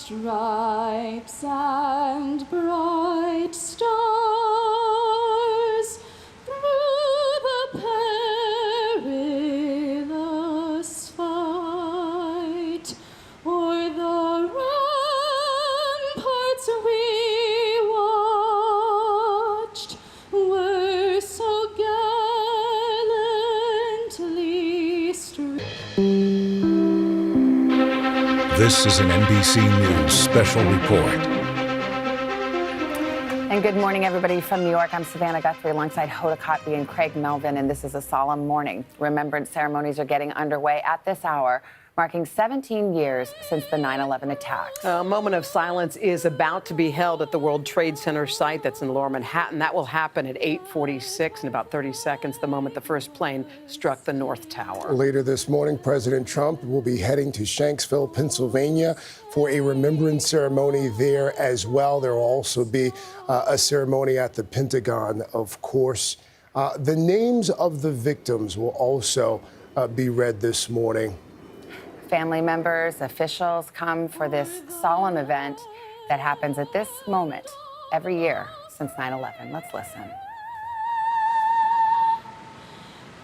stripes and bright stars through the perilous fight, o'er the ramparts we watched were so gallantly streamed. This is an NBC News special report. And good morning, everybody from New York. I'm Savannah Guthrie alongside Hoda Kotb and Craig Melvin, and this is a solemn morning. Remembrance ceremonies are getting underway at this hour, marking 17 years since the 9/11 attacks. A moment of silence is about to be held at the World Trade Center site that's in Lower Manhattan. That will happen at 8:46 in about 30 seconds, the moment the first plane struck the North Tower. Later this morning, President Trump will be heading to Shanksville, Pennsylvania for a remembrance ceremony there as well. There will also be a ceremony at the Pentagon, of course. The names of the victims will also be read this morning. Family members, officials come for this solemn event that happens at this moment every year since 9/11. Let's listen.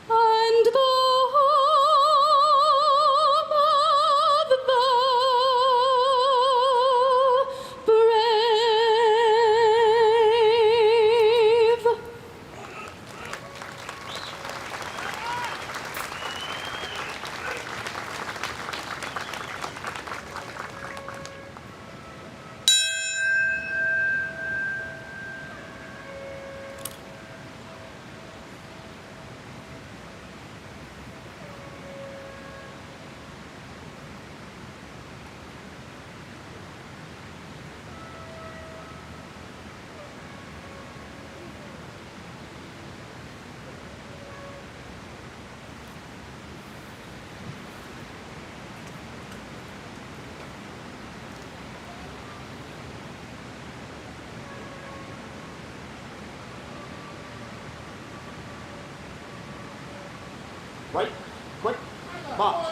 And the home of the brave. Right, quick, march.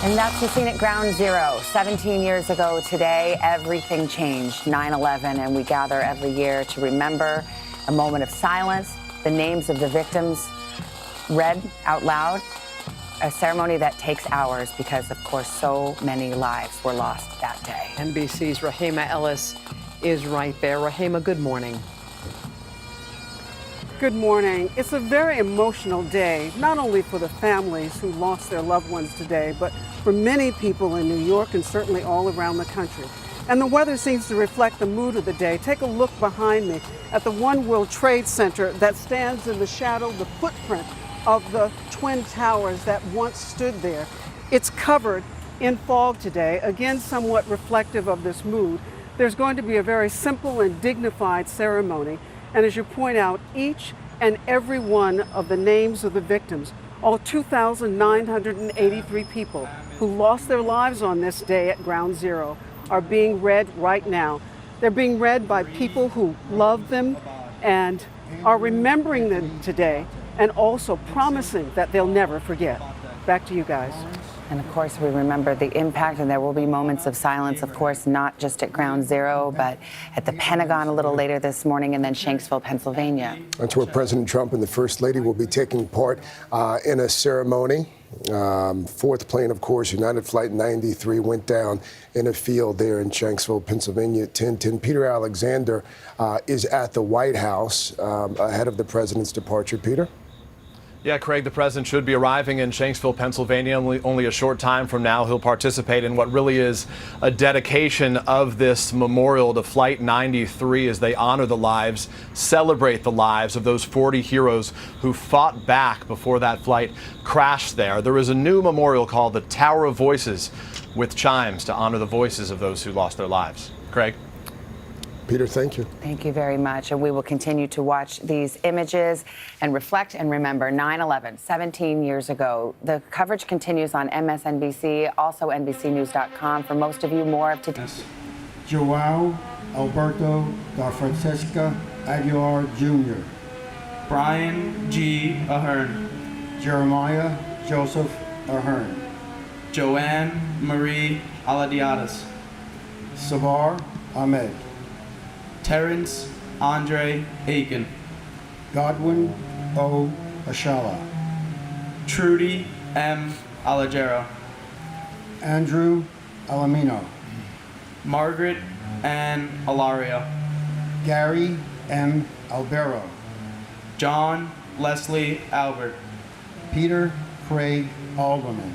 And that's the scene at Ground Zero. 17 years ago today, everything changed, 9/11, and we gather every year to remember a moment of silence, the names of the victims read out loud, a ceremony that takes hours because, of course, so many lives were lost that day. NBC's Rahima Ellis is right there. Rahima, good morning. Good morning. It's a very emotional day, not only for the families who lost their loved ones today, but for many people in New York and certainly all around the country. And the weather seems to reflect the mood of the day. Take a look behind me at the One World Trade Center that stands in the shadow, the footprint of the Twin Towers that once stood there. It's covered in fog today, again somewhat reflective of this mood. There's going to be a very simple and dignified ceremony. And as you point out, each and every one of the names of the victims, all 2,983 people who lost their lives on this day at Ground Zero, are being read right now. They're being read by people who love them and are remembering them today and also promising that they'll never forget. Back to you guys. And of course, we remember the impact, and there will be moments of silence, of course, not just at Ground Zero, but at the Pentagon a little later this morning, and then Shanksville, Pennsylvania. That's where President Trump and the First Lady will be taking part in a ceremony. Fourth plane, of course, United Flight 93 went down in a field there in Shanksville, Pennsylvania at 10:10. Peter Alexander is at the White House ahead of the president's departure. Peter? Yeah, Craig, the president should be arriving in Shanksville, Pennsylvania only a short time from now. He'll participate in what really is a dedication of this memorial to Flight 93 as they honor the lives, celebrate the lives of those 40 heroes who fought back before that flight crashed there. There is a new memorial called the Tower of Voices with chimes to honor the voices of those who lost their lives. Craig? Peter, thank you. Thank you very much. And we will continue to watch these images and reflect and remember 9/11, 17 years ago. The coverage continues on MSNBC, also NBCnews.com. For most of you, more of today. Joao Alberto da Francisca Aguilar Jr., Brian G. Ahern, Jeremiah Joseph Ahern, Joanne Marie Aladiadas, Sabar Ahmed, Terrence Andre Aiken, Godwin O. Ashala, Trudy M. Alagero, Andrew Alamino, Margaret Ann Alario, Gary M. Albero, John Leslie Albert, Peter Craig Alderman,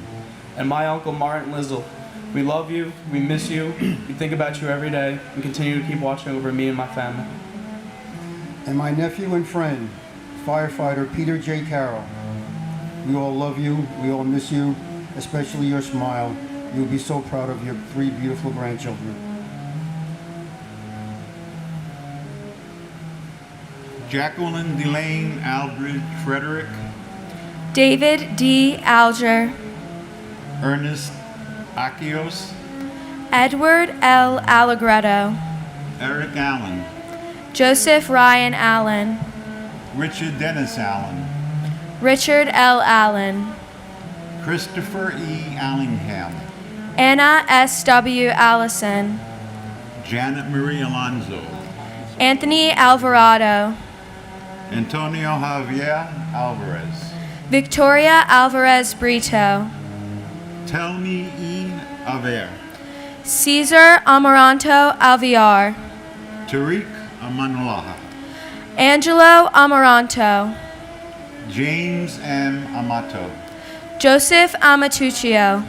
and my Uncle Martin Lizzle. We love you, we miss you, we think about you every day, and continue to keep watching over me and my family. and my nephew and friend, firefighter Peter J. Carroll. We all love you, we all miss you, especially your smile. You'll be so proud of your 3 beautiful grandchildren. Jacqueline Delane Aldridge Frederick, David D. Alger, Ernest Akios, Edward L. Allegretto, Eric Allen, Joseph Ryan Allen, Richard Dennis Allen, Richard L. Allen, Christopher E. Allingham, Anna S.W. Allison, Janet Marie Alonzo, Anthony Alvarado, Antonio Javier Alvarez, Victoria Alvarez Brito, Telmi E. Aver, Cesar Amaranto Alviar, Tariq Amanulaha, Angelo Amaranto, James M. Amato, Joseph Amatuccio,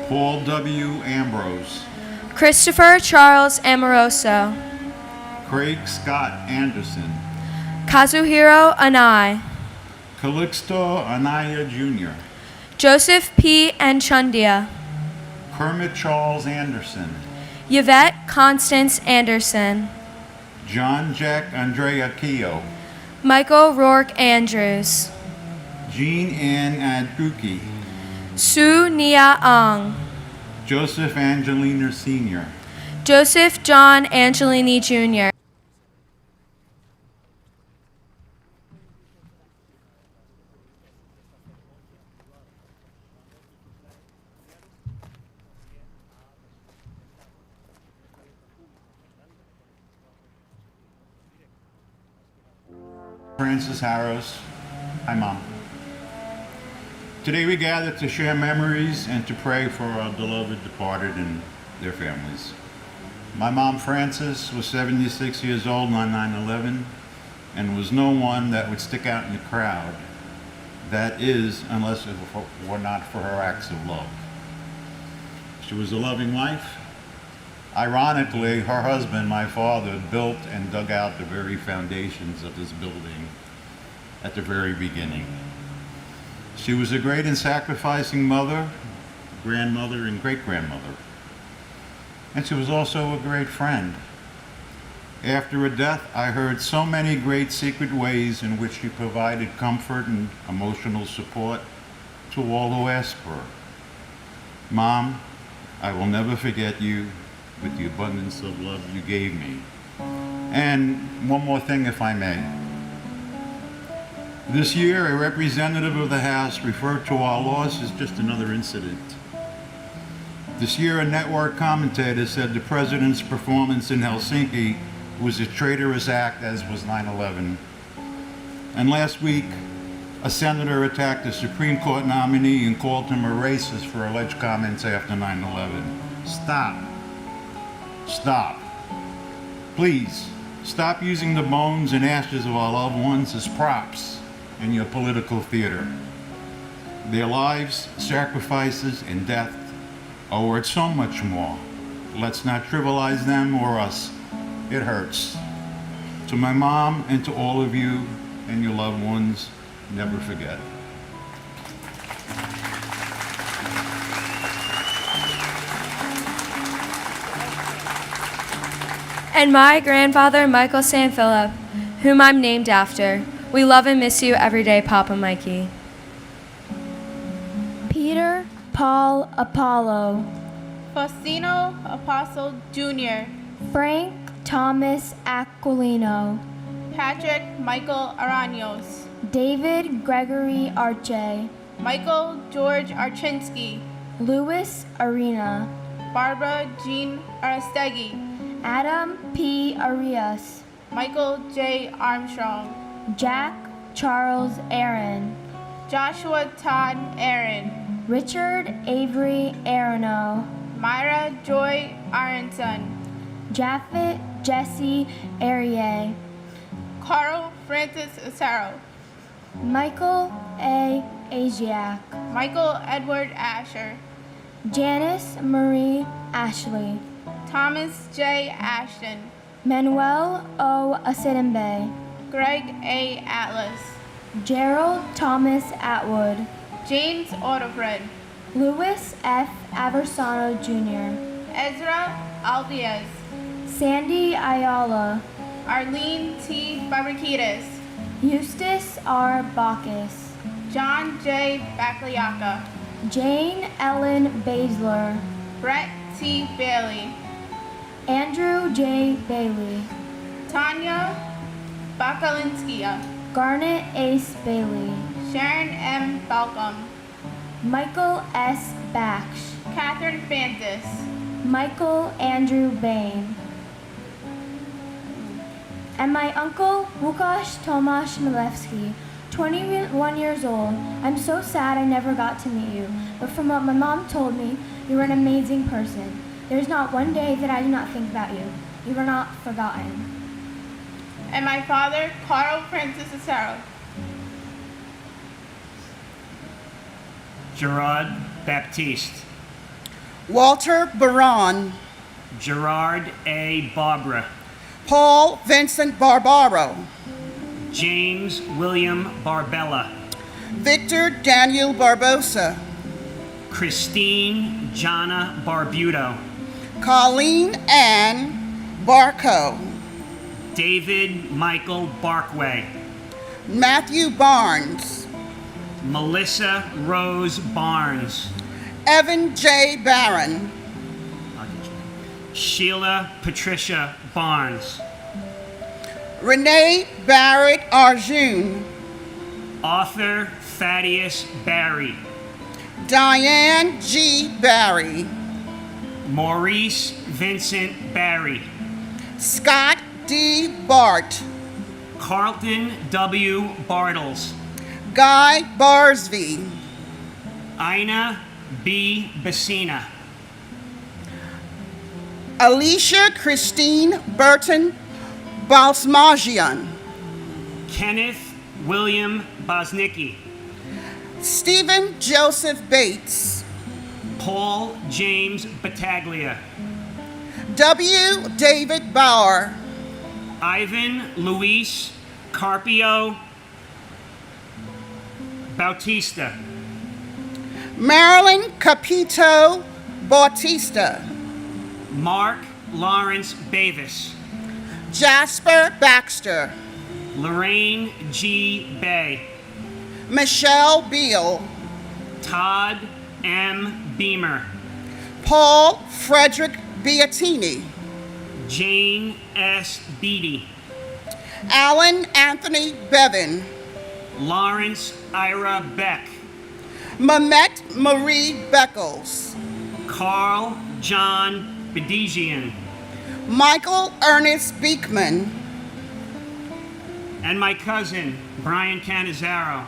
Paul W. Ambrose, Christopher Charles Amoroso, Craig Scott Anderson, Kazuhiro Anai, Calixto Anaya Jr., Joseph P. Enchundia, Kermit Charles Anderson, Yvette Constance Anderson, John Jack Andrea Keogh, Michael Rourke Andrews, Jean Ann Adbuki, Su Nia Ang, Joseph Angelina Sr., Joseph John Angelini Jr., Francis Harris. Hi, Mom. Today we gather to share memories and to pray for our beloved departed and their families. My mom, Frances, was 76 years old on 9/11 and was no one that would stick out in the crowd. That is, unless it were not for her acts of love. She was a loving wife. Ironically, her husband, my father, built and dug out the very foundations of this building at the very beginning. She was a great and sacrificing mother, grandmother, and great-grandmother. And she was also a great friend. After her death, I heard so many great secret ways in which she provided comfort and emotional support to all who asked for her. Mom, I will never forget you with the abundance of love you gave me. And one more thing, if I may. This year, a representative of the House referred to our loss as just another incident. This year, a network commentator said the president's performance in Helsinki was a traitorous act, as was 9/11. And last week, a senator attacked a Supreme Court nominee and called him a racist for alleged comments after 9/11. Stop. Stop. Please, stop using the bones and ashes of our loved ones as props in your political theater. Their lives, sacrifices, and death are worth so much more. Let's not trivialize them or us. It hurts. To my mom and to all of you and your loved ones, never forget. and my grandfather, Michael St. Philip, whom I'm named after. We love and miss you every day, Papa Mikey. Peter Paul Apollo, Faustino Apostle Jr., Frank Thomas Aquilino, Patrick Michael Araños, David Gregory Arche, Michael George Archinsky, Louis Arena, Barbara Jean Arastegui, Adam P. Arias, Michael J. Armstrong, Jack Charles Aaron, Joshua Todd Aaron, Richard Avery Arono, Myra Joy Aronson, Japhet Jesse Arier, Carl Francis Asaro, Michael A. Asiak, Michael Edward Asher, Janice Marie Ashley, Thomas J. Ashton, Manuel O. Asidembe, Greg A. Atlas, Gerald Thomas Atwood, James Autofred, Louis F. Aversano Jr., Ezra Alviez, Sandy Ayala, Arlene T. Barbaquitas, Eustace R. Bacchus, John J. Bakliaka, Jane Ellen Basler, Brett T. Bailey, Andrew J. Bailey, Tanya Bakalinskia, Garnet Ace Bailey, Sharon M. Balcom, Michael S. Baksh, Catherine Fantis, Michael Andrew Bain, and my uncle Łukasz Tomasz Milewski, 21 years old. I'm so sad I never got to meet you, but from what my mom told me, you were an amazing person. There's not one day that I do not think about you. You are not forgotten. and my father, Carl Francis Asaro. Gerard Baptiste. Walter Baron. Gerard A. Barbara. Paul Vincent Barbaro. James William Barbella. Victor Daniel Barbosa. Christine Jana Barbuto. Colleen Ann Barco. David Michael Barkway. Matthew Barnes. Melissa Rose Barnes. Evan J. Barron. Sheila Patricia Barnes. Renee Barrett Arjun. Arthur Thaddeus Barry. Diane G. Barry. Maurice Vincent Barry. Scott D. Bart. Carlton W. Bartles. Guy Barsby. Ina B. Bassina. Alicia Christine Burton Balsmagian. Kenneth William Bosnicki. Stephen Joseph Bates. Paul James Battaglia. W. David Bauer. Ivan Luis Carpio Bautista. Marilyn Capito Bautista. Mark Lawrence Bavis. Jasper Baxter. Lorraine G. Bay. Michelle Beal. Todd M. Beamer. Paul Frederick Beattini. Jane S. Beatty. Alan Anthony Bevan. Lawrence Ira Beck. Mamet Marie Beckles. Carl John Bedigian. Michael Ernest Beekman. And my cousin, Brian Canizaro.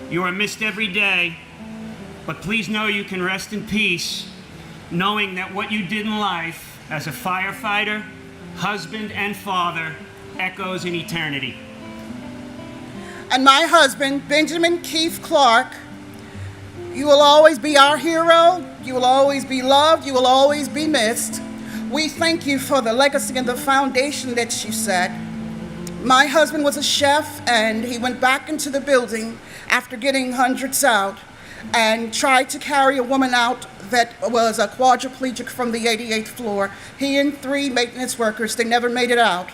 You are missed every day, but please know you can rest in peace, knowing that what you did in life as a firefighter, husband, and father echoes in eternity. And my husband, Benjamin Keith Clark, you will always be our hero. You will always be loved. You will always be missed. We thank you for the legacy and the foundation that you set. My husband was a chef, and he went back into the building after getting hundreds out and tried to carry a woman out that was a quadriplegic from the 88th floor. He and 3 maintenance workers, they never made it out,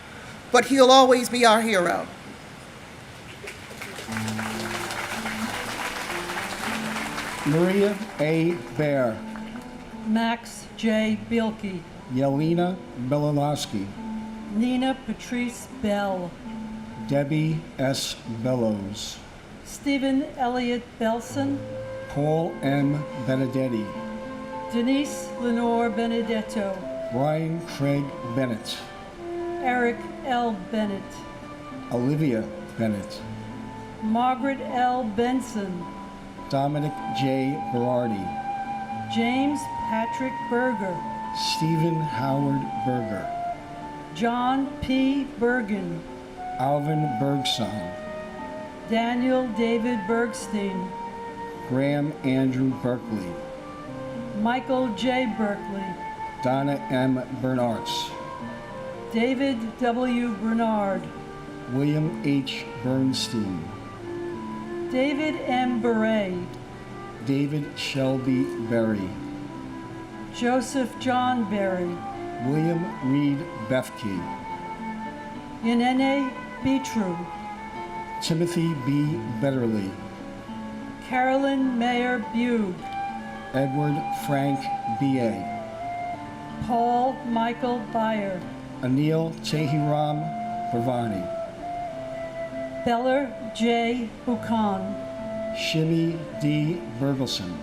but he'll always be our hero. Maria A. Bear, Max J. Bielke, Yelena Belolowski, Nina Patrice Bell, Debbie S. Bellows, Stephen Elliott Belson, Paul M. Benedetti, Denise Lenore Benedetto, Brian Craig Bennett, Eric L. Bennett, Olivia Bennett, Margaret L. Benson, Dominic J. Berardi, James Patrick Berger, Stephen Howard Berger, John P. Bergen, Alvin Bergson, Daniel David Bergstein, Graham Andrew Berkeley, Michael J. Berkeley, Donna M. Bernards, David W. Bernard, William H. Bernstein, David M. Beret, David Shelby Berry, Joseph John Berry, William Reed Befke, Yanene Beatru, Timothy B. Betterly, Carolyn Mayer Bugh, Edward Frank B.A., Paul Michael Byer, Anil Tehiram Bhavani, Beller J. Buchan, Shimmy D. Bergelson,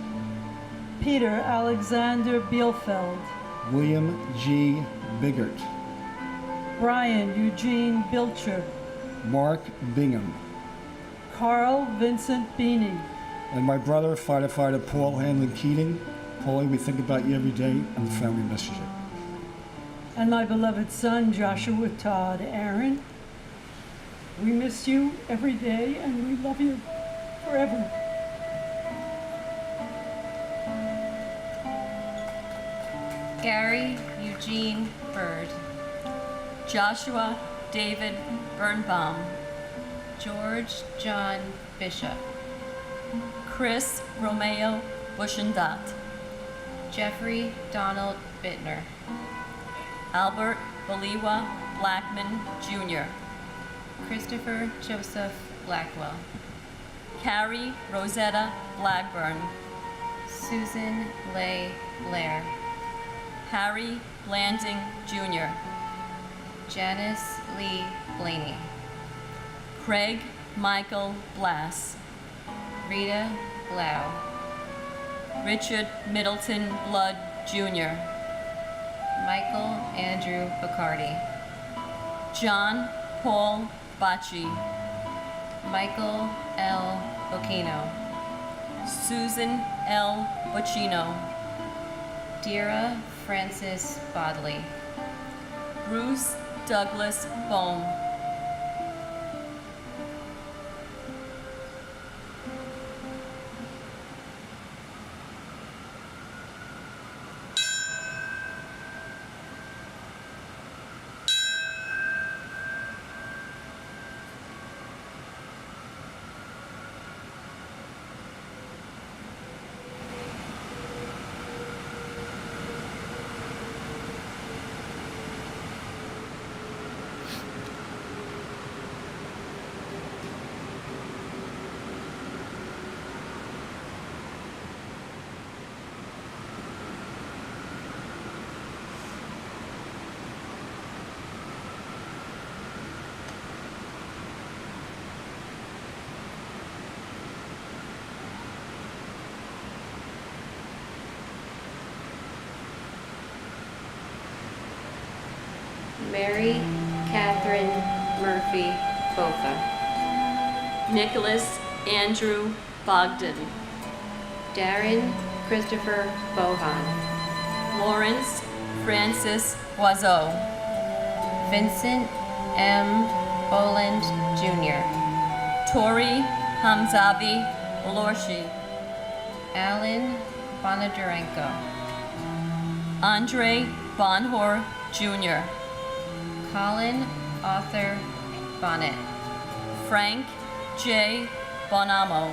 Peter Alexander Bielfeld, William G. Biggert, Brian Eugene Bilcher, Mark Bingham, Carl Vincent Beanie, and my brother, firefighter Paul Hanlon Keating. Paulie, we think about you every day on the Family Messenger. and my beloved son, Joshua Todd Aaron. We miss you every day, and we love you forever. Gary Eugene Bird, Joshua David Birnbaum, George John Bishop, Chris Romeo Bushendat, Jeffrey Donald Bittner, Albert Baliwa Blackman Jr., Christopher Joseph Blackwell, Carrie Rosetta Blackburn, Susan Leigh Blair, Harry Blanding Jr., Janice Lee Blaney, Craig Michael Blass, Rita Blau, Richard Middleton Blood Jr., Michael Andrew Bacardi, John Paul Bacci, Michael L. Bocchino, Susan L. Bocchino, Dira Francis Bodley, Bruce Douglas Bohm, Mary Catherine Murphy Bofa, Nicholas Andrew Bogdan, Darren Christopher Bohan, Lawrence Francis Oiseau, Vincent M. Boland Jr., Tori Hamzavi Lorshi, Alan Bonadurenko, Andre Bonhor Jr., Colin Arthur Bonnet, Frank J. Bonamo,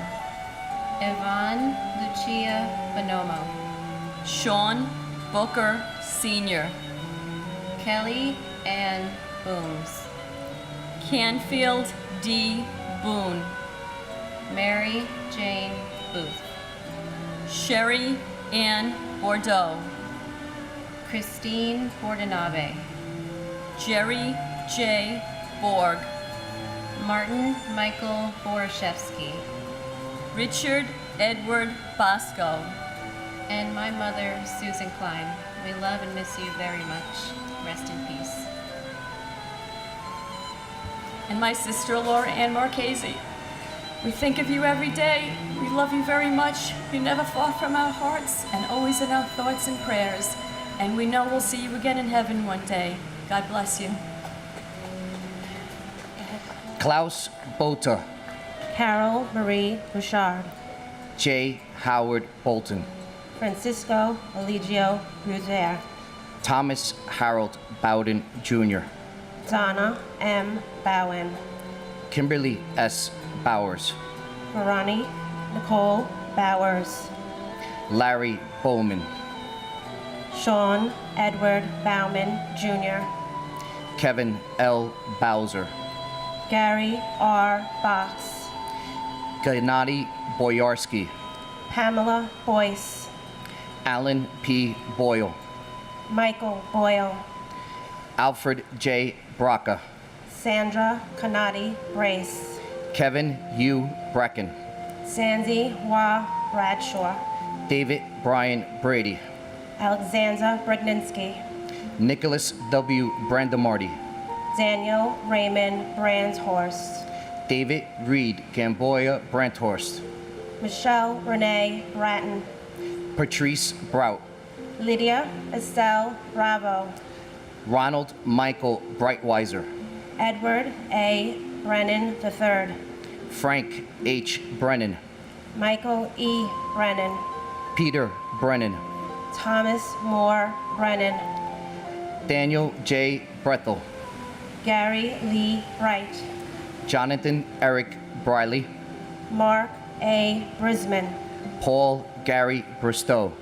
Yvonne Lucia Bonomo, Sean Booker Sr., Kelly Ann Booms, Canfield D. Boone, Mary Jane Booth, Sherry Ann Bordeaux, Christine Bordenave, Jerry J. Borg, Martin Michael Borashevsky, Richard Edward Bosco, and my mother, Susan Klein. We love and miss you very much. Rest in peace. And my sister-in-law, Ann Marchese. We think of you every day. We love you very much. You're never far from our hearts and always in our thoughts and prayers. And we know we'll see you again in heaven one day. God bless you. Klaus Botha, Carol Marie Bouchard, J. Howard Bolton, Francisco Eligio Bruzer, Thomas Harold Bowden Jr., Donna M. Bowen, Kimberly S. Bowers, Veroni Nicole Bowers, Larry Bowman, Sean Edward Bauman Jr., Kevin L. Bowser, Gary R. Box, Gennady Boyarsky, Pamela Boyce, Alan P. Boyle, Michael Boyle, Alfred J. Braca, Sandra Canati Brace, Kevin U. Brecken, Sandy Wa Bradshaw, David Brian Brady, Alexandra Brudninsky, Nicholas W. Brandemarty, Daniel Raymond Brandhorst, David Reed Gamboya Brandhorst, Michelle Renee Bratton, Patrice Brout, Lydia Estelle Bravo, Ronald Michael Breitweiser, Edward A. Brennan III, Frank H. Brennan, Michael E. Brennan, Peter Brennan, Thomas Moore Brennan, Daniel J. Brethel, Gary Lee Bright, Jonathan Eric Briley, Mark A. Brisman, Paul Gary Bristow,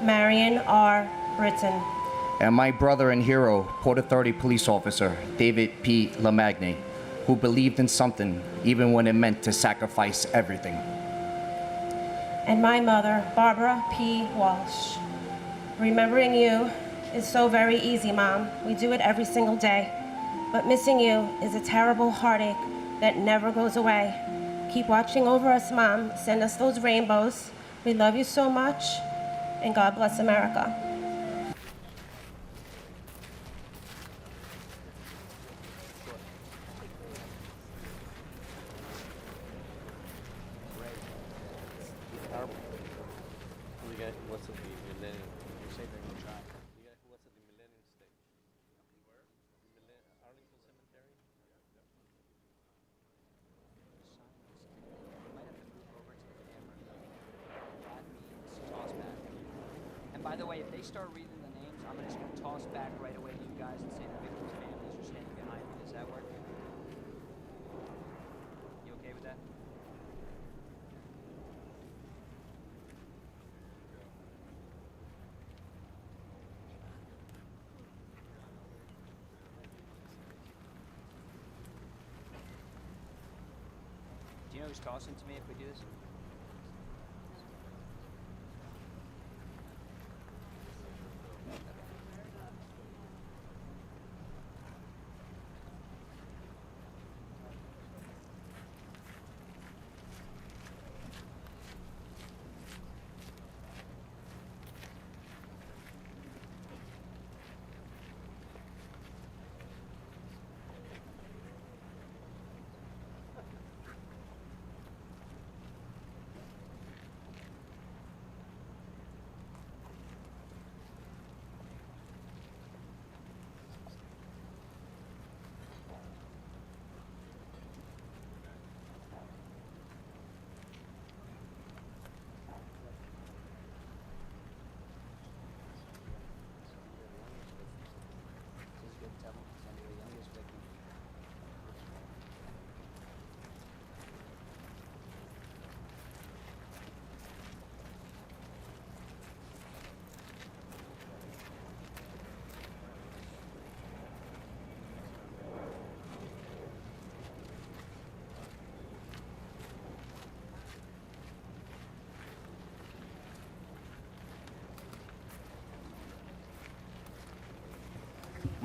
Marion R. Britton, and my brother and hero, Port Authority police officer David P. LaMagne, who believed in something even when it meant to sacrifice everything. and my mother, Barbara P. Walsh. Remembering you is so very easy, Mom. We do it every single day. But missing you is a terrible heartache that never goes away. Keep watching over us, Mom. Send us those rainbows. We love you so much, and God bless America. By the way, if they start reading the names, I'm just going to toss back right away to you guys and say the victims' families are standing behind me. Does that work? You okay with that? Do you know who's tossing to me if we do this?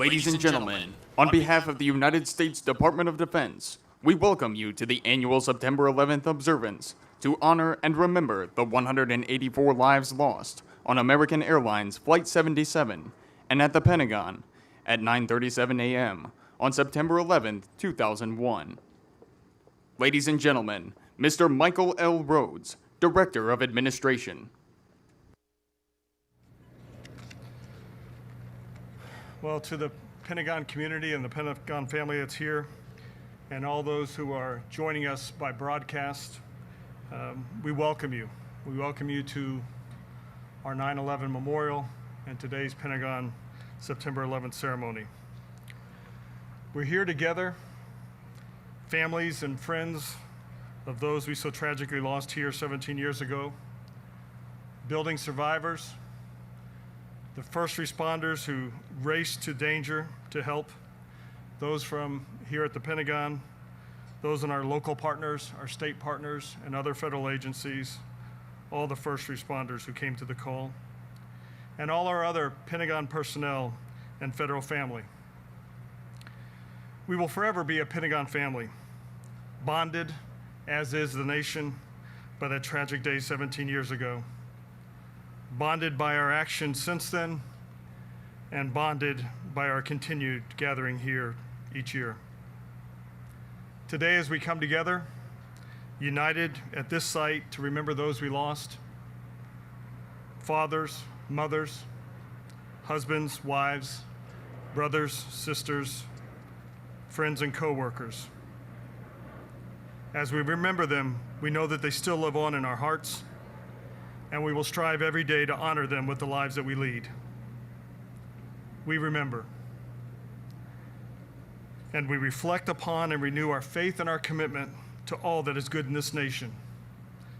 Ladies and gentlemen, on behalf of the United States Department of Defense, we welcome you to the annual September 11th observance to honor and remember the 184 lives lost on American Airlines Flight 77 and at the Pentagon at 9:37 a.m. on September 11th, 2001. Ladies and gentlemen, Mr. Michael L. Rhodes, Director of Administration. Well, to the Pentagon community and the Pentagon family that's here, and all those who are joining us by broadcast, we welcome you. We welcome you to our 9/11 memorial and today's Pentagon September 11th ceremony. We're here together, families and friends of those we so tragically lost here 17 years ago, building survivors, the first responders who raced to danger to help, those from here at the Pentagon, those in our local partners, our state partners, and other federal agencies, all the first responders who came to the call, and all our other Pentagon personnel and federal family. We will forever be a Pentagon family, bonded, as is the nation, by that tragic day 17 years ago, bonded by our actions since then, and bonded by our continued gathering here each year. Today, as we come together, united at this site to remember those we lost, fathers, mothers, husbands, wives, brothers, sisters, friends, and co-workers. As we remember them, we know that they still live on in our hearts, and we will strive every day to honor them with the lives that we lead. We remember, and we reflect upon and renew our faith and our commitment to all that is good in this nation.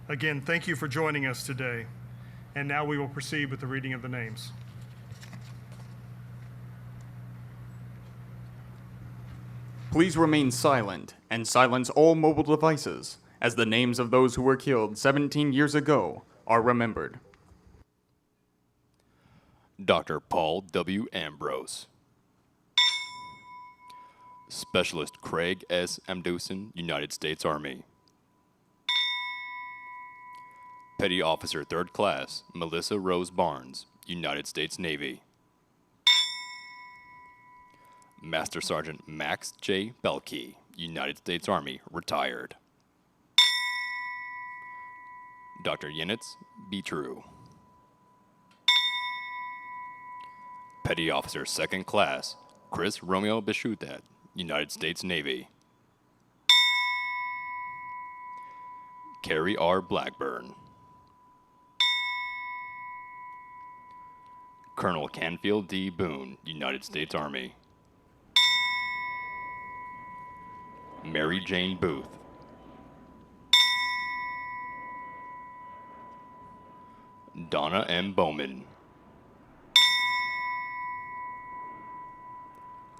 Again, thank you for joining us today, and now we will proceed with the reading of the names. Please remain silent and silence all mobile devices as the names of those who were killed 17 years ago are remembered. Dr. Paul W. Ambrose. Specialist Craig S. Amdosen, United States Army. Petty Officer 3rd Class Melissa Rose Barnes, United States Navy. Master Sergeant Max J. Belkey, United States Army, retired. Dr. Yenitz B. True. Petty Officer 2nd Class Chris Romeo Bishutat, United States Navy. Carrie R. Blackburn. Colonel Canfield D. Boone, United States Army. Mary Jane Booth. Donna M. Bowman.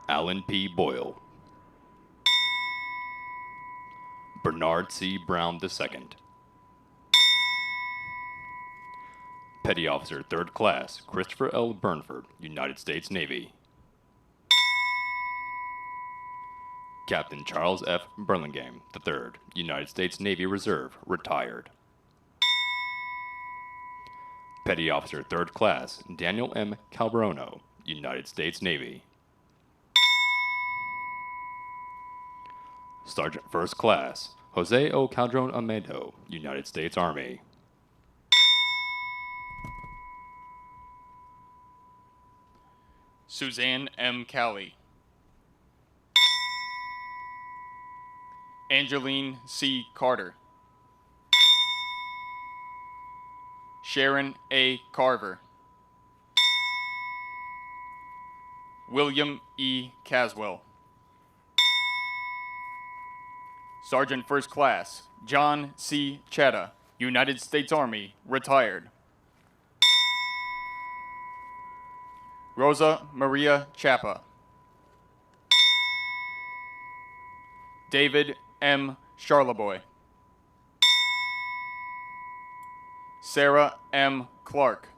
Alan P. Boyle. Bernard C. Brown II. Petty Officer 3rd Class Christopher L. Burnford, United States Navy. Captain Charles F. Burlingame III, United States Navy Reserve, retired. Petty Officer 3rd Class Daniel M. Calbrono, United States Navy. Sergeant 1st Class Jose O. Calderon Amedo, United States Army. Suzanne M. Calley. Angeline C. Carter. Sharon A. Carver. William E. Caswell. Sergeant 1st Class John C. Chetta, United States Army, retired. Rosa Maria Chapa. David M. Charleboy. Sarah M. Clark.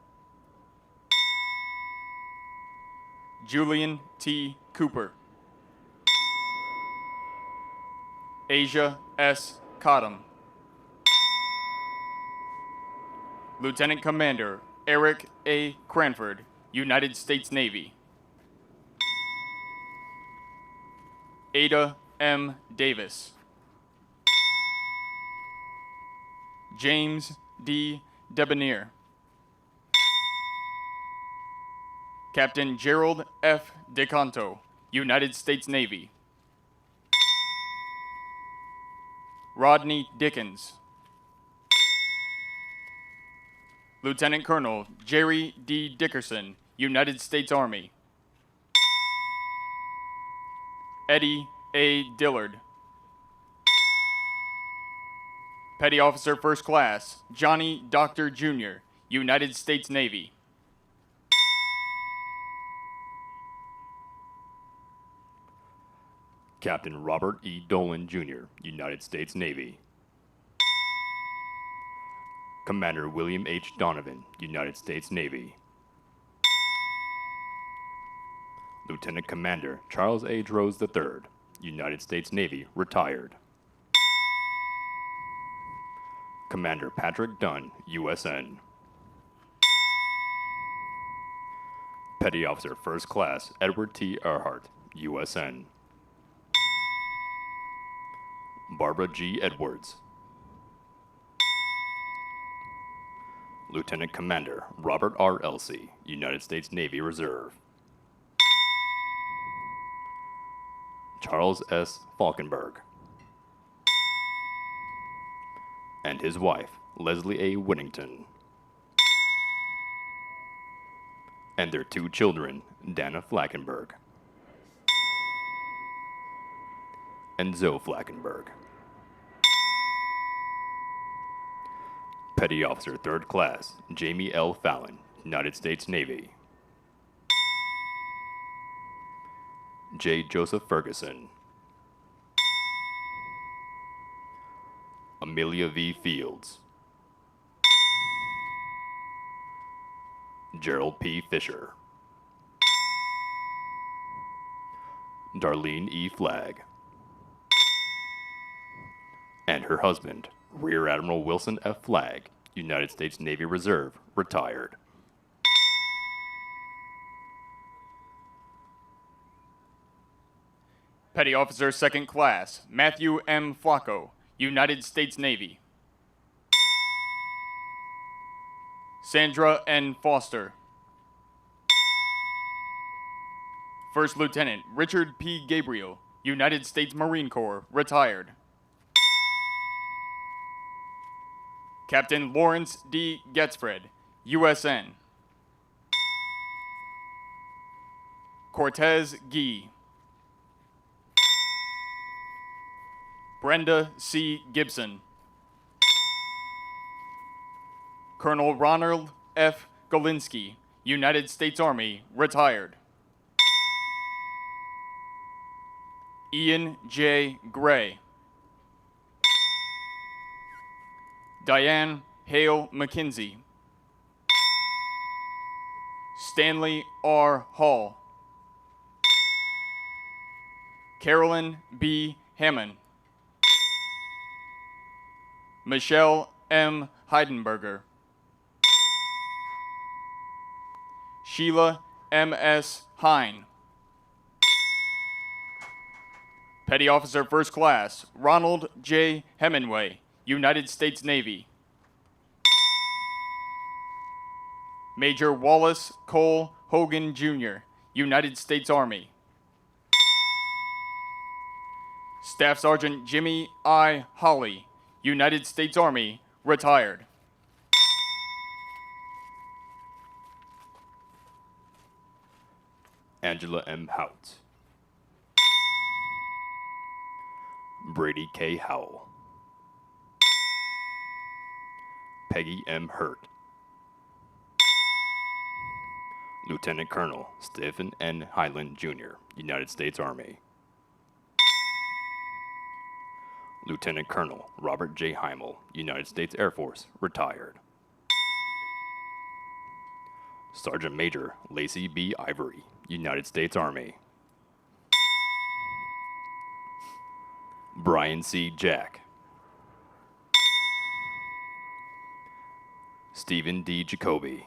Julian T. Cooper. Asia S. Cottom. Lieutenant Commander Eric A. Cranford, United States Navy. Ada M. Davis. James D. Debonair. Captain Gerald F. DeCanto, United States Navy. Rodney Dickens. Lieutenant Colonel Jerry D. Dickerson, United States Army. Eddie A. Dillard. Petty Officer First Class Johnny Doctor Jr., United States Navy. Captain Robert E. Dolan, Jr., United States Navy. Commander William H. Donovan, United States Navy. Lieutenant Commander Charles A. Rose III, United States Navy, retired. Commander Patrick Dunn, USN. Petty Officer First Class Edward T. Earhart, USN. Barbara G. Edwards. Lieutenant Commander Robert R. Elsey, United States Navy Reserve. Charles S. Falkenberg. And his wife, Leslie A. Whittington. And their 2 children, Dana Flackenberg and Zoe Flackenberg. Petty Officer Third Class Jamie L. Fallon, United States Navy. J. Joseph Ferguson. Amelia V. Fields. Gerald P. Fisher. Darlene E. Flagg. And her husband, Rear Admiral Wilson F. Flagg, United States Navy Reserve, retired. Petty Officer Second Class Matthew M. Flacco, United States Navy. Sandra N. Foster. First Lieutenant Richard P. Gabriel, United States Marine Corps, retired. Captain Lawrence D. Getzfred, USN. Cortez Gee. Brenda C. Gibson. Colonel Ronald F. Golinsky, United States Army, retired. Ian J. Gray. Diane Hale McKenzie. Stanley R. Hall. Carolyn B. Hammond. Michelle M. Heidenberger. Sheila M.S. Hine. Petty Officer First Class Ronald J. Hemingway, United States Navy. Major Wallace Cole Hogan, Jr., United States Army. Staff Sergeant Jimmy I. Holly, United States Army, retired. Angela M. Hout. Brady K. Howell. Peggy M. Hurt. Lieutenant Colonel Stephen N. Highland, Jr., United States Army. Lieutenant Colonel Robert J. Heimel, United States Air Force, retired. Sergeant Major Lacey B. Ivory, United States Army. Brian C. Jack. Stephen D. Jacoby.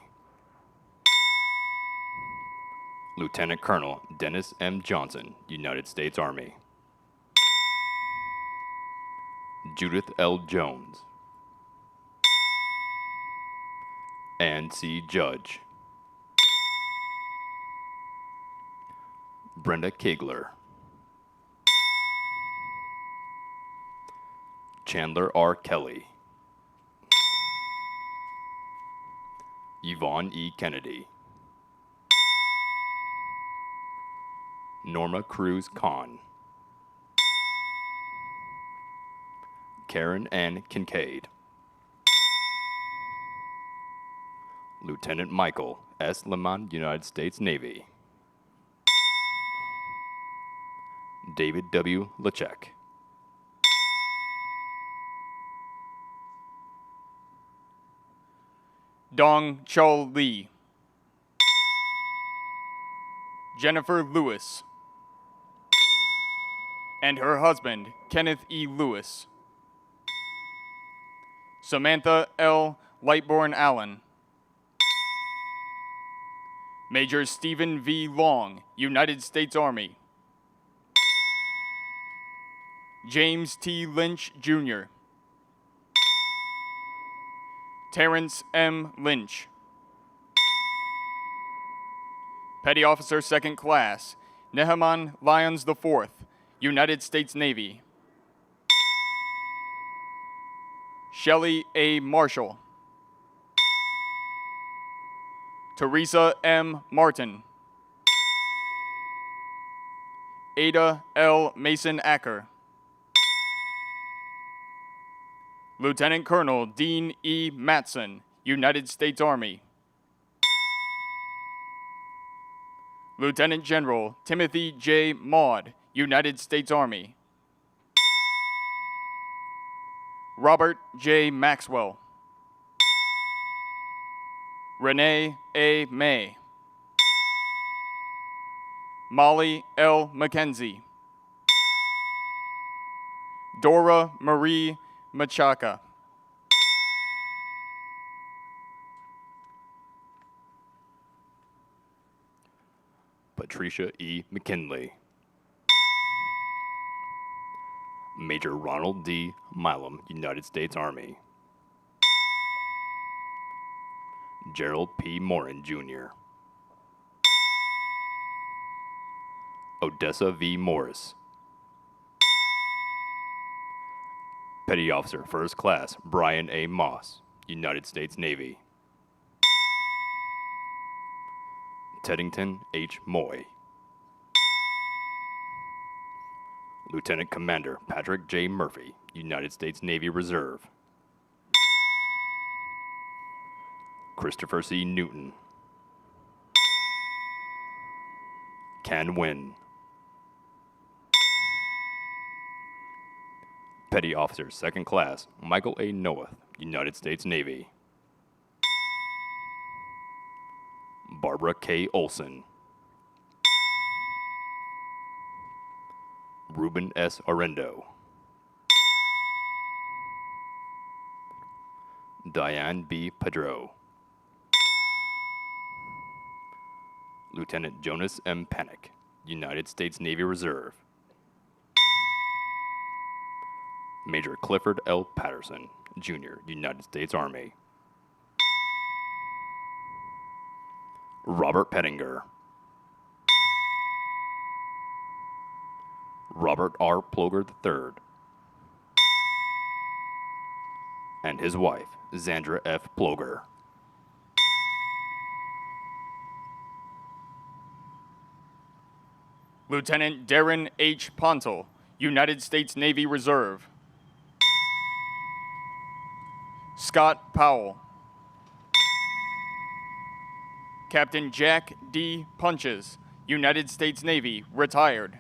Lieutenant Colonel Dennis M. Johnson, United States Army. Judith L. Jones. Ann C. Judge. Brenda Kegler. Chandler R. Kelly. Yvonne E. Kennedy. Norma Cruz Kahn. Karen Ann Kincaid. Lieutenant Michael S. Lemon, United States Navy. David W. Lechek. Dong Chol Lee. Jennifer Lewis. And her husband, Kenneth E. Lewis. Samantha L. Lightborn Allen. Major Stephen V. Long, United States Army. James T. Lynch, Jr. Terrence M. Lynch. Petty Officer Second Class, Nehaman Lyons IV, United States Navy. Shelley A. Marshall. Teresa M. Martin. Ada L. Mason Acker. Lieutenant Colonel Dean E. Matson, United States Army. Lieutenant General Timothy J. Maud, United States Army. Robert J. Maxwell. Renee A. May. Molly L. McKenzie. Dora Marie Machaca. Patricia E. McKinley. Major Ronald D. Milam, United States Army. Gerald P. Morin, Jr. Odessa V. Morris. Petty Officer First Class Brian A. Moss, United States Navy. Teddington H. Moy. Lieutenant Commander Patrick J. Murphy, United States Navy Reserve. Christopher C. Newton. Can Win. Petty Officer Second Class Michael A. Noath, United States Navy. Barbara K. Olson. Ruben S. Arendo. Diane B. Pedro. Lieutenant Jonas M. Panic, United States Navy Reserve. Major Clifford L. Patterson, Jr., United States Army. Robert Pettinger. Robert R. Ploger III. And his wife, Zandra F. Ploger. Lieutenant Darren H. Pontel, United States Navy Reserve. Scott Powell. Captain Jack D. Punches, United States Navy, retired.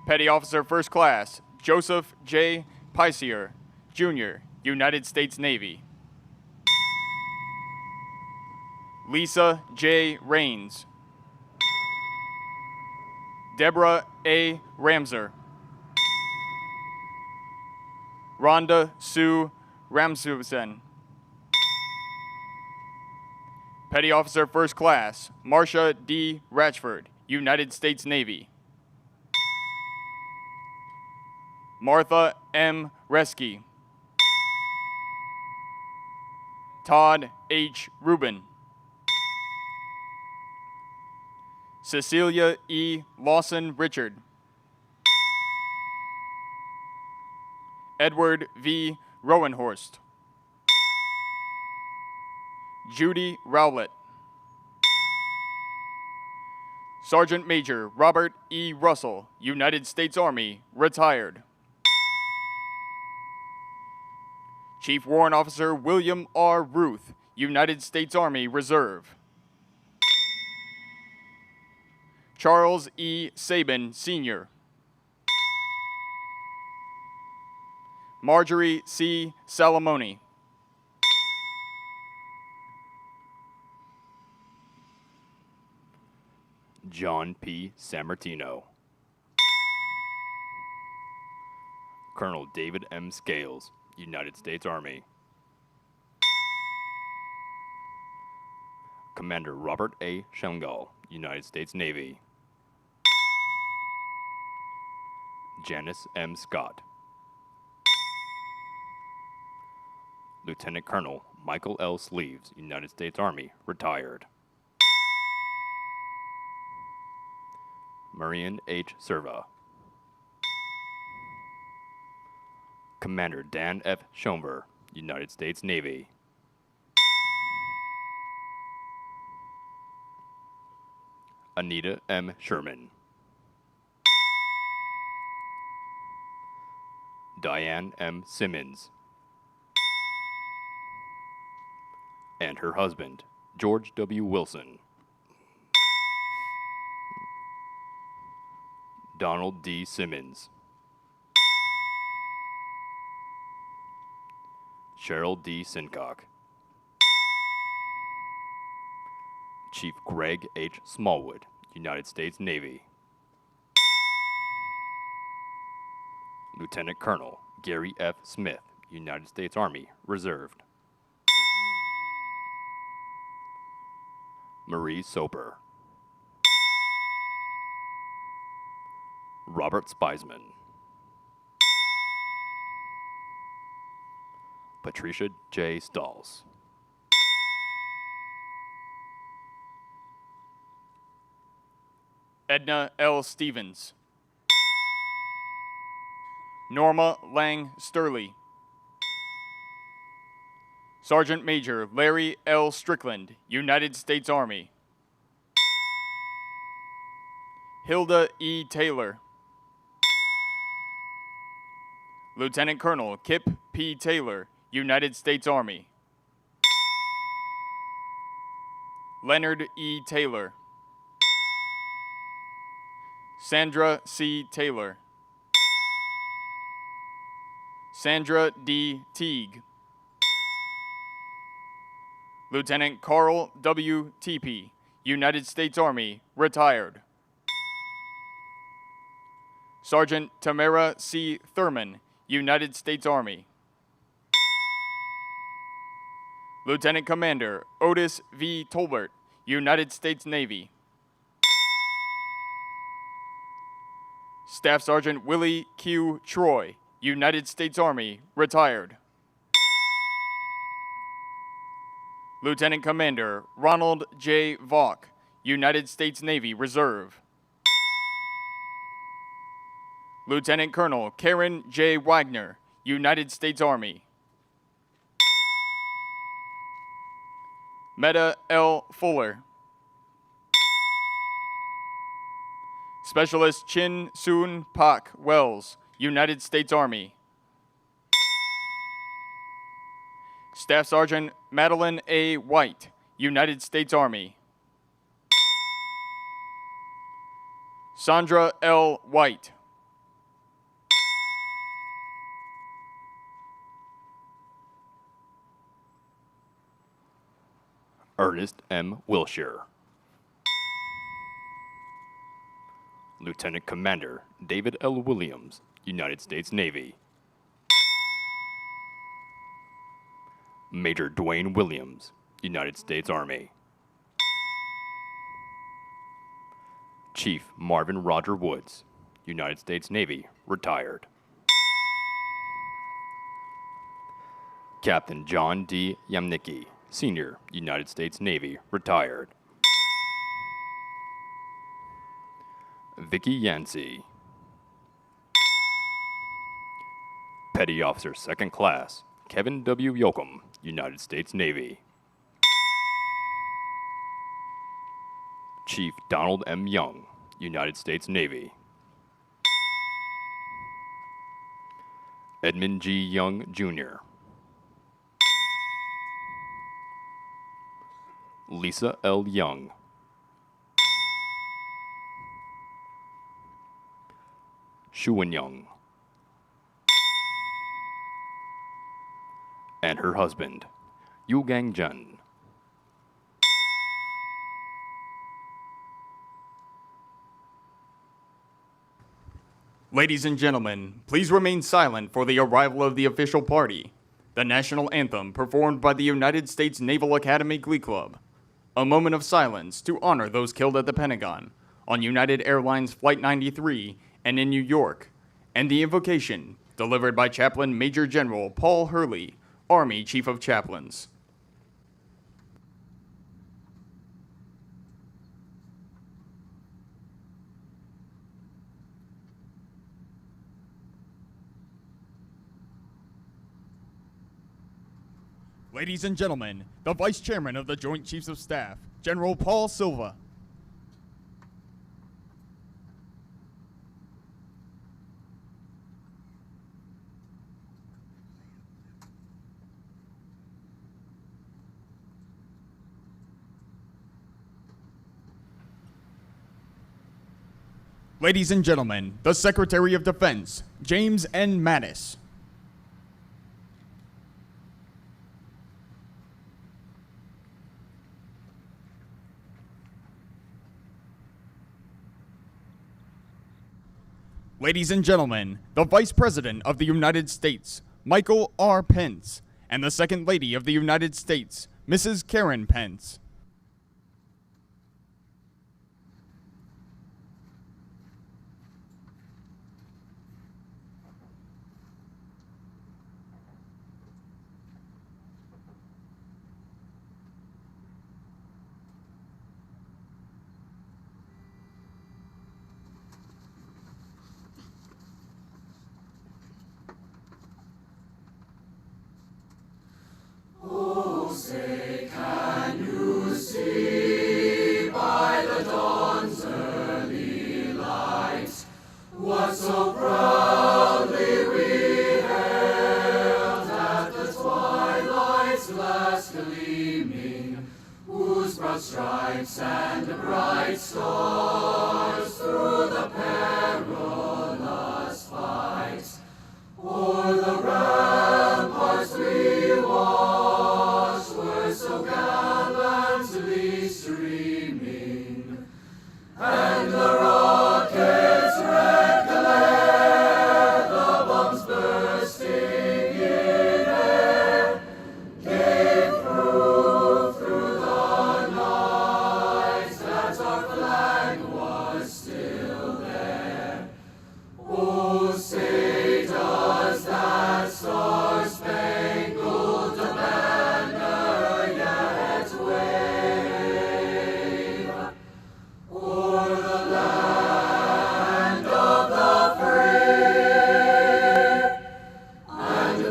Petty Officer First Class Joseph J. Pisier, Jr., United States Navy. Lisa J. Rains, Deborah A. Ramser, Rhonda Sue Ramsusen, Petty Officer First Class Marcia D. Ratchford, United States Navy, Martha M. Reski, Todd H. Rubin, Cecilia E. Lawson Richard, Edward V. Rowenhorst, Judy Rowlett, Sergeant Major Robert E. Russell, United States Army, retired. Chief Warrant Officer William R. Ruth, United States Army Reserve. Charles E. Sabin, Sr. Marjorie C. Salamone. John P. Sammartino. Colonel David M. Scales, United States Army. Commander Robert A. Schengal, United States Navy. Janice M. Scott. Lieutenant Colonel Michael L. Sleeves, United States Army, retired. Marian H. Serva. Commander Dan F. Schoenber, United States Navy. Anita M. Sherman. Diane M. Simmons. And her husband, George W. Wilson. Donald D. Simmons. Cheryl D. Sincock. Chief Greg H. Smallwood, United States Navy. Lieutenant Colonel Gary F. Smith, United States Army, Reserved. Marie Soper. Robert Spiesman. Patricia J. Stalls. Edna L. Stevens. Norma Lang Sturley. Sergeant Major Larry L. Strickland, United States Army. Hilda E. Taylor. Lieutenant Colonel Kip P. Taylor, United States Army. Leonard E. Taylor. Sandra C. Taylor. Sandra D. Teague. Lieutenant Carl W. Teepee, United States Army, retired. Sergeant Tamara C. Thurman, United States Army. Lieutenant Commander Otis V. Tolbert, United States Navy. Staff Sergeant Willie Q. Troy, United States Army, retired. Lieutenant Commander Ronald J. Vaughn, United States Navy Reserve. Lieutenant Colonel Karen J. Wagner, United States Army. Meta L. Fuller. Specialist Chin Soon Pak Wells, United States Army. Staff Sergeant Madeline A. White, United States Army. Sandra L. White. Ernest M. Wilshire. Lieutenant Commander David L. Williams, United States Navy. Major Dwayne Williams, United States Army. Chief Marvin Roger Woods, United States Navy, retired. Captain John D. Yamnicki, Senior, United States Navy, retired. Vicky Yancey. Petty Officer Second Class, Kevin W. Yoakum, United States Navy. Chief Donald M. Young, United States Navy. Edmund G. Young, Jr. Lisa L. Young. Shuan Young. And her husband, Yu Gang Jun. Ladies and gentlemen, please remain silent for the arrival of the official party, the national anthem performed by the United States Naval Academy Glee Club. A moment of silence to honor those killed at the Pentagon, on United Airlines Flight 93 and in New York, and the invocation delivered by Chaplain Major General Paul Hurley, Army Chief of Chaplains. Ladies and gentlemen, the Vice Chairman of the Joint Chiefs of Staff, General Paul Silva. Ladies and gentlemen, the Secretary of Defense, James N. Mattis. Ladies and gentlemen, the Vice President of the United States, Michael R. Pence, and the Second Lady of the United States, Mrs. Karen Pence. Oh, say, can you see by the dawn's early light what so proudly we hailed at the twilight's last gleaming, whose broad stripes and bright stars through the perilous fight o'er the ramparts we watched were so gallantly streaming, and the rockets' red glare, the bombs bursting in air, gave proof through the night that our flag was still there. Oh, say does that star-spangled banner yet wave o'er the land of the free and the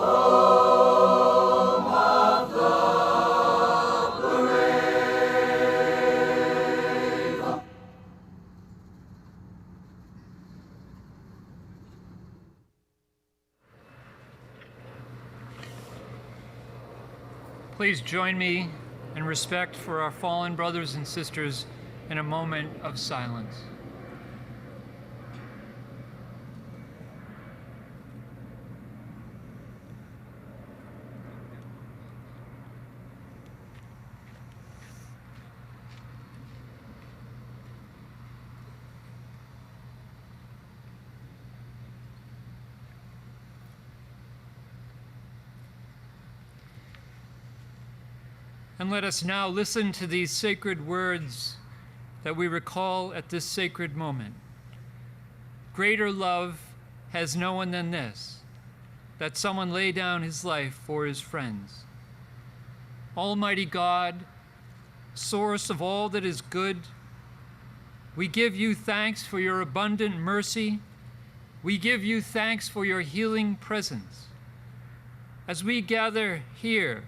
home of the brave? Please join me in respect for our fallen brothers and sisters in a moment of silence. And let us now listen to these sacred words that we recall at this sacred moment. Greater love has no one than this, that someone lay down his life for his friends. Almighty God, source of all that is good, we give you thanks for your abundant mercy. We give you thanks for your healing presence. As we gather here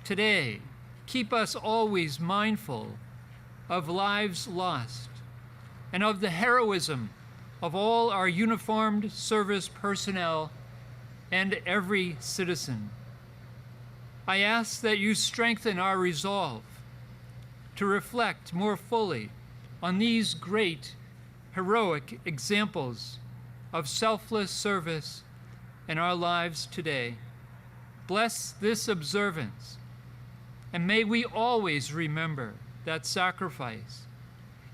today, keep us always mindful of lives lost and of the heroism of all our uniformed service personnel and every citizen. I ask that you strengthen our resolve to reflect more fully on these great, heroic examples of selfless service in our lives today. Bless this observance, and may we always remember that sacrifice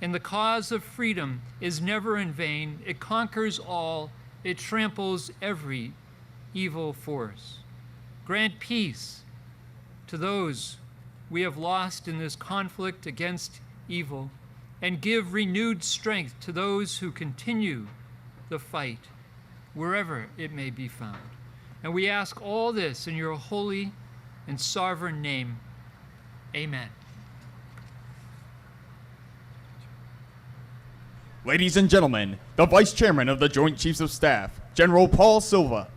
in the cause of freedom is never in vain. It conquers all. It tramples every evil force. Grant peace to those we have lost in this conflict against evil, and give renewed strength to those who continue the fight, wherever it may be found. And we ask all this in your holy and sovereign name. Amen. Ladies and gentlemen, the Vice Chairman of the Joint Chiefs of Staff, General Paul Silva.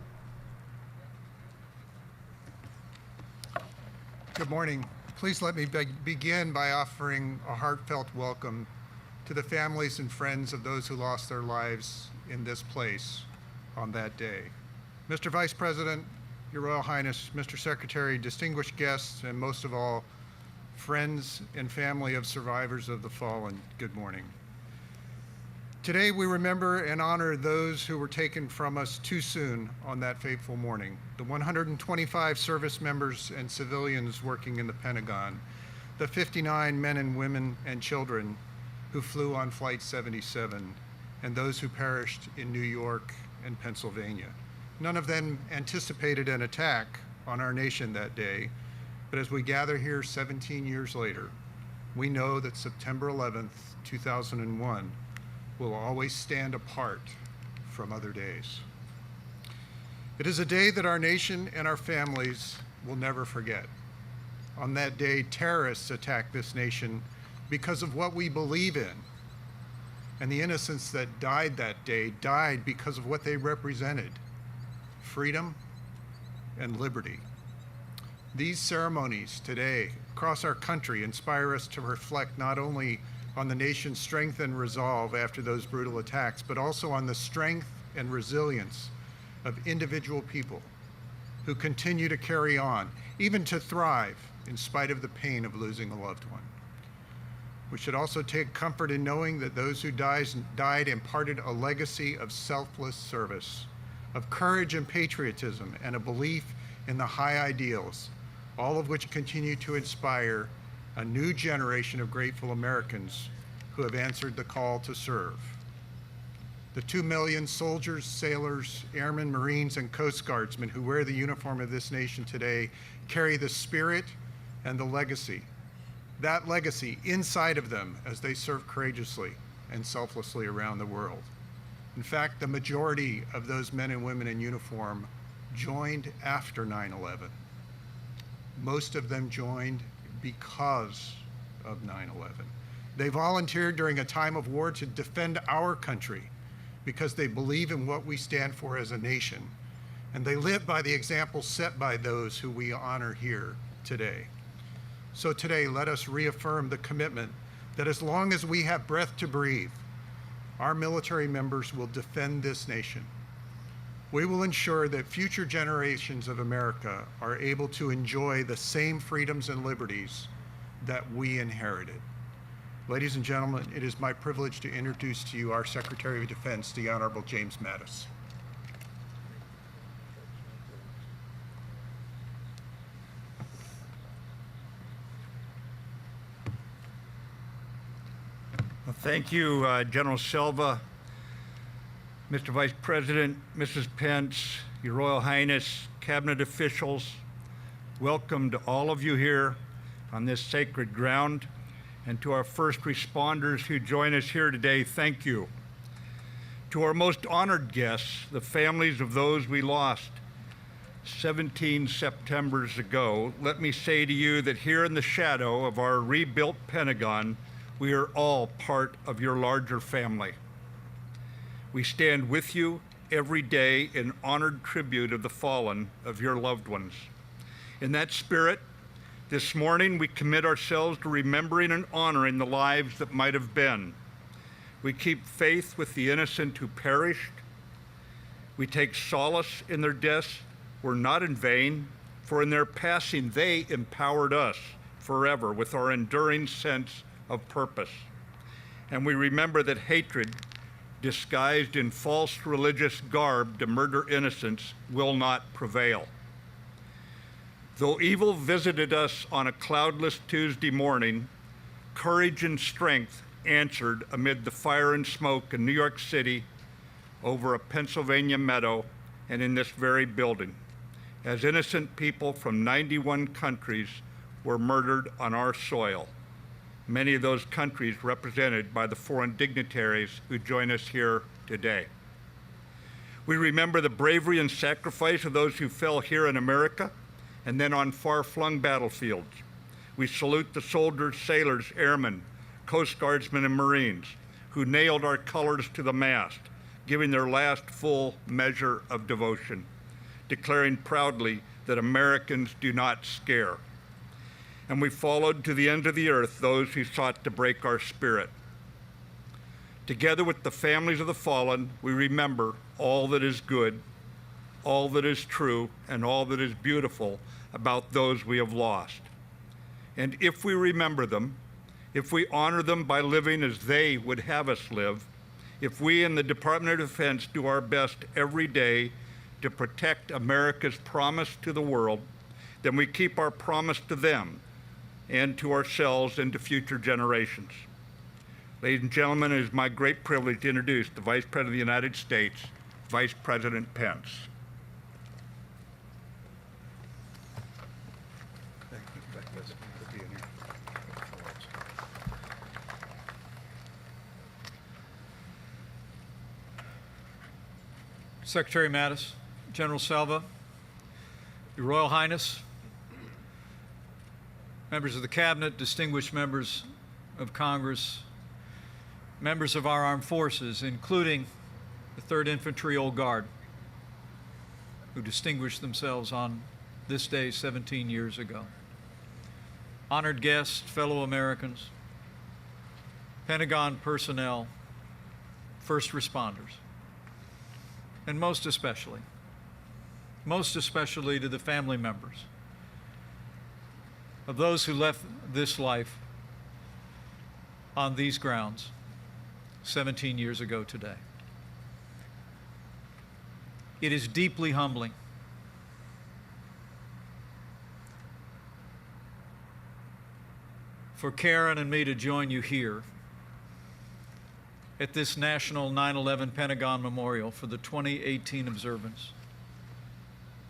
Good morning. Please let me begin by offering a heartfelt welcome to the families and friends of those who lost their lives in this place on that day. Mr. Vice President, Your Royal Highness, Mr. Secretary, distinguished guests, and most of all, friends and family of survivors of the fallen, good morning. Today we remember and honor those who were taken from us too soon on that fateful morning. The 125 service members and civilians working in the Pentagon, the 59 men and women and children who flew on Flight 77, and those who perished in New York and Pennsylvania. None of them anticipated an attack on our nation that day, but as we gather here 17 years later, we know that September 11th, 2001 will always stand apart from other days. It is a day that our nation and our families will never forget. On that day, terrorists attacked this nation because of what we believe in, and the innocents that died that day died because of what they represented: freedom and liberty. These ceremonies today across our country inspire us to reflect not only on the nation's strength and resolve after those brutal attacks, but also on the strength and resilience of individual people who continue to carry on, even to thrive in spite of the pain of losing a loved one. We should also take comfort in knowing that those who died imparted a legacy of selfless service, of courage and patriotism, and a belief in the high ideals, all of which continue to inspire a new generation of grateful Americans who have answered the call to serve. The 2 million soldiers, sailors, airmen, Marines, and Coast Guardsmen who wear the uniform of this nation today carry the spirit and the legacy, that legacy inside of them as they serve courageously and selflessly around the world. In fact, the majority of those men and women in uniform joined after 9/11. Most of them joined because of 9/11. They volunteered during a time of war to defend our country because they believe in what we stand for as a nation, and they live by the example set by those who we honor here today. So today, let us reaffirm the commitment that as long as we have breath to breathe, our military members will defend this nation. We will ensure that future generations of America are able to enjoy the same freedoms and liberties that we inherited. Ladies and gentlemen, it is my privilege to introduce to you our Secretary of Defense, the Honorable James Mattis. Well, thank you, General Silva, Mr. Vice President, Mrs. Pence, Your Royal Highness, Cabinet officials. Welcome to all of you here on this sacred ground. And to our first responders who join us here today, thank you. To our most honored guests, the families of those we lost 17 Septembers ago, let me say to you that here in the shadow of our rebuilt Pentagon, we are all part of your larger family. We stand with you every day in honored tribute of the fallen of your loved ones. In that spirit, this morning we commit ourselves to remembering and honoring the lives that might have been. We keep faith with the innocent who perished. We take solace in their deaths were not in vain, for in their passing they empowered us forever with our enduring sense of purpose. And we remember that hatred, disguised in false religious garb to murder innocents, will not prevail. Though evil visited us on a cloudless Tuesday morning, courage and strength answered amid the fire and smoke in New York City, over a Pennsylvania meadow, and in this very building, as innocent people from 91 countries were murdered on our soil, many of those countries represented by the foreign dignitaries who join us here today. We remember the bravery and sacrifice of those who fell here in America and then on far-flung battlefields. We salute the soldiers, sailors, airmen, Coast Guardsmen, and Marines who nailed our colors to the mast, giving their last full measure of devotion, declaring proudly that Americans do not scare. And we followed to the end of the earth those who sought to break our spirit. Together with the families of the fallen, we remember all that is good, all that is true, and all that is beautiful about those we have lost. And if we remember them, if we honor them by living as they would have us live, if we in the Department of Defense do our best every day to protect America's promise to the world, then we keep our promise to them and to ourselves and to future generations. Ladies and gentlemen, it is my great privilege to introduce the Vice President of the United States, Vice President Pence. Secretary Mattis, General Selva, Your Royal Highness, members of the Cabinet, distinguished members of Congress, members of our armed forces, including the 3rd Infantry Old Guard, who distinguished themselves on this day 17 years ago. Honored guests, fellow Americans, Pentagon personnel, first responders, and most especially to the family members of those who left this life on these grounds 17 years ago today. It is deeply humbling for Karen and me to join you here at this National 9/11 Pentagon Memorial for the 2018 observance,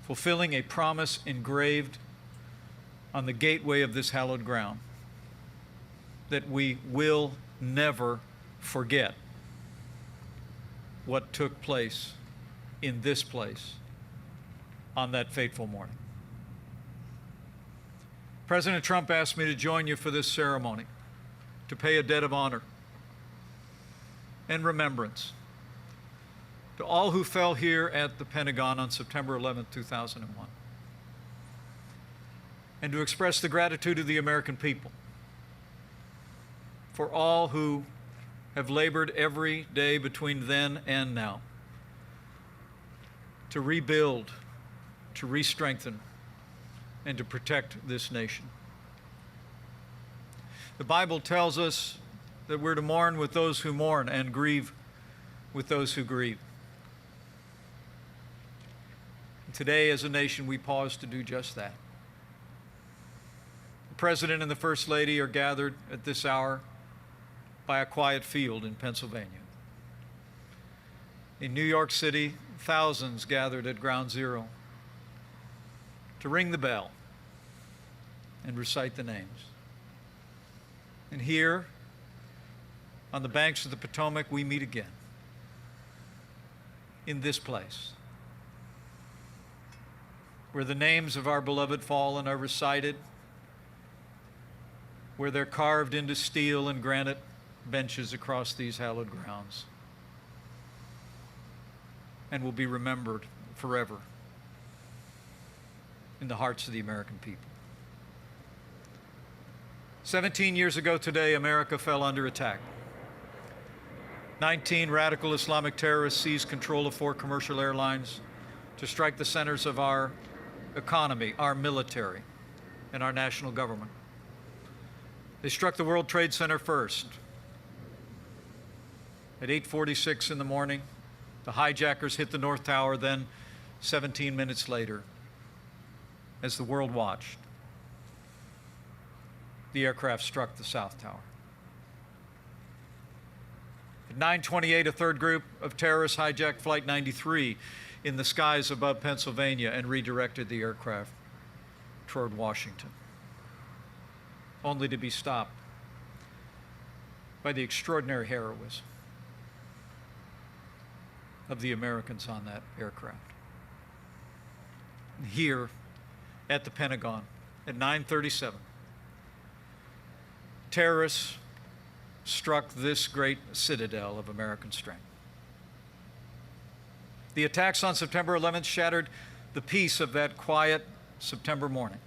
fulfilling a promise engraved on the gateway of this hallowed ground that we will never forget what took place in this place on that fateful morning. President Trump asked me to join you for this ceremony, to pay a debt of honor and remembrance to all who fell here at the Pentagon on September 11, 2001, and to express the gratitude of the American people for all who have labored every day between then and now to rebuild, to re-strengthen, and to protect this nation. The Bible tells us that we're to mourn with those who mourn and grieve with those who grieve. And today, as a nation, we pause to do just that. The President and the First Lady are gathered at this hour by a quiet field in Pennsylvania. In New York City, thousands gathered at Ground Zero to ring the bell and recite the names. And here, on the banks of the Potomac, we meet again. In this place, where the names of our beloved fallen are recited, where they're carved into steel and granite benches across these hallowed grounds, and will be remembered forever in the hearts of the American people. 17 years ago today, America fell under attack. 19 radical Islamic terrorists seized control of 4 commercial airlines to strike the centers of our economy, our military, and our national government. They struck the World Trade Center first. At 8:46 in the morning, the hijackers hit the North Tower. Then, 17 minutes later, as the world watched, the aircraft struck the South Tower. At 9:28, a third group of terrorists hijacked Flight 93 in the skies above Pennsylvania and redirected the aircraft toward Washington, only to be stopped by the extraordinary heroism of the Americans on that aircraft. Here at the Pentagon at 9:37, terrorists struck this great citadel of American strength. The attacks on September 11th shattered the peace of that quiet September morning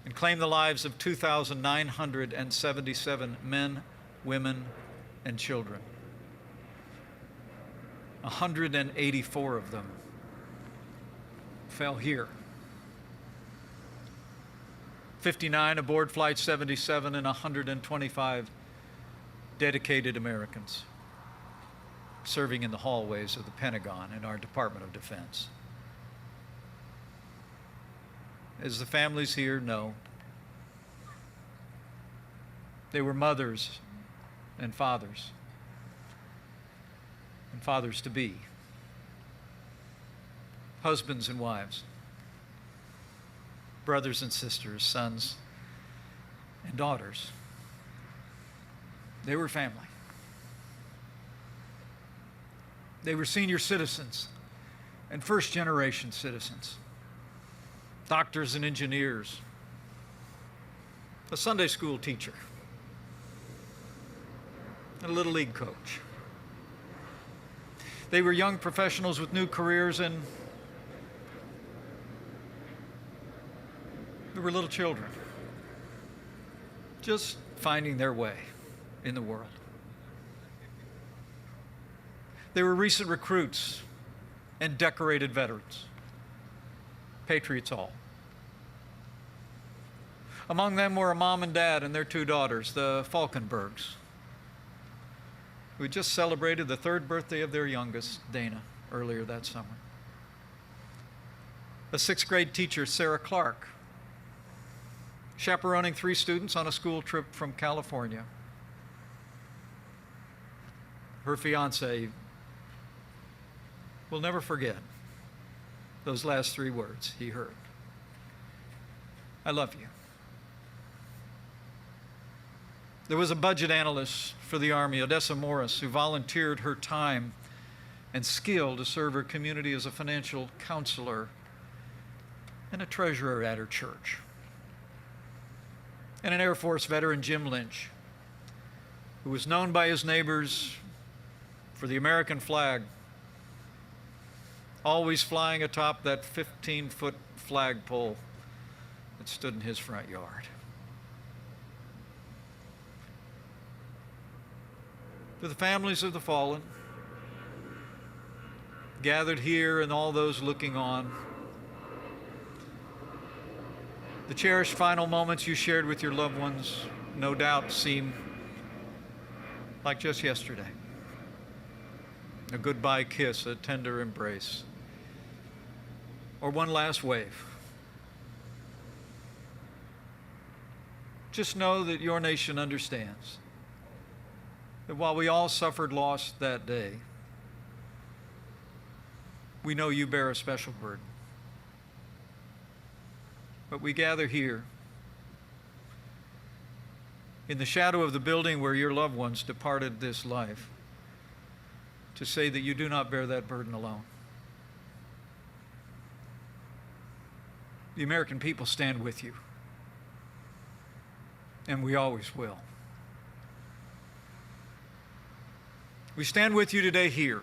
and claimed the lives of 2,977 men, women, and children. 184 of them fell here. 59 aboard Flight 77 and 125 dedicated Americans serving in the hallways of the Pentagon and our Department of Defense. As the families here know, they were mothers and fathers to be, husbands and wives, brothers and sisters, sons and daughters. They were family. They were senior citizens and first-generation citizens, doctors and engineers, a Sunday school teacher, and a Little League coach. They were young professionals with new careers, and they were little children, just finding their way in the world. They were recent recruits and decorated veterans, patriots all. Among them were a mom and dad and their 2 daughters, the Falkenbergs, who had just celebrated the 3rd birthday of their youngest, Dana, earlier that summer. A 6th grade teacher, Sarah Clark, chaperoning 3 students on a school trip from California. Her fiance will never forget those last 3 words he heard. I love you. There was a budget analyst for the Army, Odessa Morris, who volunteered her time and skill to serve her community as a financial counselor and a treasurer at her church. And an Air Force veteran, Jim Lynch, who was known by his neighbors for the American flag, always flying atop that 15-foot flagpole that stood in his front yard. To the families of the fallen, gathered here and all those looking on, the cherished final moments you shared with your loved ones no doubt seem like just yesterday. A goodbye kiss, a tender embrace, or one last wave. Just know that your nation understands that while we all suffered loss that day, we know you bear a special burden. But we gather here in the shadow of the building where your loved ones departed this life, to say that you do not bear that burden alone. The American people stand with you, and we always will. We stand with you today here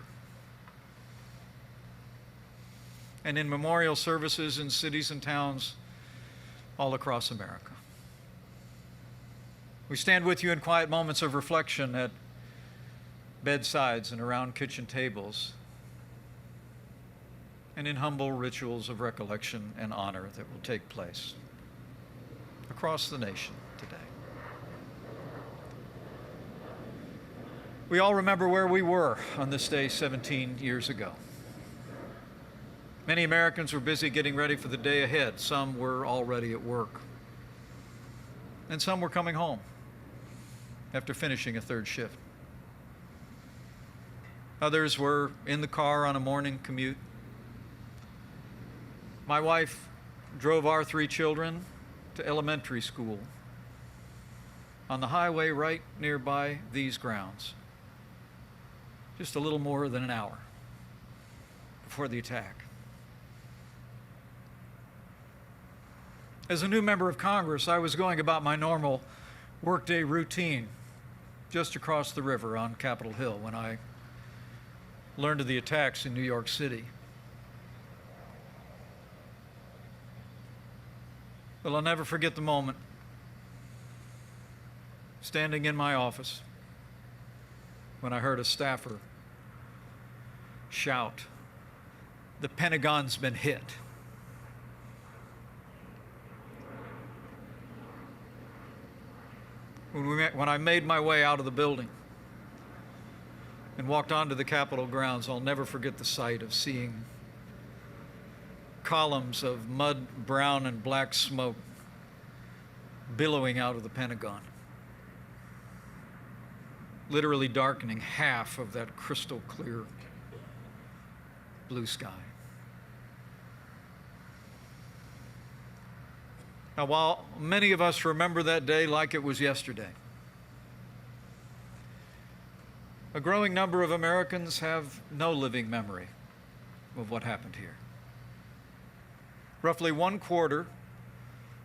and in memorial services in cities and towns all across America. We stand with you in quiet moments of reflection at bedsides and around kitchen tables, and in humble rituals of recollection and honor that will take place across the nation today. We all remember where we were on this day 17 years ago. Many Americans were busy getting ready for the day ahead. Some were already at work, and some were coming home after finishing a third shift. Others were in the car on a morning commute. My wife drove our 3 children to elementary school on the highway right nearby these grounds, just a little more than an hour before the attack. As a new member of Congress, I was going about my normal workday routine just across the river on Capitol Hill when I learned of the attacks in New York City. But I'll never forget the moment standing in my office when I heard a staffer shout, "The Pentagon's been hit." When I made my way out of the building and walked onto the Capitol grounds, I'll never forget the sight of seeing columns of mud, brown, and black smoke billowing out of the Pentagon, literally darkening half of that crystal clear blue sky. Now, while many of us remember that day like it was yesterday, a growing number of Americans have no living memory of what happened here. Roughly 1/4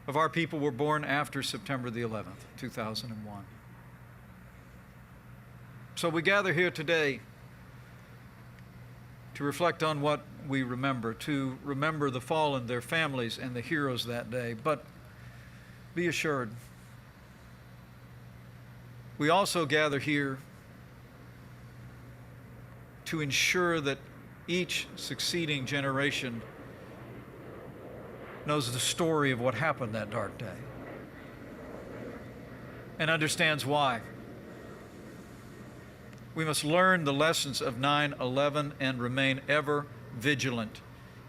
of our people were born after September the 11th, 2001. So we gather here today to reflect on what we remember, to remember the fallen, their families, and the heroes that day. But be assured, we also gather here to ensure that each succeeding generation knows the story of what happened that dark day and understands why. We must learn the lessons of 9/11 and remain ever vigilant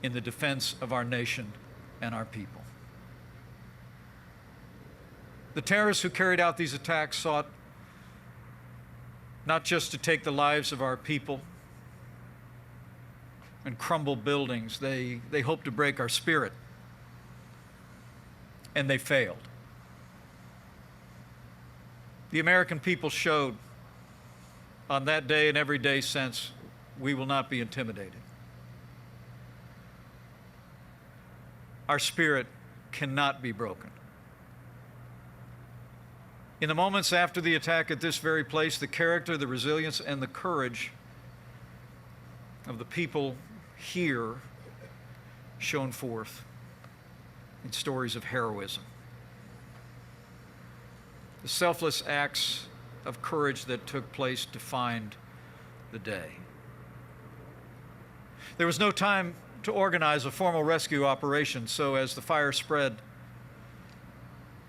in the defense of our nation and our people. The terrorists who carried out these attacks sought not just to take the lives of our people and crumble buildings, they hoped to break our spirit, and they failed. The American people showed on that day and every day since, we will not be intimidated. Our spirit cannot be broken. In the moments after the attack at this very place, the character, the resilience, and the courage of the people here shone forth in stories of heroism. The selfless acts of courage that took place defined the day. There was no time to organize a formal rescue operation, so as the fire spread,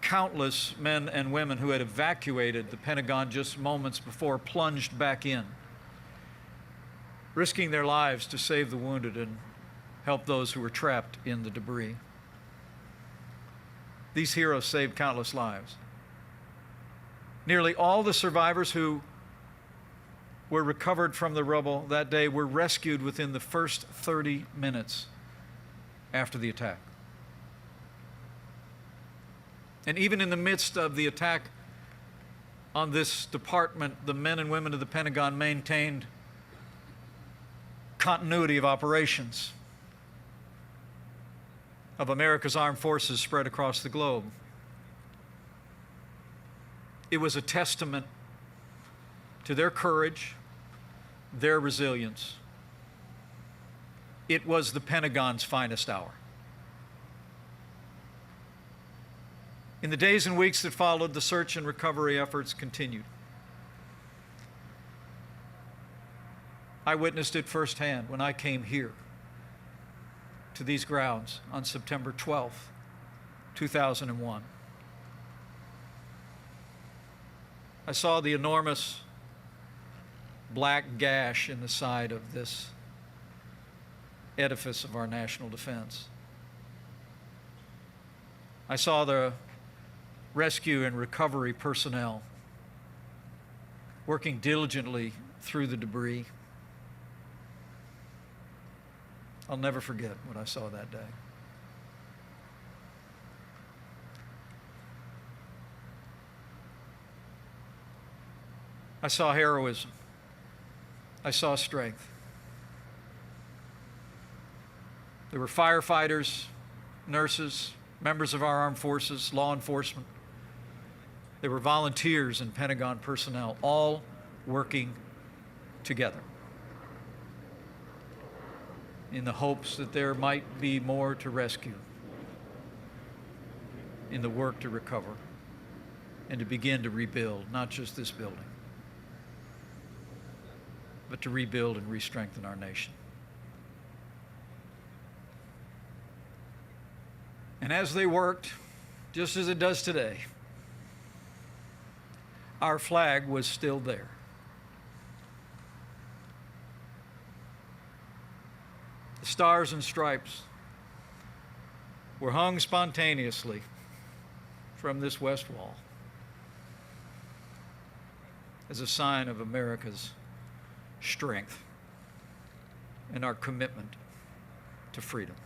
countless men and women who had evacuated the Pentagon just moments before plunged back in, risking their lives to save the wounded and help those who were trapped in the debris. These heroes saved countless lives. Nearly all the survivors who were recovered from the rubble that day were rescued within the first 30 minutes after the attack. And even in the midst of the attack, on this department, the men and women of the Pentagon maintained continuity of operations of America's armed forces spread across the globe. It was a testament to their courage, their resilience. It was the Pentagon's finest hour. In the days and weeks that followed, the search and recovery efforts continued. I witnessed it firsthand when I came here to these grounds on September 12th, 2001. I saw the enormous black gash in the side of this edifice of our national defense. I saw the rescue and recovery personnel working diligently through the debris. I'll never forget what I saw that day. I saw heroism. I saw strength. There were firefighters, nurses, members of our armed forces, law enforcement. There were volunteers and Pentagon personnel, all working together in the hopes that there might be more to rescue in the work to recover and to begin to rebuild, not just this building, but to rebuild and re-strengthen our nation. And as they worked, just as it does today, our flag was still there. The stars and stripes were hung spontaneously from this west wall as a sign of America's strength and our commitment to freedom.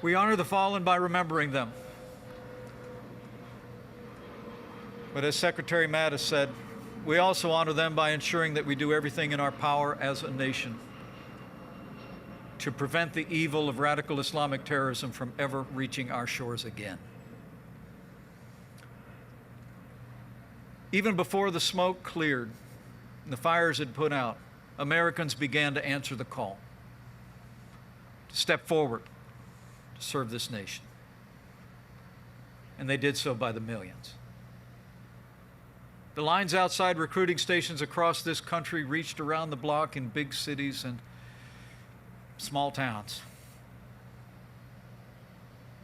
We honor the fallen by remembering them. But as Secretary Mattis said, we also honor them by ensuring that we do everything in our power as a nation to prevent the evil of radical Islamic terrorism from ever reaching our shores again. Even before the smoke cleared and the fires had put out, Americans began to answer the call to step forward to serve this nation. And they did so by the millions. The lines outside recruiting stations across this country reached around the block in big cities and small towns.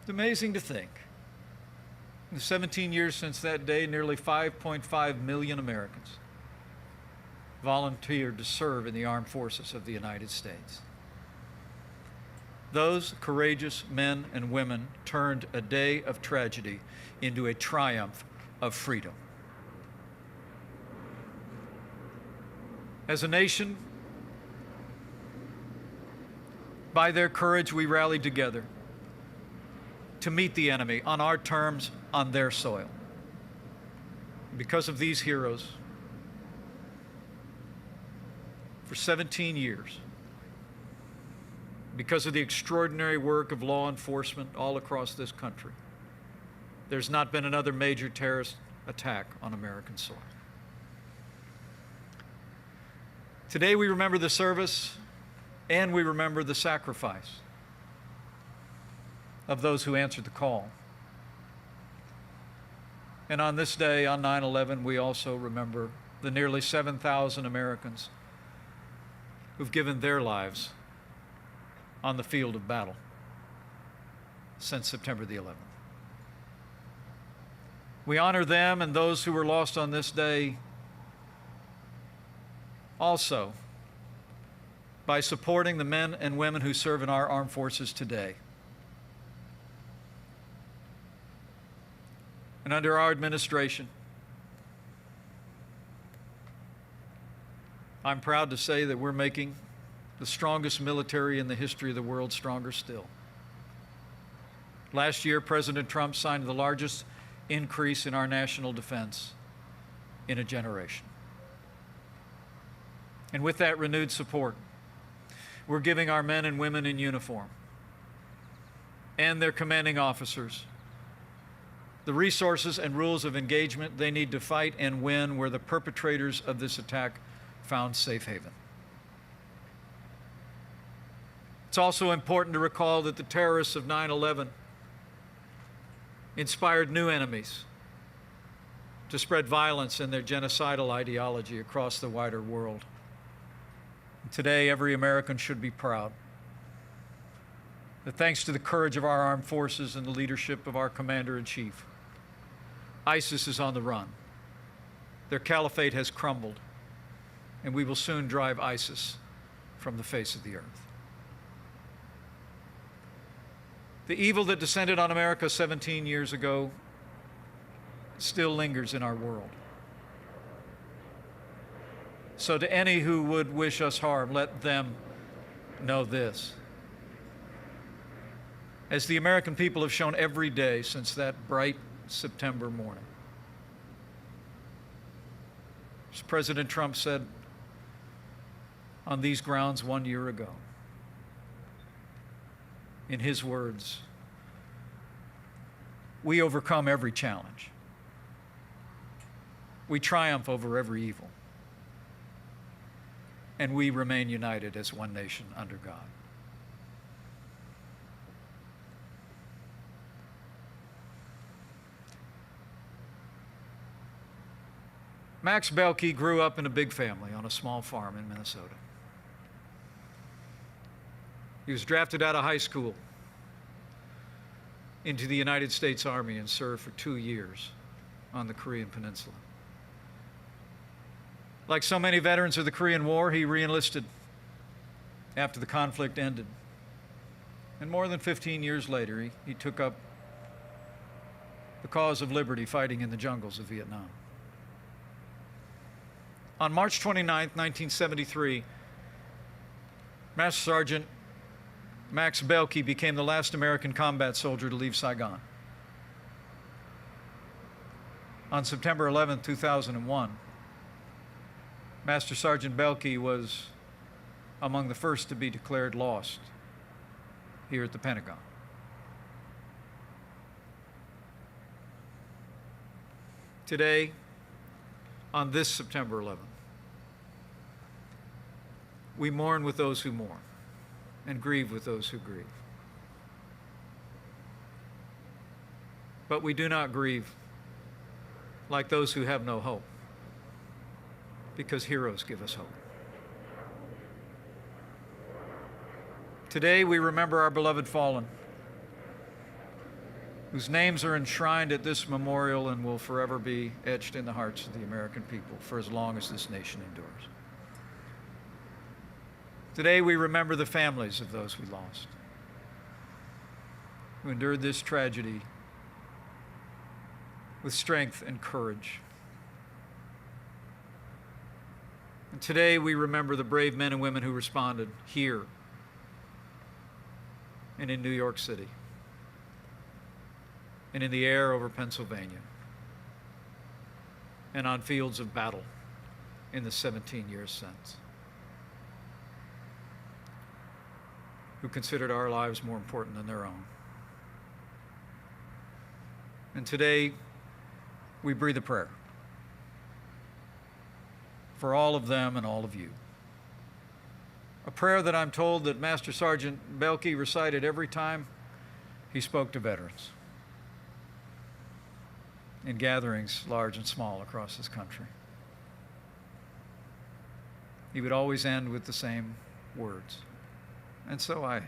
It's amazing to think. In the 17 years since that day, nearly 5.5 million Americans volunteered to serve in the armed forces of the United States. Those courageous men and women turned a day of tragedy into a triumph of freedom. As a nation, by their courage, we rallied together to meet the enemy on our terms, on their soil. Because of these heroes, for 17 years, because of the extraordinary work of law enforcement all across this country, there's not been another major terrorist attack on American soil. Today we remember the service and we remember the sacrifice of those who answered the call. And on this day, on 9/11, we also remember the nearly 7,000 Americans who've given their lives on the field of battle since September the 11th. We honor them and those who were lost on this day also by supporting the men and women who serve in our armed forces today. And under our administration, I'm proud to say that we're making the strongest military in the history of the world stronger still. Last year, President Trump signed the largest increase in our national defense in a generation. And with that renewed support, we're giving our men and women in uniform and their commanding officers the resources and rules of engagement they need to fight and win where the perpetrators of this attack found safe haven. It's also important to recall that the terrorists of 9/11 inspired new enemies to spread violence and their genocidal ideology across the wider world. Today, every American should be proud that thanks to the courage of our armed forces and the leadership of our commander-in-chief, ISIS is on the run. Their caliphate has crumbled, and we will soon drive ISIS from the face of the earth. The evil that descended on America 17 years ago still lingers in our world. So to any who would wish us harm, let them know this. As the American people have shown every day since that bright September morning. As President Trump said on these grounds 1 year ago, in his words, we overcome every challenge. We triumph over every evil. And we remain united as one nation under God. Max Belkey grew up in a big family on a small farm in Minnesota. He was drafted out of high school into the United States Army and served for 2 years on the Korean Peninsula. Like so many veterans of the Korean War, he re-enlisted after the conflict ended. And more than 15 years later, he took up the cause of liberty fighting in the jungles of Vietnam. On March 29, 1973, Master Sergeant Max Belkey became the last American combat soldier to leave Saigon. On September 11, 2001, Master Sergeant Belkey was among the first to be declared lost here at the Pentagon. Today, on this September 11th, we mourn with those who mourn and grieve with those who grieve. But we do not grieve like those who have no hope, because heroes give us hope. Today we remember our beloved fallen, whose names are enshrined at this memorial and will forever be etched in the hearts of the American people for as long as this nation endures. Today we remember the families of those we lost, who endured this tragedy with strength and courage. And today we remember the brave men and women who responded here and in New York City and in the air over Pennsylvania and on fields of battle in the 17 years since, who considered our lives more important than their own. And today, we breathe a prayer for all of them and all of you. A prayer that I'm told that Master Sergeant Belkey recited every time he spoke to veterans in gatherings large and small across this country. He would always end with the same words. And so I end.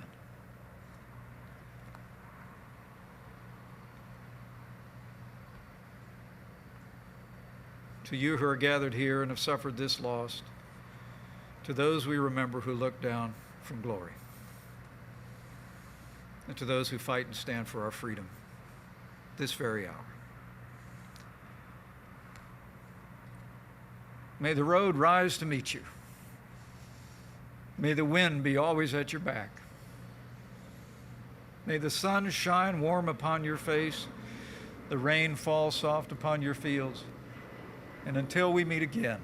To you who are gathered here and have suffered this loss, to those we remember who look down from glory, and to those who fight and stand for our freedom this very hour. May the road rise to meet you. May the wind be always at your back. May the sun shine warm upon your face, the rain fall soft upon your fields, and until we meet again,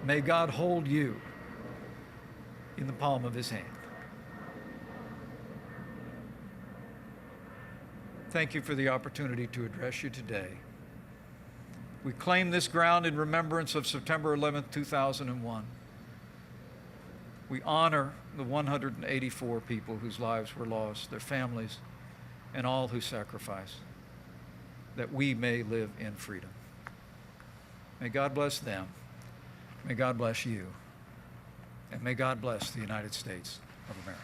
may God hold you in the palm of his hand. Thank you for the opportunity to address you today. We claim this ground in remembrance of September 11th, 2001. We honor the 184 people whose lives were lost, their families, and all who sacrificed, that we may live in freedom. May God bless them. May God bless you. And may God bless the United States of America.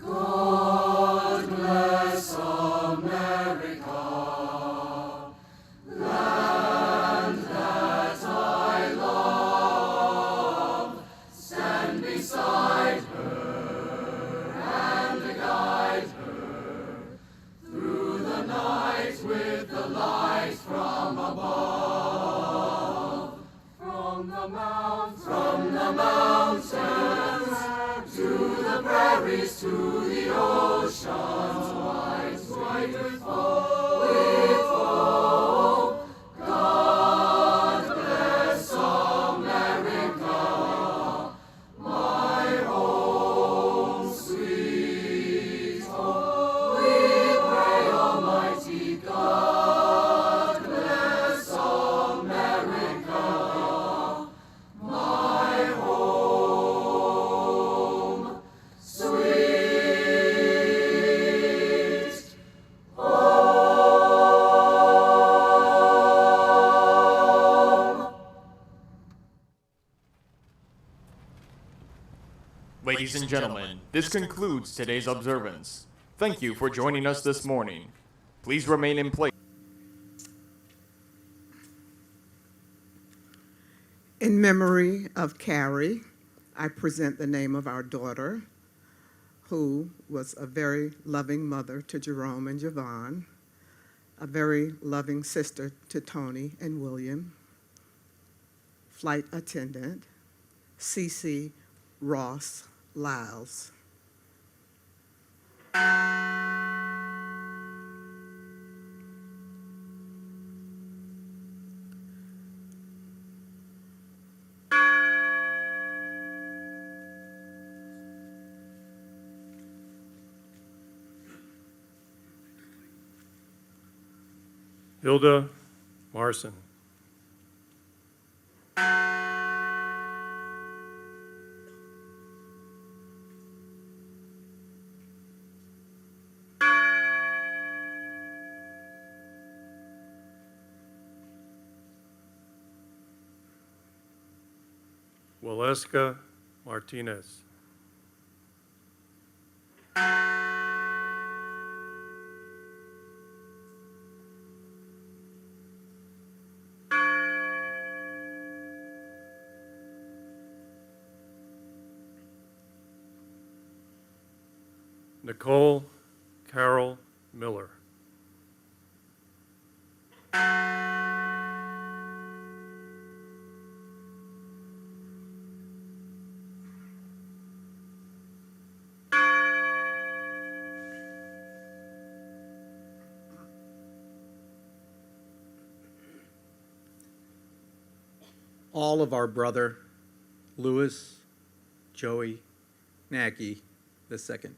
God bless America, land that I love. Stand beside her and guide her through the night with the light from above. From the mountains to the prairies, to the oceans, white with foam. God bless America, my home sweet home. We pray, Almighty God, bless America, my home sweet home. Ladies and gentlemen, this concludes today's observance. Thank you for joining us this morning. Please remain in place. In memory of Carrie, I present the name of our daughter, who was a very loving mother to Jerome and Javon, a very loving sister to Tony and William, flight attendant, Cece Ross Lyles. Hilda Marson. Waleska Martinez. Nicole Carol Miller. all of our brother, Louis Joey Nagy II.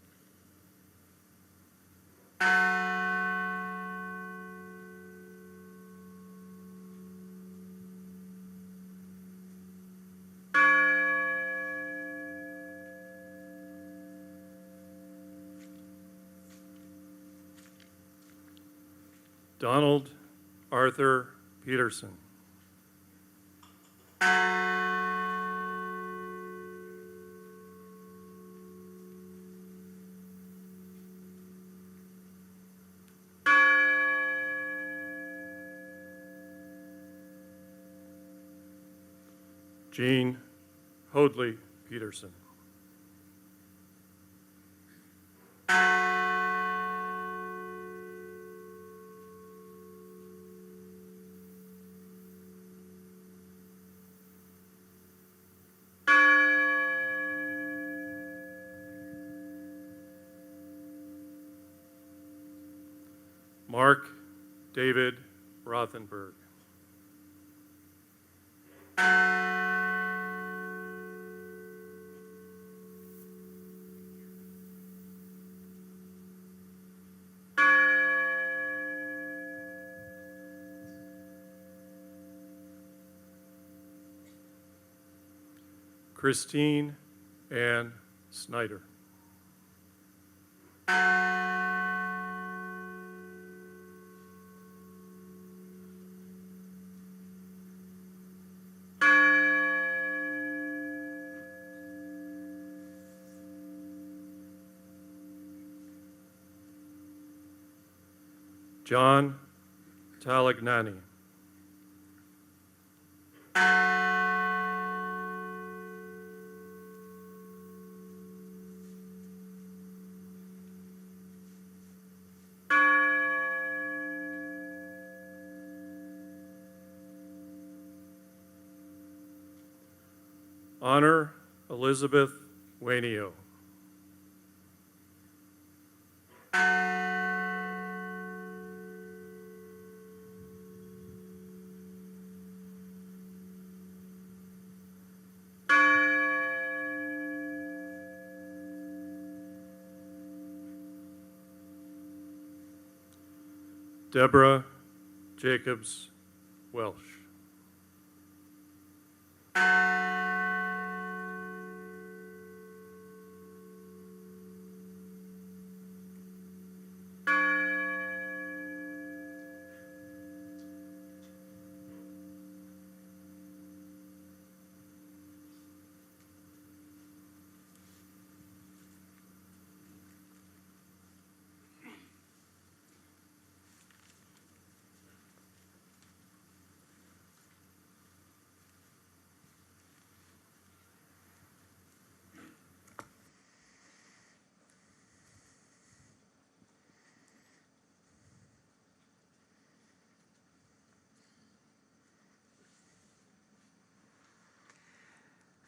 Donald Arthur Peterson. Jean Hoadley Peterson. Mark David Rothenberg. Christine Ann Snyder. John Talagnani. Honor Elizabeth Wainio. Deborah Jacobs Welsh.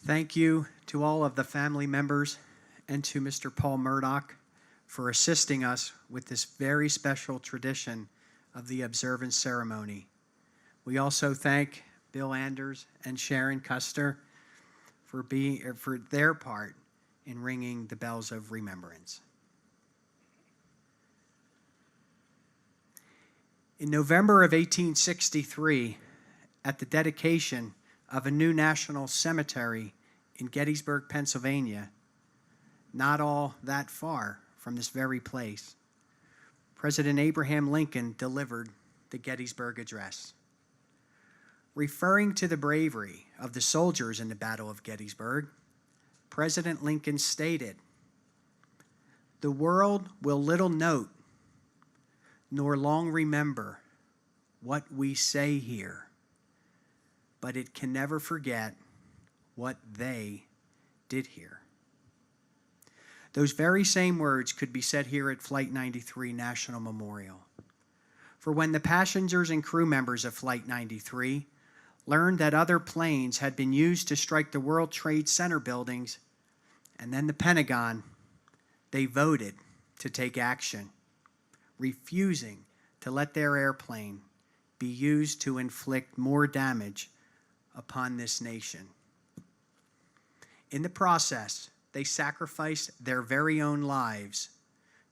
Thank you to all of the family members and to Mr. Paul Murdoch for assisting us with this very special tradition of the observance ceremony. We also thank Bill Anders and Sharon Custer for their part in ringing the bells of remembrance. In November of 1863, at the dedication of a new national cemetery in Gettysburg, Pennsylvania, not all that far from this very place, President Abraham Lincoln delivered the Gettysburg Address. Referring to the bravery of the soldiers in the Battle of Gettysburg, President Lincoln stated, "The world will little note nor long remember what we say here, but it can never forget what they did here." Those very same words could be said here at Flight 93 National Memorial. For when the passengers and crew members of Flight 93 learned that other planes had been used to strike the World Trade Center buildings and then the Pentagon, they voted to take action, refusing to let their airplane be used to inflict more damage upon this nation. In the process, they sacrificed their very own lives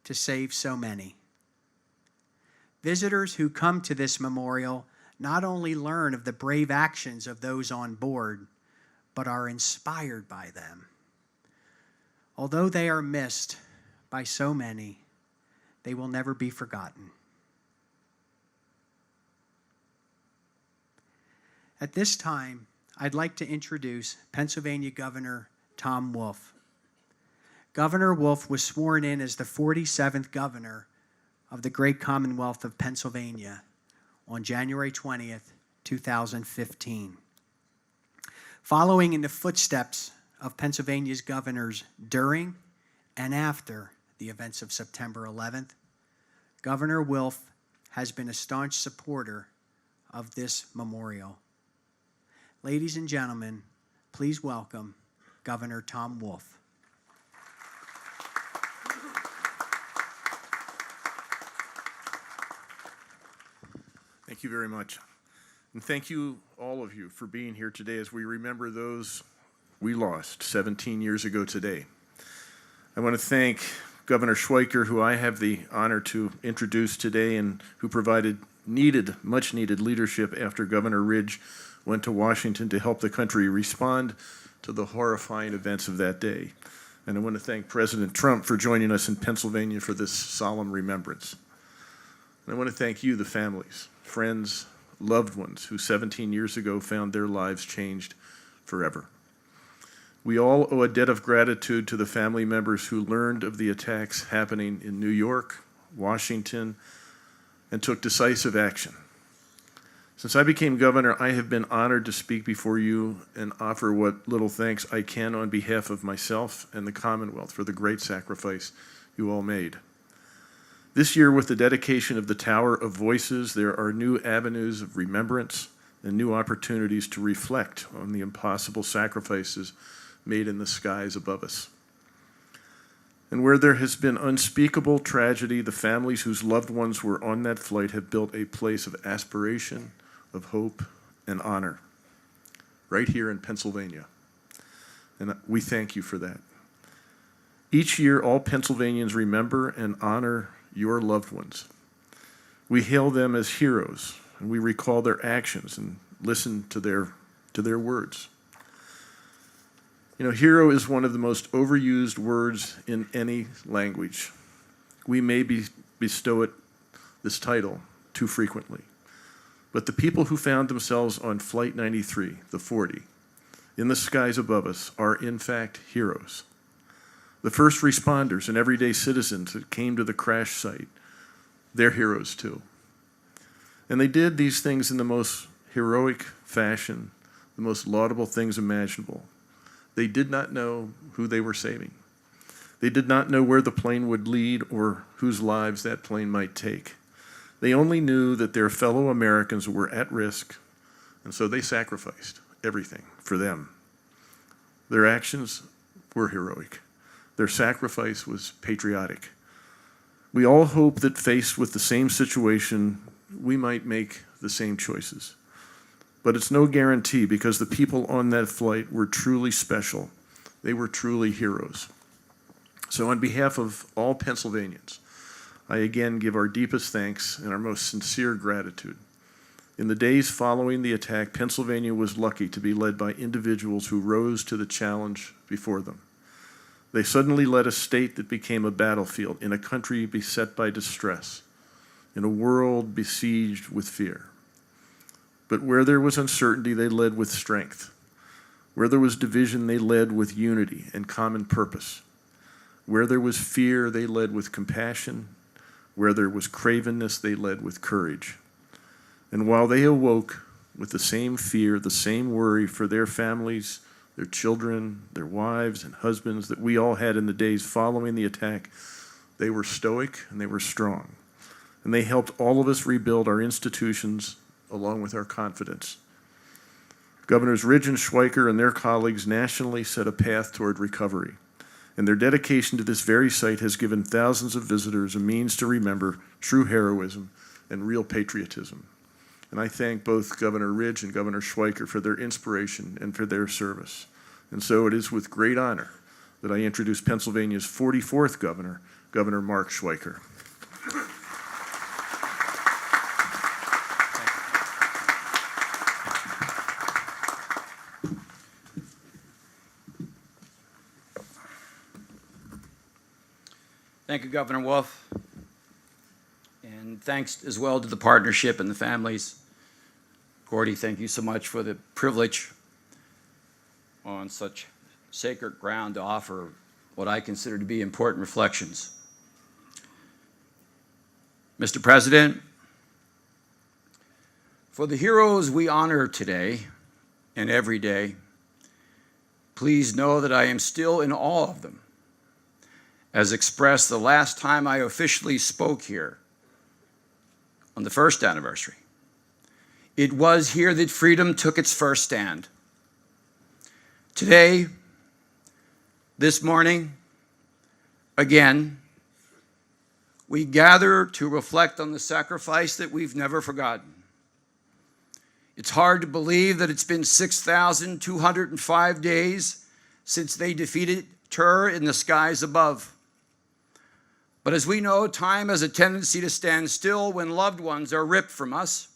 to save so many. Visitors who come to this memorial not only learn of the brave actions of those on board, but are inspired by them. Although they are missed by so many, they will never be forgotten. At this time, I'd like to introduce Pennsylvania Governor Tom Wolf. Governor Wolf was sworn in as the 47th governor of the great Commonwealth of Pennsylvania on January 20th, 2015. Following in the footsteps of Pennsylvania's governors during and after the events of September 11th, Governor Wolf has been a staunch supporter of this memorial. Ladies and gentlemen, please welcome Governor Tom Wolf. Thank you very much. And thank you, all of you, for being here today as we remember those we lost 17 years ago today. I want to thank Governor Schweiker, who I have the honor to introduce today and who provided much needed leadership after Governor Ridge went to Washington to help the country respond to the horrifying events of that day. And I want to thank President Trump for joining us in Pennsylvania for this solemn remembrance. And I want to thank you, the families, friends, loved ones who 17 years ago found their lives changed forever. We all owe a debt of gratitude to the family members who learned of the attacks happening in New York, Washington, and took decisive action. Since I became governor, I have been honored to speak before you and offer what little thanks I can on behalf of myself and the Commonwealth for the great sacrifice you all made. This year, with the dedication of the Tower of Voices, there are new avenues of remembrance and new opportunities to reflect on the impossible sacrifices made in the skies above us. And where there has been unspeakable tragedy, the families whose loved ones were on that flight have built a place of aspiration, of hope, and honor, right here in Pennsylvania. And we thank you for that. Each year, all Pennsylvanians remember and honor your loved ones. We hail them as heroes, and we recall their actions and listen to their words. You know, hero is one of the most overused words in any language. We may bestow it, this title, too frequently. But the people who found themselves on Flight 93, the 40, in the skies above us, are in fact heroes. The first responders and everyday citizens that came to the crash site, they're heroes too. And they did these things in the most heroic fashion, the most laudable things imaginable. They did not know who they were saving. They did not know where the plane would lead or whose lives that plane might take. They only knew that their fellow Americans were at risk, and so they sacrificed everything for them. Their actions were heroic. Their sacrifice was patriotic. We all hope that faced with the same situation, we might make the same choices. But it's no guarantee because the people on that flight were truly special. They were truly heroes. So on behalf of all Pennsylvanians, I again give our deepest thanks and our most sincere gratitude. In the days following the attack, Pennsylvania was lucky to be led by individuals who rose to the challenge before them. They suddenly led a state that became a battlefield in a country beset by distress, in a world besieged with fear. But where there was uncertainty, they led with strength. Where there was division, they led with unity and common purpose. Where there was fear, they led with compassion. Where there was cravenness, they led with courage. And while they awoke with the same fear, the same worry for their families, their children, their wives and husbands that we all had in the days following the attack, they were stoic and they were strong. And they helped all of us rebuild our institutions along with our confidence. Governors Ridge and Schweiker and their colleagues nationally set a path toward recovery. And their dedication to this very site has given thousands of visitors a means to remember true heroism and real patriotism. And I thank both Governor Ridge and Governor Schweiker for their inspiration and for their service. And so it is with great honor that I introduce Pennsylvania's 44th governor, Governor Mark Schweiker. Thank you, Governor Wolf. And thanks as well to the partnership and the families. Gordy, thank you so much for the privilege on such sacred ground to offer what I consider to be important reflections. Mr. President, for the heroes we honor today and every day, please know that I am still in awe of them, as expressed the last time I officially spoke here on the first anniversary. It was here that freedom took its first stand. Today, this morning, again, we gather to reflect on the sacrifice that we've never forgotten. It's hard to believe that it's been 6,205 days since they defeated terror in the skies above. But as we know, time has a tendency to stand still when loved ones are ripped from us,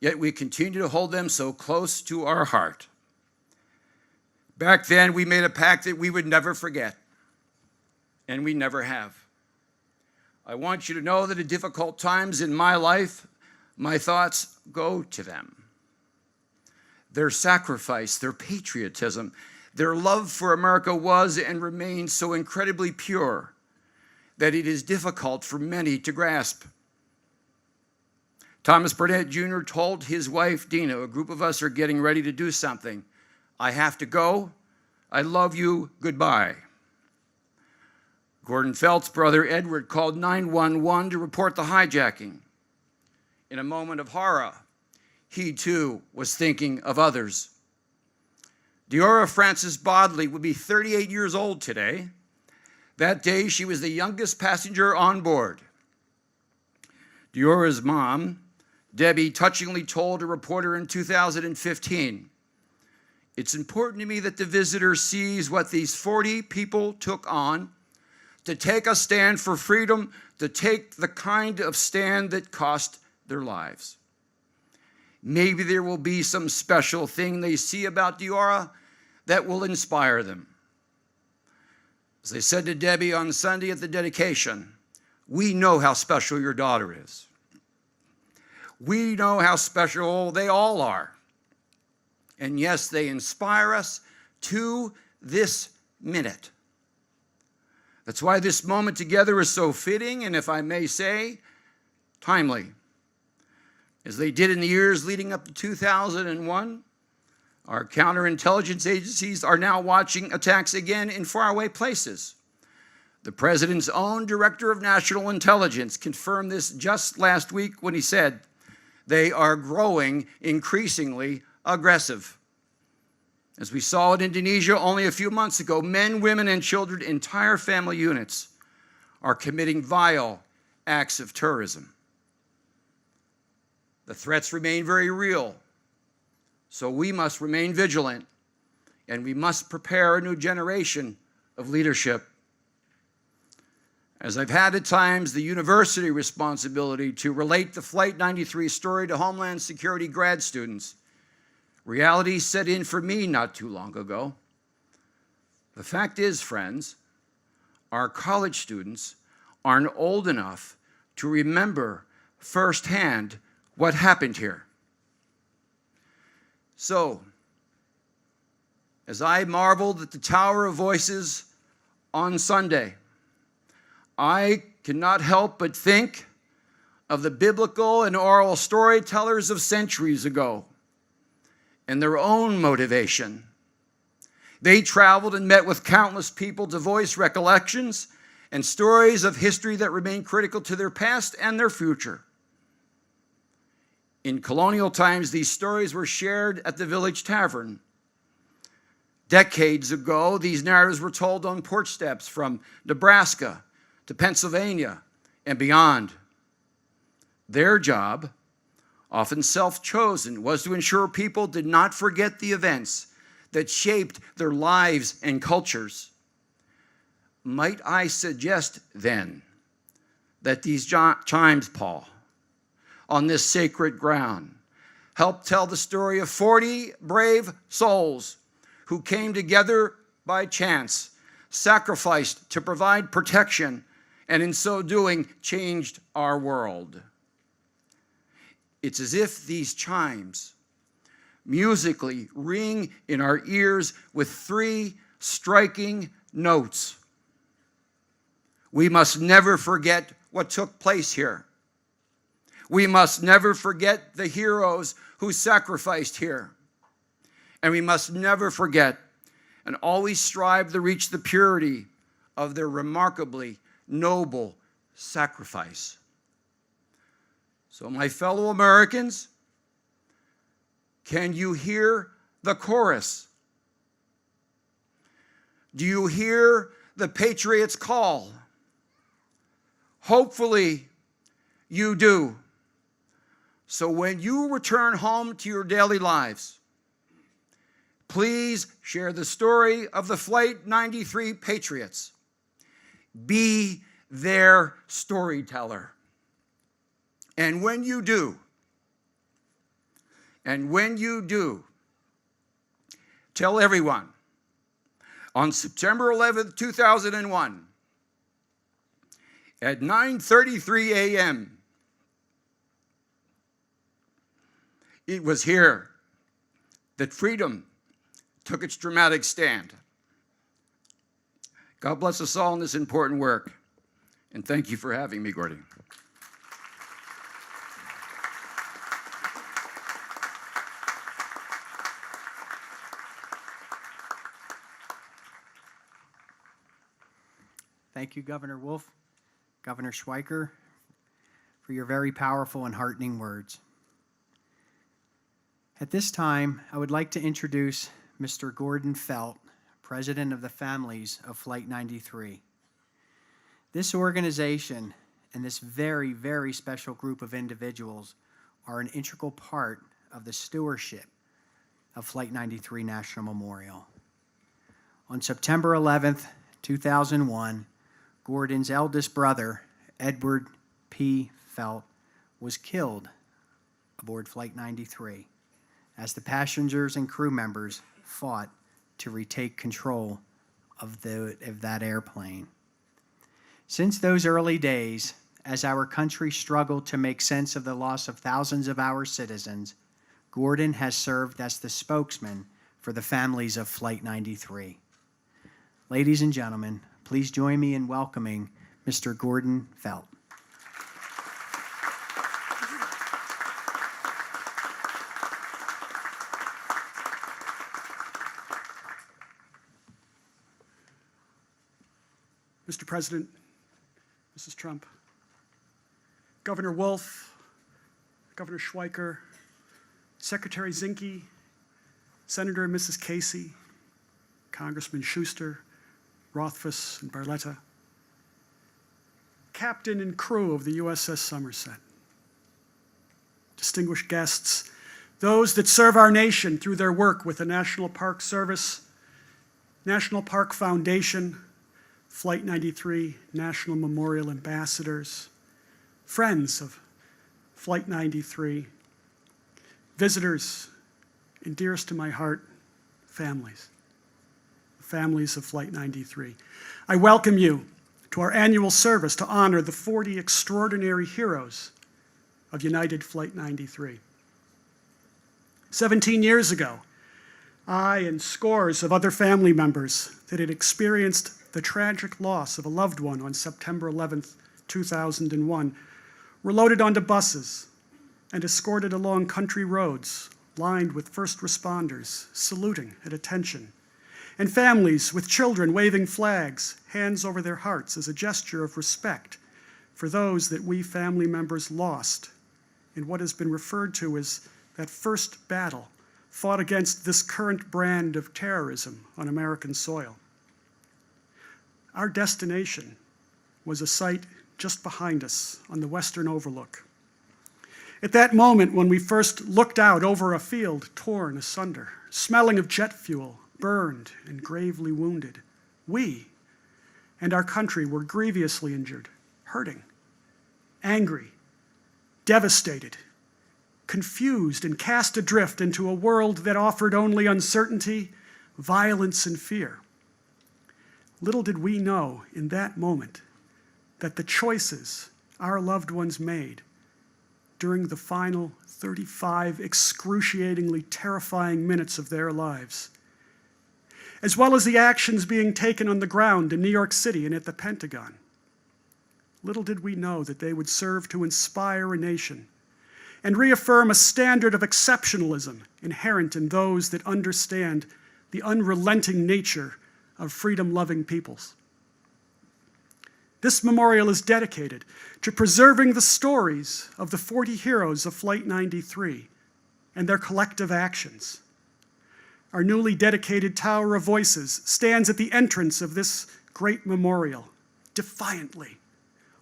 yet we continue to hold them so close to our heart. Back then, we made a pact that we would never forget, and we never have. I want you to know that at difficult times in my life, my thoughts go to them. Their sacrifice, their patriotism, their love for America was and remains so incredibly pure that it is difficult for many to grasp. Thomas Burnett Jr. told his wife, Dina, a group of us are getting ready to do something. I have to go. I love you. Goodbye. Gordon Felt's brother, Edward, called 911 to report the hijacking. In a moment of horror, he too was thinking of others. Deora Frances Bodley would be 38 years old today. That day, she was the youngest passenger on board. Deora's mom, Debbie, touchingly told a reporter in 2015, "It's important to me that the visitor sees what these 40 people took on to take a stand for freedom, to take the kind of stand that cost their lives. Maybe there will be some special thing they see about Deora that will inspire them." As they said to Debbie on Sunday at the dedication, we know how special your daughter is. We know how special they all are. And yes, they inspire us to this minute. That's why this moment together is so fitting and, if I may say, timely. As they did in the years leading up to 2001, our counterintelligence agencies are now watching attacks again in faraway places. The president's own director of national intelligence confirmed this just last week when he said, they are growing increasingly aggressive. As we saw in Indonesia only a few months ago, men, women, and children, entire family units, are committing vile acts of terrorism. The threats remain very real. So we must remain vigilant, and we must prepare a new generation of leadership. As I've had at times the university responsibility to relate the Flight 93 story to Homeland Security grad students, reality set in for me not too long ago. The fact is, friends, our college students aren't old enough to remember firsthand what happened here. So, as I marveled at the Tower of Voices on Sunday, I cannot help but think of the biblical and oral storytellers of centuries ago and their own motivation. They traveled and met with countless people to voice recollections and stories of history that remain critical to their past and their future. In colonial times, these stories were shared at the village tavern. Decades ago, these narratives were told on porch steps from Nebraska to Pennsylvania and beyond. Their job, often self-chosen, was to ensure people did not forget the events that shaped their lives and cultures. Might I suggest, then, that these chimes, Paul, on this sacred ground, help tell the story of 40 brave souls who came together by chance, sacrificed to provide protection, and in so doing, changed our world. It's as if these chimes musically ring in our ears with 3 striking notes. We must never forget what took place here. We must never forget the heroes who sacrificed here. And we must never forget and always strive to reach the purity of their remarkably noble sacrifice. So, my fellow Americans, can you hear the chorus? Do you hear the Patriots' call? Hopefully, you do. So when you return home to your daily lives, please share the story of the Flight 93 Patriots. Be their storyteller. And when you do, tell everyone, on September 11th, 2001, at 9:33 a.m., it was here that freedom took its dramatic stand. God bless us all in this important work, and thank you for having me, Gordon. Thank you, Governor Wolf, Governor Schweiker, for your very powerful and heartening words. At this time, I would like to introduce Mr. Gordon Felt, President of the Families of Flight 93. This organization and this very, very special group of individuals are an integral part of the stewardship of Flight 93 National Memorial. On September 11th, 2001, Gordon's eldest brother, Edward P. Felt, was killed aboard Flight 93 as the passengers and crew members fought to retake control of that airplane. Since those early days, as our country struggled to make sense of the loss of thousands of our citizens, Gordon has served as the spokesman for the families of Flight 93. Ladies and gentlemen, please join me in welcoming Mr. Gordon Felt. Mr. President, Mrs. Trump, Governor Wolf, Governor Schweiker, Secretary Zinke, Senator and Mrs. Casey, Congressman Schuster, Rothfuss, and Barletta, Captain and crew of the USS Somerset, distinguished guests, those that serve our nation through their work with the National Park Service, National Park Foundation, Flight 93 National Memorial Ambassadors, friends of Flight 93, visitors, and dearest to my heart, families, the families of Flight 93. I welcome you to our annual service to honor the 40 extraordinary heroes of United Flight 93. 17 years ago, I and scores of other family members that had experienced the tragic loss of a loved one on September 11th, 2001, were loaded onto buses and escorted along country roads lined with first responders saluting at attention, and families with children waving flags, hands over their hearts as a gesture of respect for those that we family members lost in what has been referred to as that first battle fought against this current brand of terrorism on American soil. Our destination was a site just behind us on the Western Overlook. At that moment when we first looked out over a field torn asunder, smelling of jet fuel, burned and gravely wounded, we and our country were grievously injured, hurting, angry, devastated, confused, and cast adrift into a world that offered only uncertainty, violence, and fear. Little did we know in that moment that the choices our loved ones made during the final 35 excruciatingly terrifying minutes of their lives, as well as the actions being taken on the ground in New York City and at the Pentagon, little did we know that they would serve to inspire a nation and reaffirm a standard of exceptionalism inherent in those that understand the unrelenting nature of freedom-loving peoples. This memorial is dedicated to preserving the stories of the 40 heroes of Flight 93 and their collective actions. Our newly dedicated Tower of Voices stands at the entrance of this great memorial, defiantly,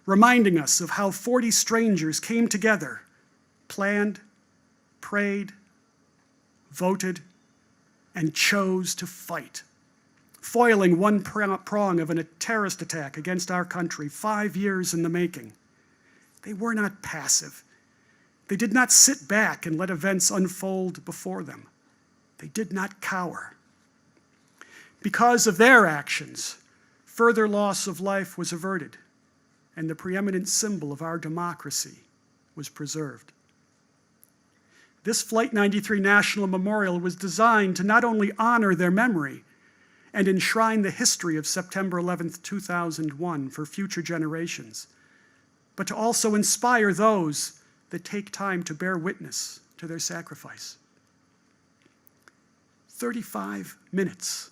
reminding us of how 40 strangers came together, planned, prayed, voted, and chose to fight, foiling one prong of a terrorist attack against our country 5 years in the making. They were not passive. They did not sit back and let events unfold before them. They did not cower. Because of their actions, further loss of life was averted, and the preeminent symbol of our democracy was preserved. This Flight 93 National Memorial was designed to not only honor their memory and enshrine the history of September 11th, 2001 for future generations, but to also inspire those that take time to bear witness to their sacrifice. 35 minutes,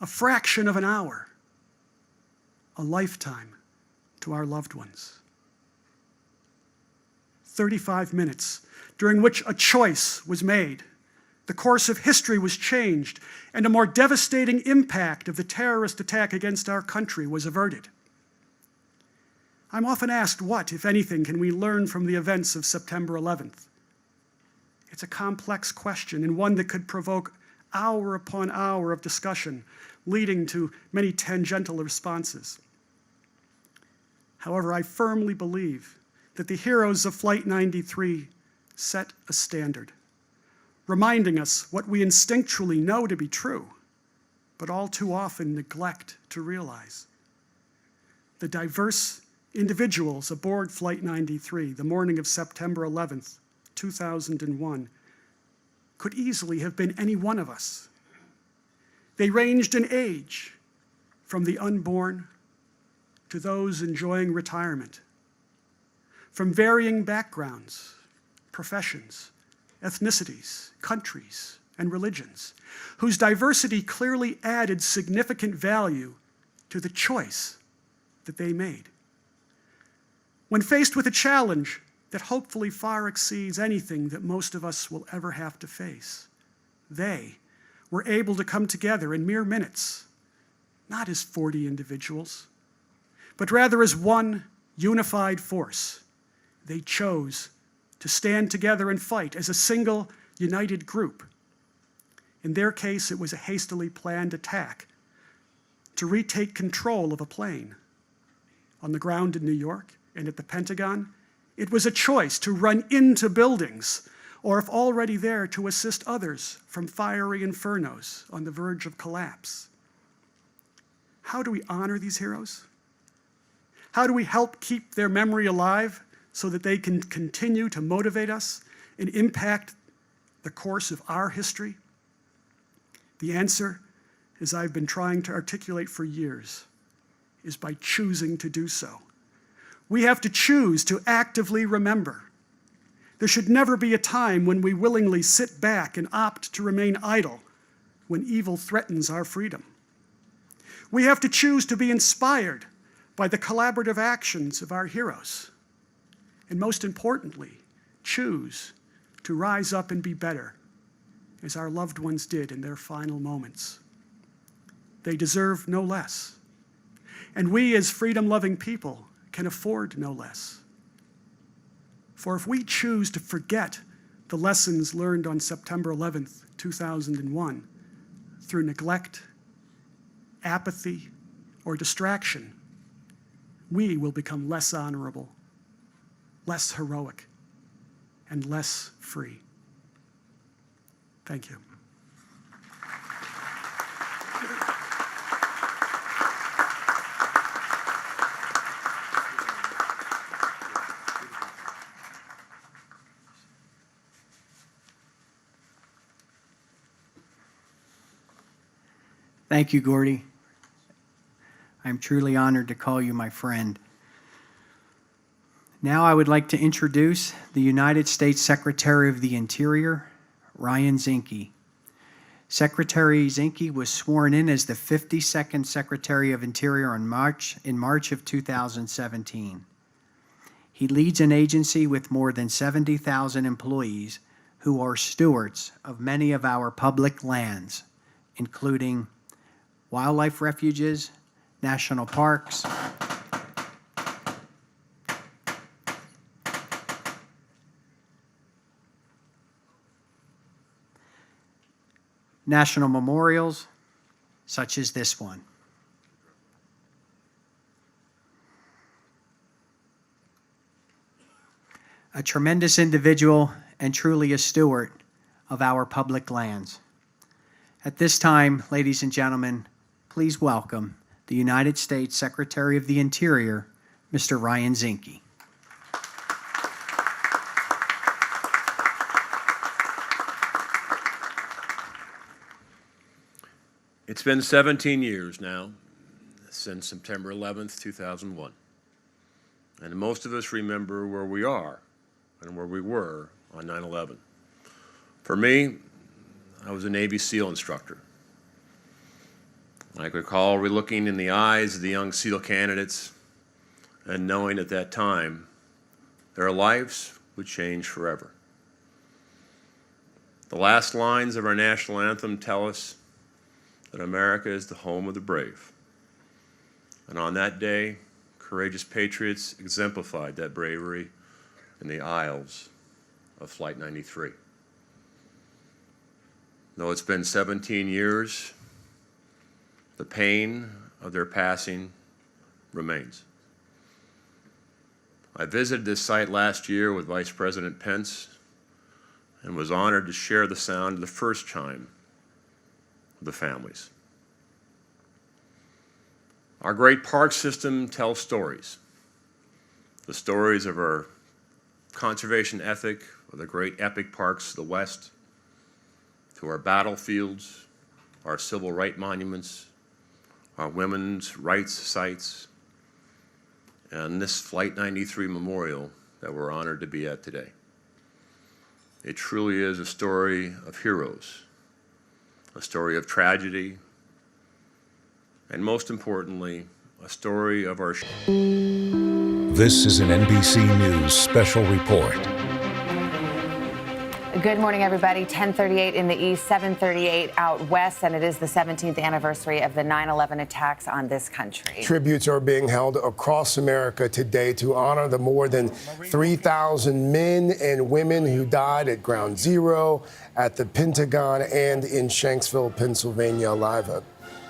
a fraction of an hour, a lifetime to our loved ones. 35 minutes during which a choice was made, the course of history was changed, and a more devastating impact of the terrorist attack against our country was averted. I'm often asked what, if anything, can we learn from the events of September 11th? It's a complex question and one that could provoke hour upon hour of discussion, leading to many tangential responses. However, I firmly believe that the heroes of Flight 93 set a standard, reminding us what we instinctually know to be true, but all too often neglect to realize. The diverse individuals aboard Flight 93 the morning of September 11th, 2001, could easily have been any one of us. They ranged in age, from the unborn to those enjoying retirement, from varying backgrounds, professions, ethnicities, countries, and religions, whose diversity clearly added significant value to the choice that they made. When faced with a challenge that hopefully far exceeds anything that most of us will ever have to face, they were able to come together in mere minutes, not as 40 individuals, but rather as one unified force. They chose to stand together and fight as a single, united group. In their case, it was a hastily planned attack to retake control of a plane. On the ground in New York and at the Pentagon, it was a choice to run into buildings, or if already there, to assist others from fiery infernos on the verge of collapse. How do we honor these heroes? How do we help keep their memory alive so that they can continue to motivate us and impact the course of our history? The answer, as I've been trying to articulate for years, is by choosing to do so. We have to choose to actively remember. There should never be a time when we willingly sit back and opt to remain idle when evil threatens our freedom. We have to choose to be inspired by the collaborative actions of our heroes. And most importantly, choose to rise up and be better, as our loved ones did in their final moments. They deserve no less. And we, as freedom-loving people, can afford no less. For if we choose to forget the lessons learned on September 11th, 2001, through neglect, apathy, or distraction, we will become less honorable, less heroic, and less free. Thank you. Thank you, Gordy. I'm truly honored to call you my friend. Now I would like to introduce the United States Secretary of the Interior, Ryan Zinke. Secretary Zinke was sworn in as the 52nd Secretary of Interior in March of 2017. He leads an agency with more than 70,000 employees who are stewards of many of our public lands, including wildlife refuges, national parks, national memorials, such as this one. A tremendous individual and truly a steward of our public lands. At this time, ladies and gentlemen, please welcome the United States Secretary of the Interior, Mr. Ryan Zinke. It's been 17 years now since September 11th, 2001. And most of us remember where we are and where we were on 9/11. For me, I was a Navy SEAL instructor. I recall looking in the eyes of the young SEAL candidates and knowing at that time their lives would change forever. The last lines of our national anthem tell us that America is the home of the brave. And on that day, courageous patriots exemplified that bravery in the aisles of Flight 93. Though it's been 17 years, the pain of their passing remains. I visited this site last year with Vice President Pence and was honored to share the sound of the first chime of the families. Our great park system tells stories. The stories of our conservation ethic, of the great epic parks of the West, to our battlefields, our civil rights monuments, our women's rights sites, and this Flight 93 memorial that we're honored to be at today. It truly is a story of heroes, a story of tragedy, and most importantly, a story of our... This is an NBC News special report. Good morning, everybody. 10:38 in the east, 7:38 out west, and it is the 17th anniversary of the 9/11 attacks on this country. Tributes are being held across America today to honor the more than 3,000 men and women who died at Ground Zero, at the Pentagon, and in Shanksville, Pennsylvania. Live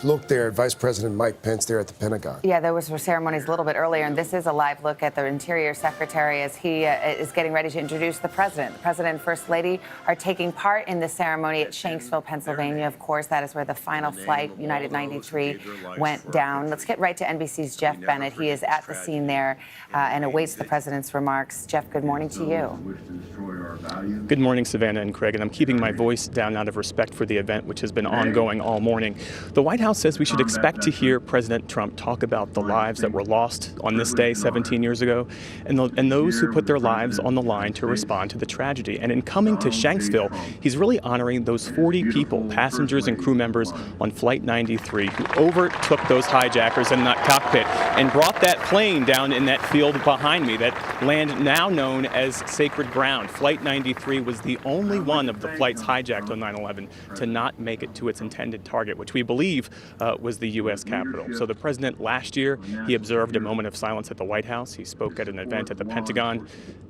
look there at Vice President Mike Pence there at the Pentagon. Yeah, there was ceremonies a little bit earlier, and this is a live look at the Interior Secretary as he is getting ready to introduce the President. The President and First Lady are taking part in the ceremony at Shanksville, Pennsylvania. Of course, that is where the final flight, United 93, went down. Let's get right to NBC's Jeff Bennett. He is at the scene there and awaits the President's remarks. Jeff, good morning to you. Good morning, Savannah and Craig, and I'm keeping my voice down out of respect for the event, which has been ongoing all morning. The White House says we should expect to hear President Trump talk about the lives that were lost on this day 17 years ago and those who put their lives on the line to respond to the tragedy. And in coming to Shanksville, he's really honoring those 40 people, passengers and crew members on Flight 93 who overtook those hijackers in that cockpit and brought that plane down in that field behind me, that land now known as sacred ground. Flight 93 was the only one of the flights hijacked on 9/11 to not make it to its intended target, which we believe was the U.S. Capitol. So the president last year, he observed a moment of silence at the White House. He spoke at an event at the Pentagon.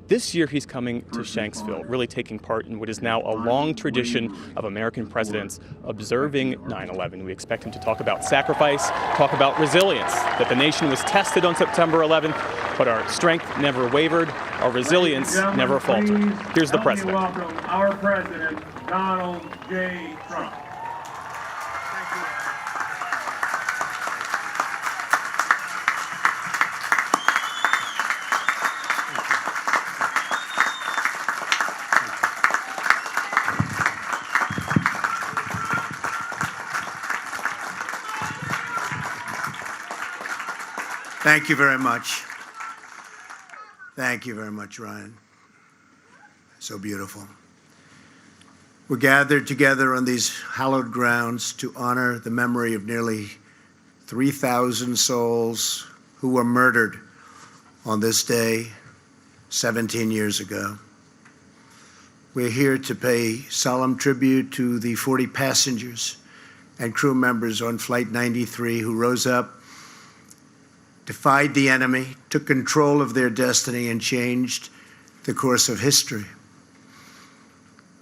This year, he's coming to Shanksville, really taking part in what is now a long tradition of American presidents observing 9/11. We expect him to talk about sacrifice, talk about resilience, that the nation was tested on September 11th, but our strength never wavered, our resilience never faltered. Here's the president. Welcome our president, Donald J. Trump. Thank you very much. Thank you very much, Ryan. So beautiful. We're gathered together on these hallowed grounds to honor the memory of nearly 3,000 souls who were murdered on this day 17 years ago. We're here to pay solemn tribute to the 40 passengers and crew members on Flight 93 who rose up, defied the enemy, took control of their destiny, and changed the course of history.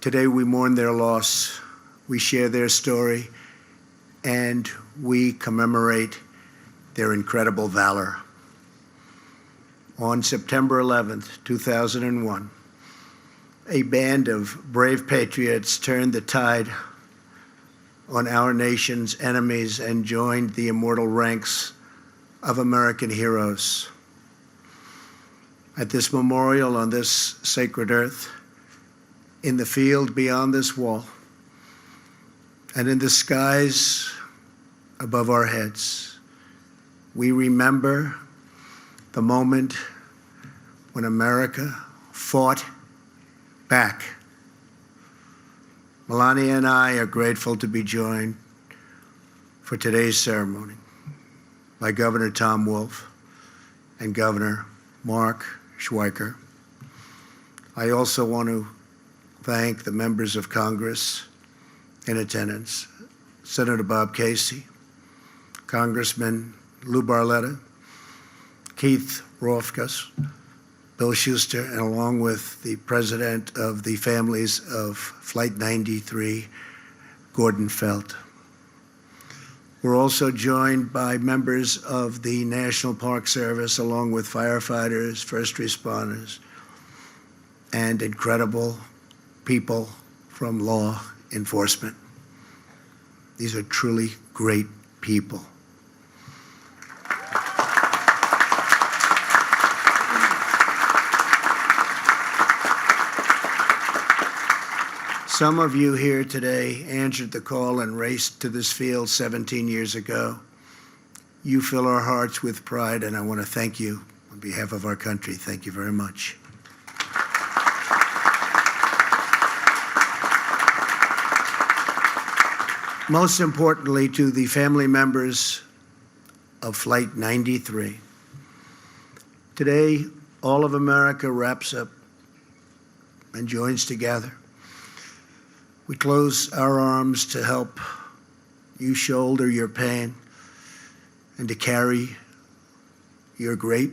Today we mourn their loss, we share their story, and we commemorate their incredible valor. On September 11th, 2001, a band of brave patriots turned the tide on our nation's enemies and joined the immortal ranks of American heroes. At this memorial on this sacred earth, in the field beyond this wall, and in the skies above our heads, we remember the moment when America fought back. Melania and I are grateful to be joined for today's ceremony by Governor Tom Wolf and Governor Mark Schweiker. I also want to thank the members of Congress in attendance, Senator Bob Casey, Congressman Lou Barletta, Keith Rothfuss, Bill Schuster, and along with the president of the families of Flight 93, Gordon Felt. We're also joined by members of the National Park Service, along with firefighters, first responders, and incredible people from law enforcement. These are truly great people. Some of you here today answered the call and raced to this field 17 years ago. You fill our hearts with pride, and I want to thank you on behalf of our country. Thank you very much. Most importantly, to the family members of Flight 93. Today, all of America wraps up and joins together. We close our arms to help you shoulder your pain and to carry your great,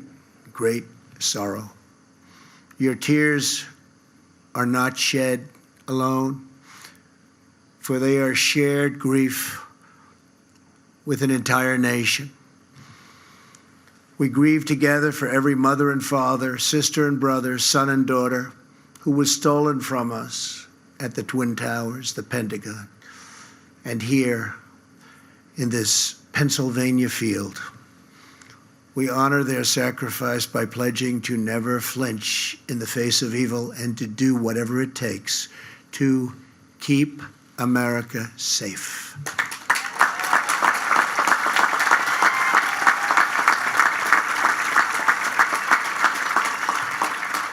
great sorrow. Your tears are not shed alone, for they are shared grief with an entire nation. We grieve together for every mother and father, sister and brother, son and daughter who was stolen from us at the Twin Towers, the Pentagon, and here in this Pennsylvania field. We honor their sacrifice by pledging to never flinch in the face of evil and to do whatever it takes to keep America safe.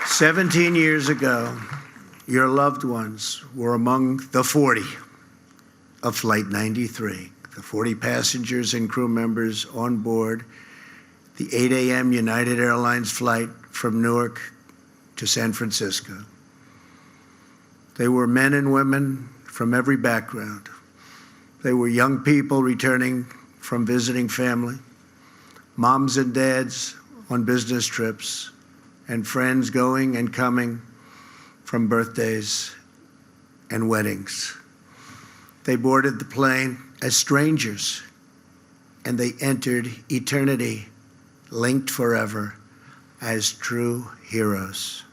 "17 years ago, your loved ones were among the 40 of Flight 93, the 40 passengers and crew members on board the 8 a.m. United Airlines flight from Newark to San Francisco. They were men and women from every background. They were young people returning from visiting family, moms and dads on business trips, and friends going and coming from birthdays and weddings. They boarded the plane as strangers, and they entered eternity, linked forever as true heroes.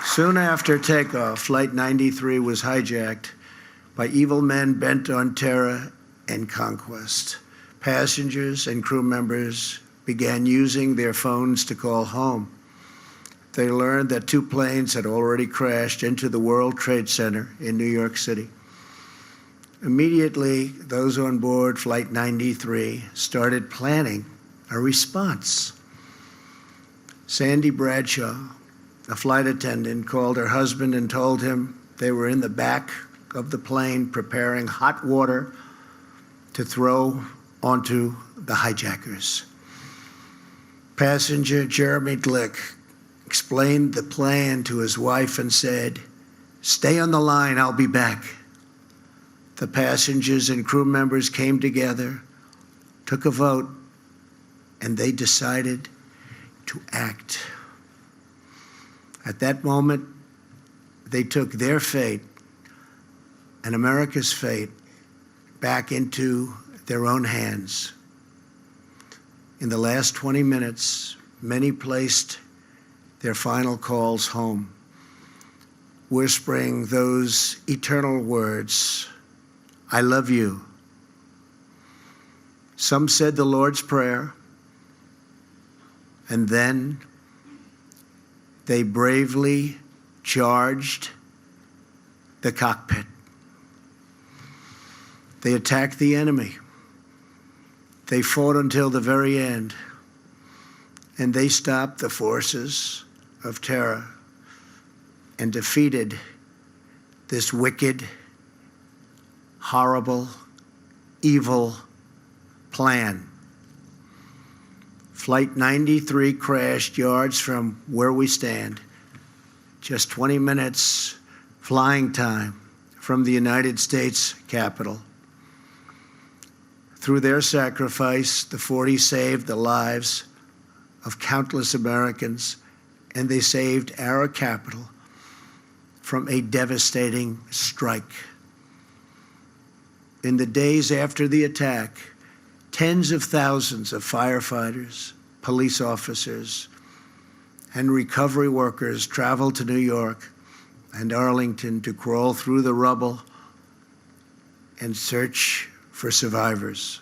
Soon after takeoff, Flight 93 was hijacked by evil men bent on terror and conquest. Passengers and crew members began using their phones to call home. They learned that 2 planes had already crashed into the World Trade Center in New York City. Immediately, those on board Flight 93 started planning a response. Sandy Bradshaw, a flight attendant, called her husband and told him they were in the back of the plane preparing hot water to throw onto the hijackers. Passenger Jeremy Glick explained the plan to his wife and said, "Stay on the line, I'll be back." The passengers and crew members came together, took a vote, and they decided to act. At that moment, they took their fate and America's fate back into their own hands. In the last 20 minutes, many placed their final calls home, whispering those eternal words, "I love you." Some said the Lord's Prayer, and then they bravely charged the cockpit. They attacked the enemy. They fought until the very end, and they stopped the forces of terror and defeated this wicked, horrible, evil plan. Flight 93 crashed yards from where we stand, just 20 minutes flying time from the United States Capitol. Through their sacrifice, the 40 saved the lives of countless Americans, and they saved our capital from a devastating strike. In the days after the attack, tens of thousands of firefighters, police officers, and recovery workers traveled to New York and Arlington to crawl through the rubble and search for survivors.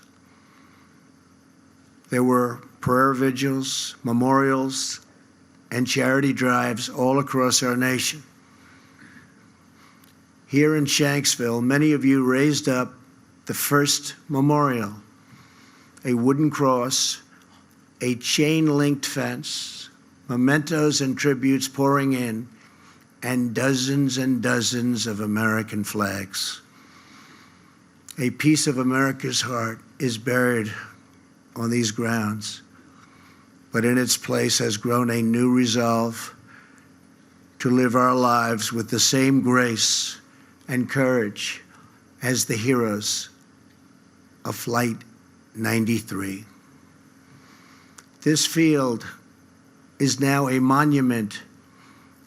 There were prayer vigils, memorials, and charity drives all across our nation. Here in Shanksville, many of you raised up the first memorial, a wooden cross, a chain-linked fence, mementos and tributes pouring in, and dozens of American flags. A piece of America's heart is buried on these grounds, but in its place has grown a new resolve to live our lives with the same grace and courage as the heroes of Flight 93. This field is now a monument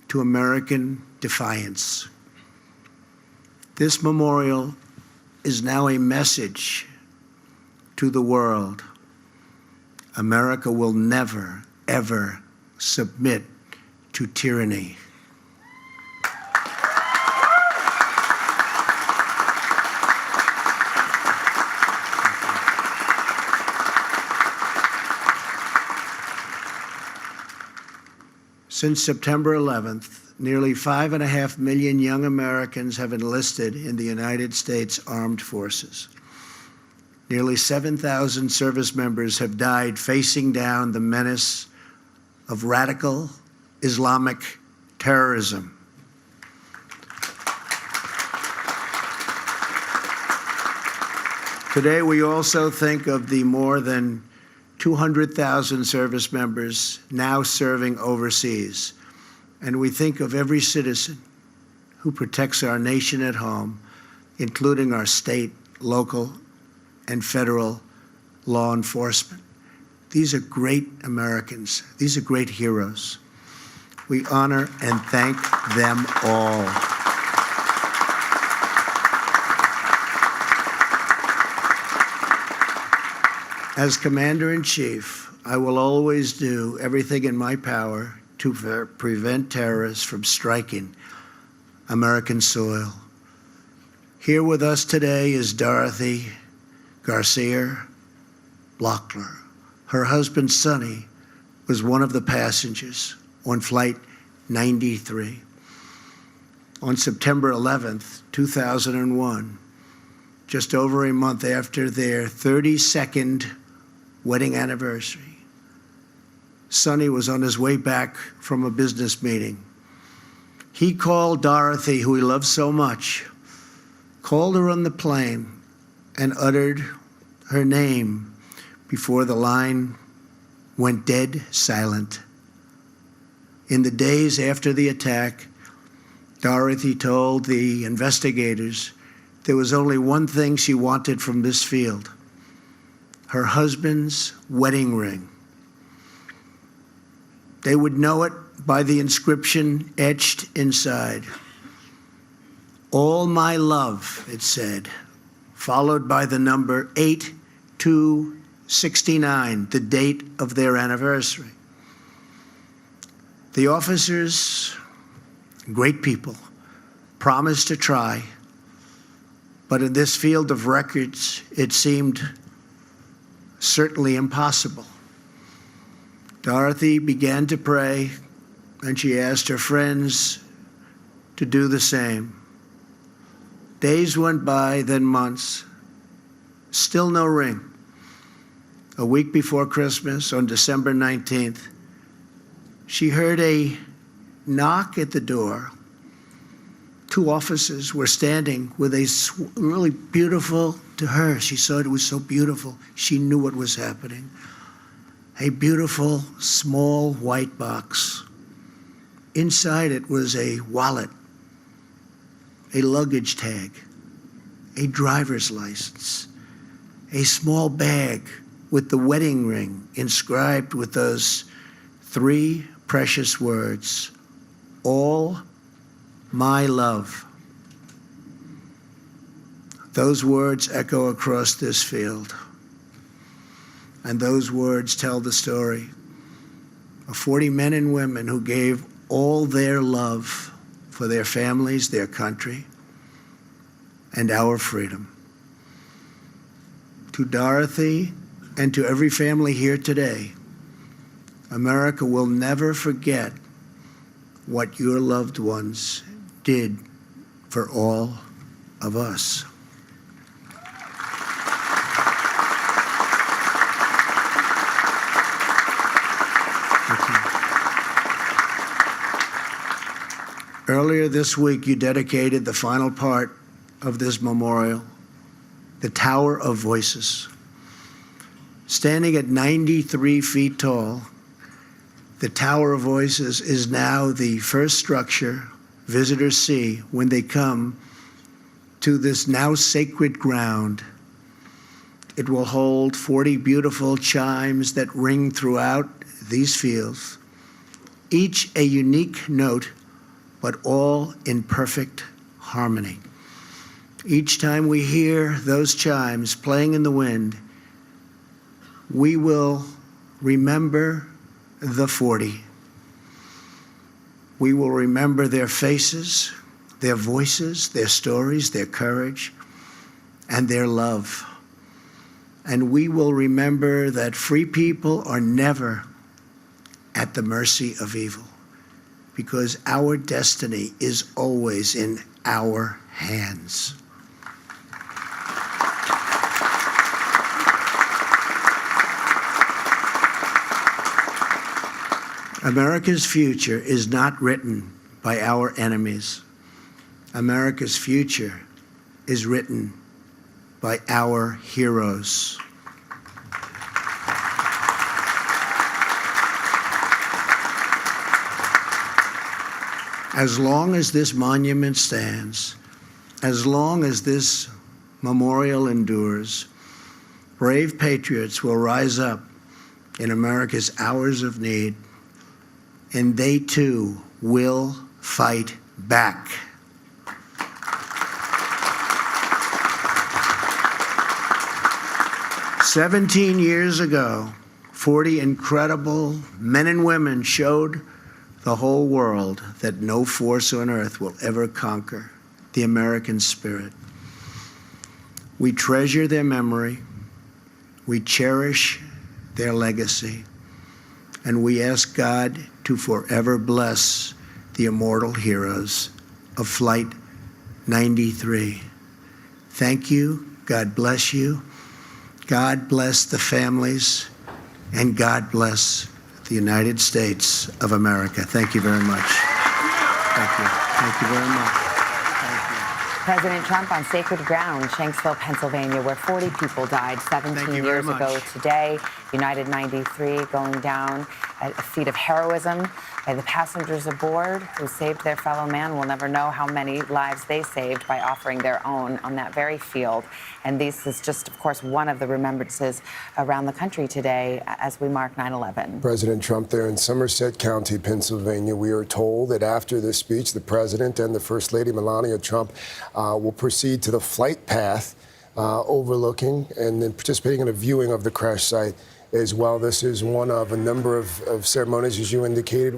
to American defiance. This memorial is now a message to the world. America will never, ever submit to tyranny. Since September 11th, nearly 5.5 million young Americans have enlisted in the United States Armed Forces. Nearly 7,000 service members have died facing down the menace of radical Islamic terrorism. Today, we also think of the more than 200,000 service members now serving overseas. And we think of every citizen who protects our nation at home, including our state, local, and federal law enforcement. These are great Americans. These are great heroes. We honor and thank them all. As Commander-in-Chief, I will always do everything in my power to prevent terrorists from striking American soil. Here with us today is Dorothy Garcia Blockler. Her husband, Sonny, was one of the passengers on Flight 93. On September 11th, 2001, just over a month after their 32nd wedding anniversary, Sonny was on his way back from a business meeting. He called Dorothy, who he loved so much, called her on the plane and uttered her name before the line went dead silent. In the days after the attack, Dorothy told the investigators there was only one thing she wanted from this field: her husband's wedding ring. They would know it by the inscription etched inside. "All my love," it said, followed by the number 8269, the date of their anniversary. The officers, great people, promised to try, but in this field of records, it seemed certainly impossible. Dorothy began to pray, and she asked her friends to do the same. Days went by, then months. Still no ring. A week before Christmas, on December 19th, she heard a knock at the door. Two officers were standing with a really beautiful, to her, she saw it was so beautiful, she knew what was happening. A beautiful, small white box. Inside it was a wallet, a luggage tag, a driver's license, a small bag with the wedding ring inscribed with those three precious words: "All my love." Those words echo across this field, and those words tell the story of 40 men and women who gave all their love for their families, their country, and our freedom. To Dorothy and to every family here today, America will never forget what your loved ones did for all of us. Earlier this week, you dedicated the final part of this memorial, the Tower of Voices. Standing at 93 feet tall, the Tower of Voices is now the first structure visitors see when they come to this now sacred ground. It will hold 40 beautiful chimes that ring throughout these fields, each a unique note, but all in perfect harmony. Each time we hear those chimes playing in the wind, we will remember the 40. We will remember their faces, their voices, their stories, their courage, and their love. And we will remember that free people are never at the mercy of evil, because our destiny is always in our hands. America's future is not written by our enemies. America's future is written by our heroes. As long as this monument stands, as long as this memorial endures, Brave patriots will rise up in America's hours of need, and they too will fight back. "17 years ago, 40 incredible men and women showed the whole world that no force on earth will ever conquer the American spirit. We treasure their memory, we cherish their legacy, and we ask God to forever bless the immortal heroes of Flight 93. Thank you. God bless you. God bless the families, and God bless the United States of America. Thank you very much. Thank you. Thank you very much. President Trump on sacred ground, Shanksville, Pennsylvania, where 40 people died 17 years ago today. United 93 going down a feat of heroism by the passengers aboard who saved their fellow man. We'll never know how many lives they saved by offering their own on that very field. And this is just, of course, one of the remembrances around the country today as we mark 9/11. President Trump there in Somerset County, Pennsylvania. We are told that after this speech, the president and the First Lady, Melania Trump, will proceed to the flight path overlooking and then participating in a viewing of the crash site as well. This is one of a number of ceremonies, as you indicated.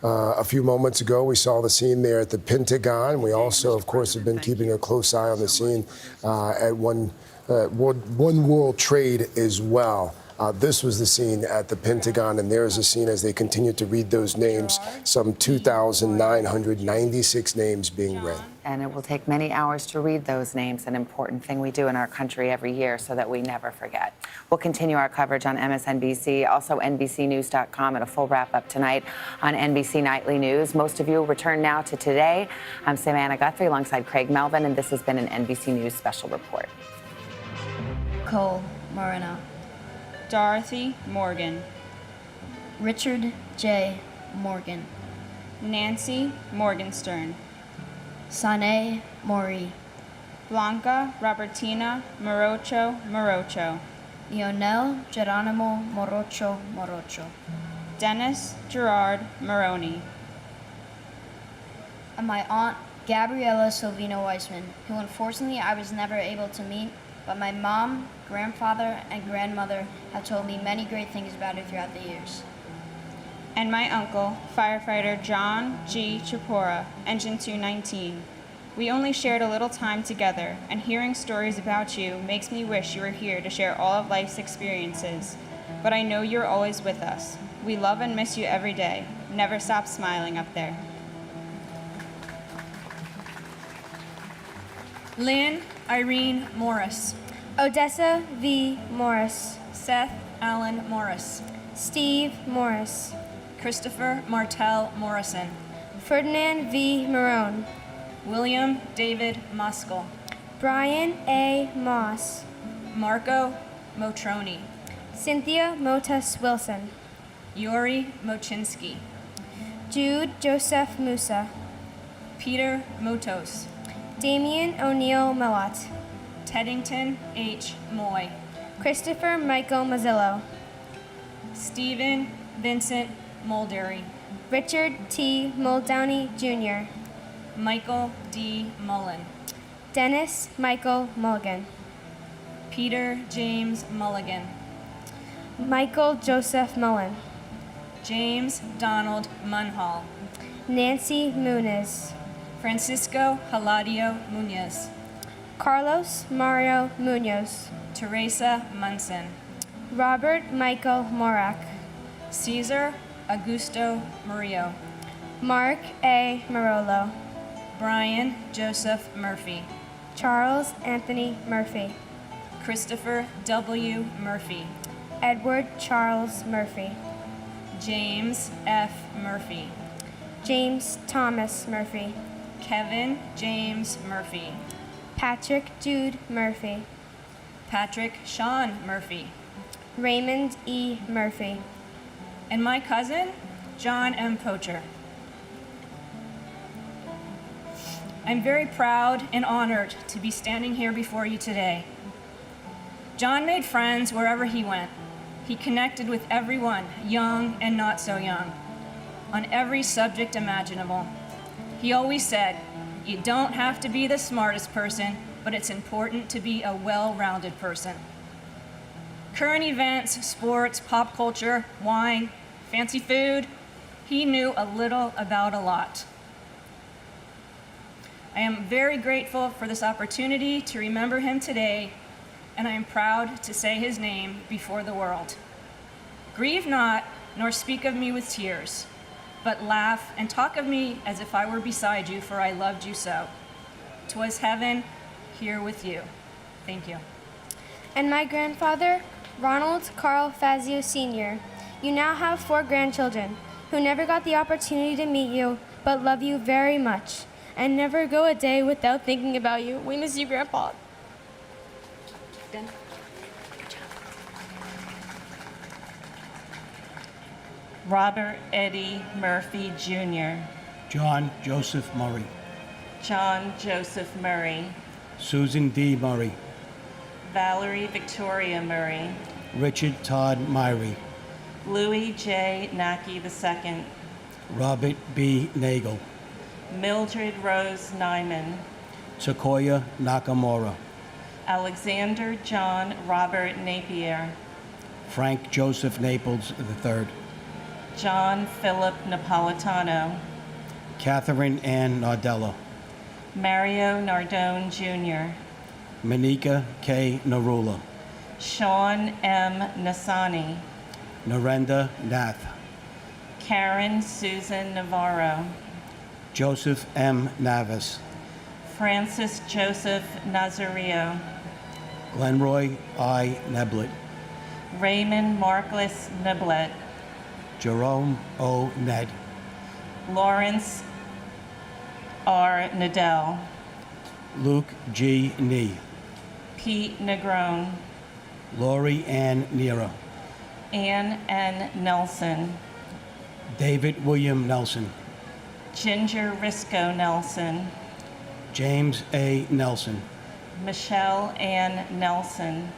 A few moments ago, we saw the scene there at the Pentagon. We also, of course, have been keeping a close eye on the scene at One World Trade as well. This was the scene at the Pentagon, and there is a scene as they continue to read those names, some 2,996 names being read. And it will take many hours to read those names, an important thing we do in our country every year so that we never forget. We'll continue our coverage on MSNBC, also NBCNews.com, and a full wrap-up tonight on NBC Nightly News. Most of you return now to Today. I'm Savannah Guthrie alongside Craig Melvin, and this has been an NBC News Special Report. Cole Moreno. Dorothy Morgan. Richard J. Morgan. Nancy Morgenstern. Sane Mori. Blanca Robertina Morocho Morocho. Lionel Geronimo Morocho Morocho. Dennis Gerard Moroni. And my aunt Gabriela Silvino Weissman, who unfortunately I was never able to meet, but my mom, grandfather, and grandmother have told me many great things about her throughout the years. And my uncle, firefighter John G. Chapora, Engine 219. We only shared a little time together, and hearing stories about you makes me wish you were here to share all of life's experiences. But I know you're always with us. We love and miss you every day. Never stop smiling up there. Lynn Irene Morris. Odessa V. Morris. Seth Allen Morris. Steve Morris. Christopher Martell Morrison. Ferdinand V. Marone. William David Muskell. Brian A. Moss. Marco Motroni. Cynthia Motas Wilson. Yuri Mochinsky. Jude Joseph Musa. Peter Motos. Damian O'Neill Mellott. Teddington H. Moy. Christopher Michael Mazzillo. Stephen Vincent Mulderry. Richard T. Muldowney Jr. Michael D. Mullen. Dennis Michael Mulligan. Peter James Mulligan. Michael Joseph Mullen. James Donald Munhall. Nancy Muniz. Francisco Haladio Munoz. Carlos Mario Munoz. Teresa Munson. Robert Michael Morak. Cesar Augusto Murillo. Mark A. Marolo. Brian Joseph Murphy. Charles Anthony Murphy. Christopher W. Murphy. Edward Charles Murphy. James F. Murphy. James Thomas Murphy. Kevin James Murphy. Patrick Jude Murphy. Patrick Sean Murphy. Raymond E. Murphy. And my cousin, John M. Pocher. I'm very proud and honored to be standing here before you today. John made friends wherever he went. He connected with everyone, young and not so young, on every subject imaginable. He always said, "You don't have to be the smartest person, but it's important to be a well-rounded person." Current events, sports, pop culture, wine, fancy food, he knew a little about a lot. I am very grateful for this opportunity to remember him today, and I am proud to say his name before the world. Grieve not, nor speak of me with tears, but laugh and talk of me as if I were beside you, for I loved you so. 'Twas heaven here with you. Thank you. And my grandfather, Ronald Carl Fazio Sr. You now have 4 grandchildren who never got the opportunity to meet you, but love you very much, and never go a day without thinking about you. We miss you, Grandpa. Robert Eddie Murphy Jr., John Joseph Murray, John Joseph Murray, Susan D. Murray, Valerie Victoria Murray, Richard Todd Myrie, Louis J. Nackey II, Robert B. Nagel, Mildred Rose Nyman, Sequoia Nakamura, Alexander John Robert Napier, Frank Joseph Naples III, John Philip Napolitano, Catherine Ann Nardella, Mario Nardone Jr., Manika K. Narula, Sean M. Nasani, Narendra Nath, Karen Susan Navarro, Joseph M. Navis, Francis Joseph Nazario, Glenroy I. Neblet, Raymond Marcus Niblet, Jerome O. Ned, Lawrence R. Nadell, Luke G. Nee, Pete Negron, Lori Ann Nera, Ann N. Nelson, David William Nelson, Ginger Risco Nelson, James A. Nelson, Michelle Ann Nelson,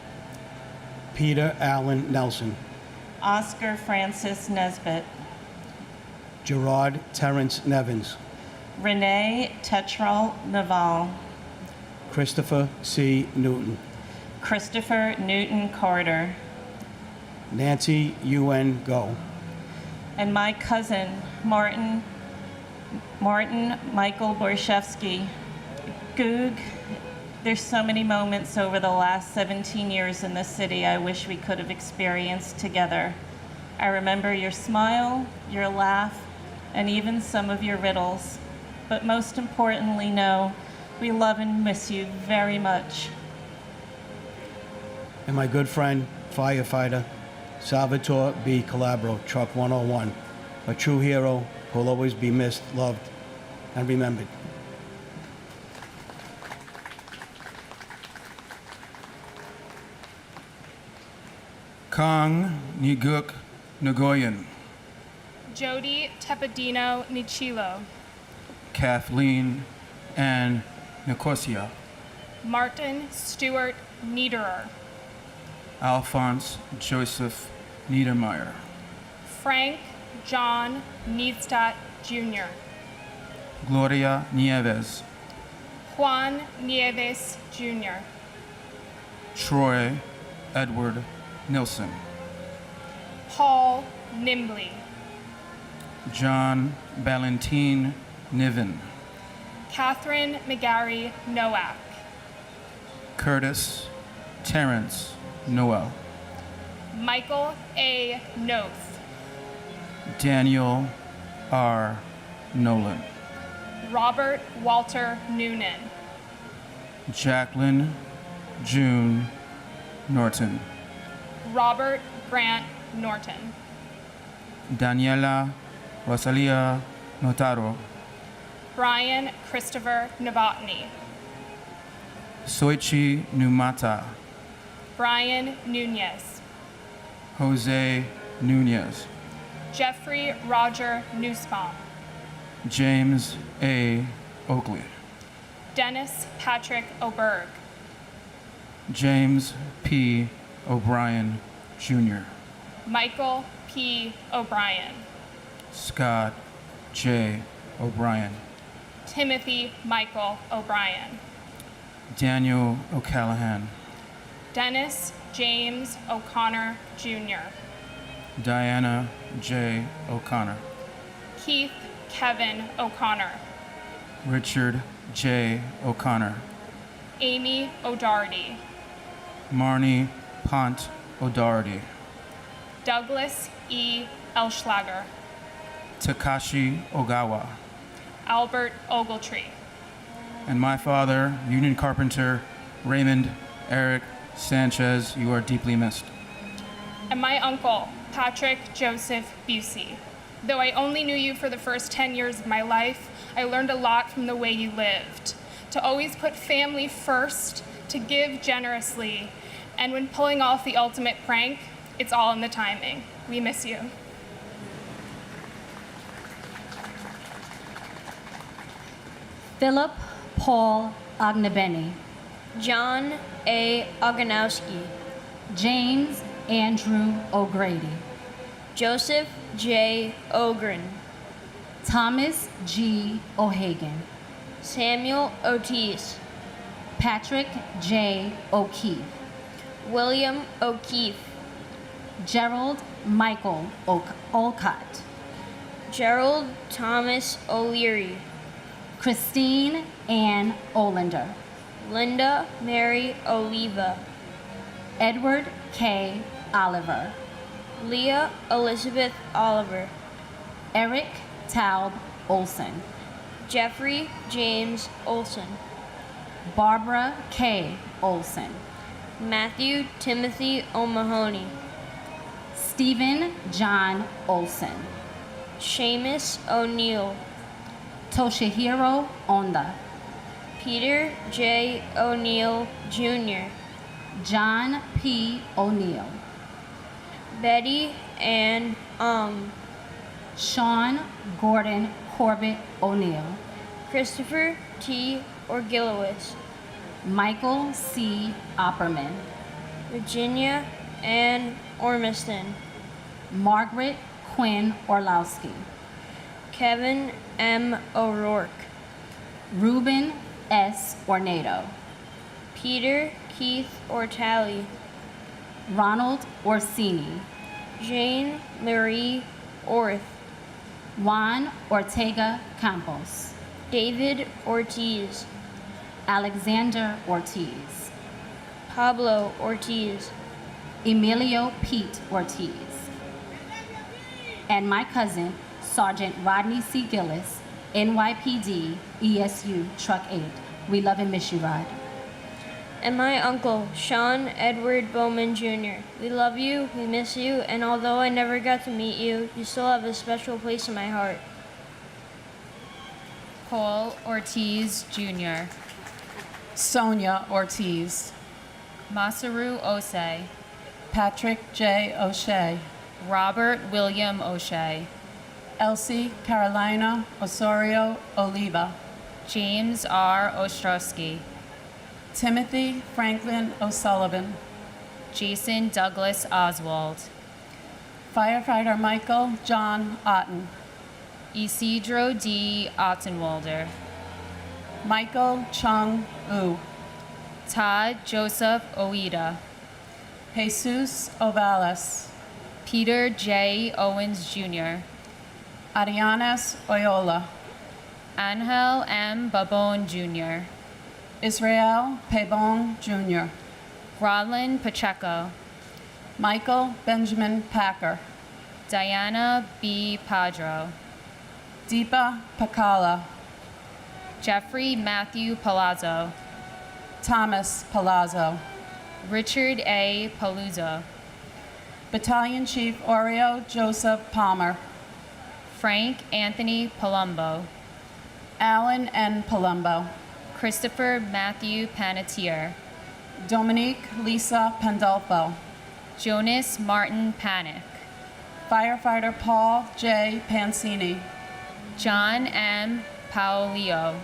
Peter Allen Nelson, Oscar Francis Nesbitt, Gerard Terrence Nevins, Renee Tetral Naval, Christopher C. Newton, Christopher Newton Carter, Nancy U.N. Go, and my cousin Martin Michael Borshevsky. Goog, there's so many moments over the last 17 years in this city I wish we could have experienced together. I remember your smile, your laugh, and even some of your riddles. But most importantly, know we love and miss you very much. and my good friend, firefighter, Salvatore B. Calabro, Truck 101, a true hero who will always be missed, loved, and remembered. Kang Niguk Nagoyan, Jody Tepadino Nichilo, Kathleen Ann Nicosia, Martin Stewart Niederer, Alphonse Joseph Niedermeyer, Frank John Neidstadt Jr., Gloria Nieves, Juan Nieves Jr., Troy Edward Nilsson, Paul Nimbley, John Ballantine Niven, Catherine McGarry Nowak, Curtis Terrence Noel, Michael A. Noth, Daniel R. Nolan, Robert Walter Noonan, Jacqueline June Norton, Robert Grant Norton, Daniela Rosalia Notaro, Brian Christopher Novotny, Soichi Numata, Brian Nunez, Jose Nunez, Jeffrey Roger Nussbaum, James A. Oakley, Dennis Patrick Oberg, James P. O'Brien, Jr., Michael P. O'Brien, Scott J. O'Brien, Timothy Michael O'Brien, Daniel O'Callahan, Dennis James O'Connor Jr., Diana J. O'Connor, Keith Kevin O'Connor, Richard J. O'Connor, Amy O'Doherty, Marnie Pont O'Doherty, Douglas E. Elschlager, Takashi Ogawa, Albert Ogletree, and my father, union carpenter Raymond Eric Sanchez. You are deeply missed. and my uncle, Patrick Joseph Busey. Though I only knew you for the first 10 years of my life, I learned a lot from the way you lived. To always put family first, to give generously, and when pulling off the ultimate prank, it's all in the timing. We miss you. Philip Paul Ognebeni, John A. Oganowski, James Andrew O'Grady, Joseph J. Ogren, Thomas G. O'Hagan, Samuel Otis, Patrick J. O'Keefe, William O'Keefe, Gerald Michael Olcott, Gerald Thomas O'Leary, Christine Ann Olander, Linda Mary Oliva, Edward K. Oliver, Leah Elizabeth Oliver, Eric Taub Olson, Jeffrey James Olson, Barbara K. Olson, Matthew Timothy O'Mahony, Stephen John Olson, Seamus O'Neill, Toshihiro Onda, Peter J. O'Neill Jr., John P. O'Neill, Betty Ann Sean Gordon Corbett O'Neill, Christopher T. Orgilowitz, Michael C. Opperman, Virginia Ann Ormiston, Margaret Quinn Orlowski, Kevin M. O'Rourke, Ruben S. Ornado, Peter Keith Ortali, Ronald Orsini, Jane Marie Orth, Juan Ortega Campos, David Ortiz, Alexander Ortiz, Pablo Ortiz, Emilio Pete Ortiz, and my cousin, Sergeant Rodney C. Gillis, NYPD ESU Truck 8. We love and miss you, Rod. and my uncle, Sean Edward Bowman Jr. We love you, we miss you, and although I never got to meet you, you still have a special place in my heart. Paul Ortiz Jr., Sonia Ortiz, Masaru Osei, Patrick J. O'Shea, Robert William O'Shea, Elsie Carolina Osorio Oliva, James R. Ostrowski, Timothy Franklin O'Sullivan, Jason Douglas Oswald, Firefighter Michael John Otten, Isidro D. Ottenwalder, Michael Chung U, Todd Joseph Oida, Jesus Ovalas, Peter J. Owens Jr., Arianas Oyola, Angel M. Babon Jr., Israel Pebon Jr., Rodlin Pacheco, Michael Benjamin Packer, Diana B. Padro, Deepa Pakala, Jeffrey Matthew Palazzo, Thomas Palazzo, Richard A. Paluzzo, Battalion Chief Oreo Joseph Palmer, Frank Anthony Palumbo, Alan N. Palumbo, Christopher Matthew Panettiere, Dominique Lisa Pandolfo, Jonas Martin Panic, Firefighter Paul J. Pansini, John M. Paolio,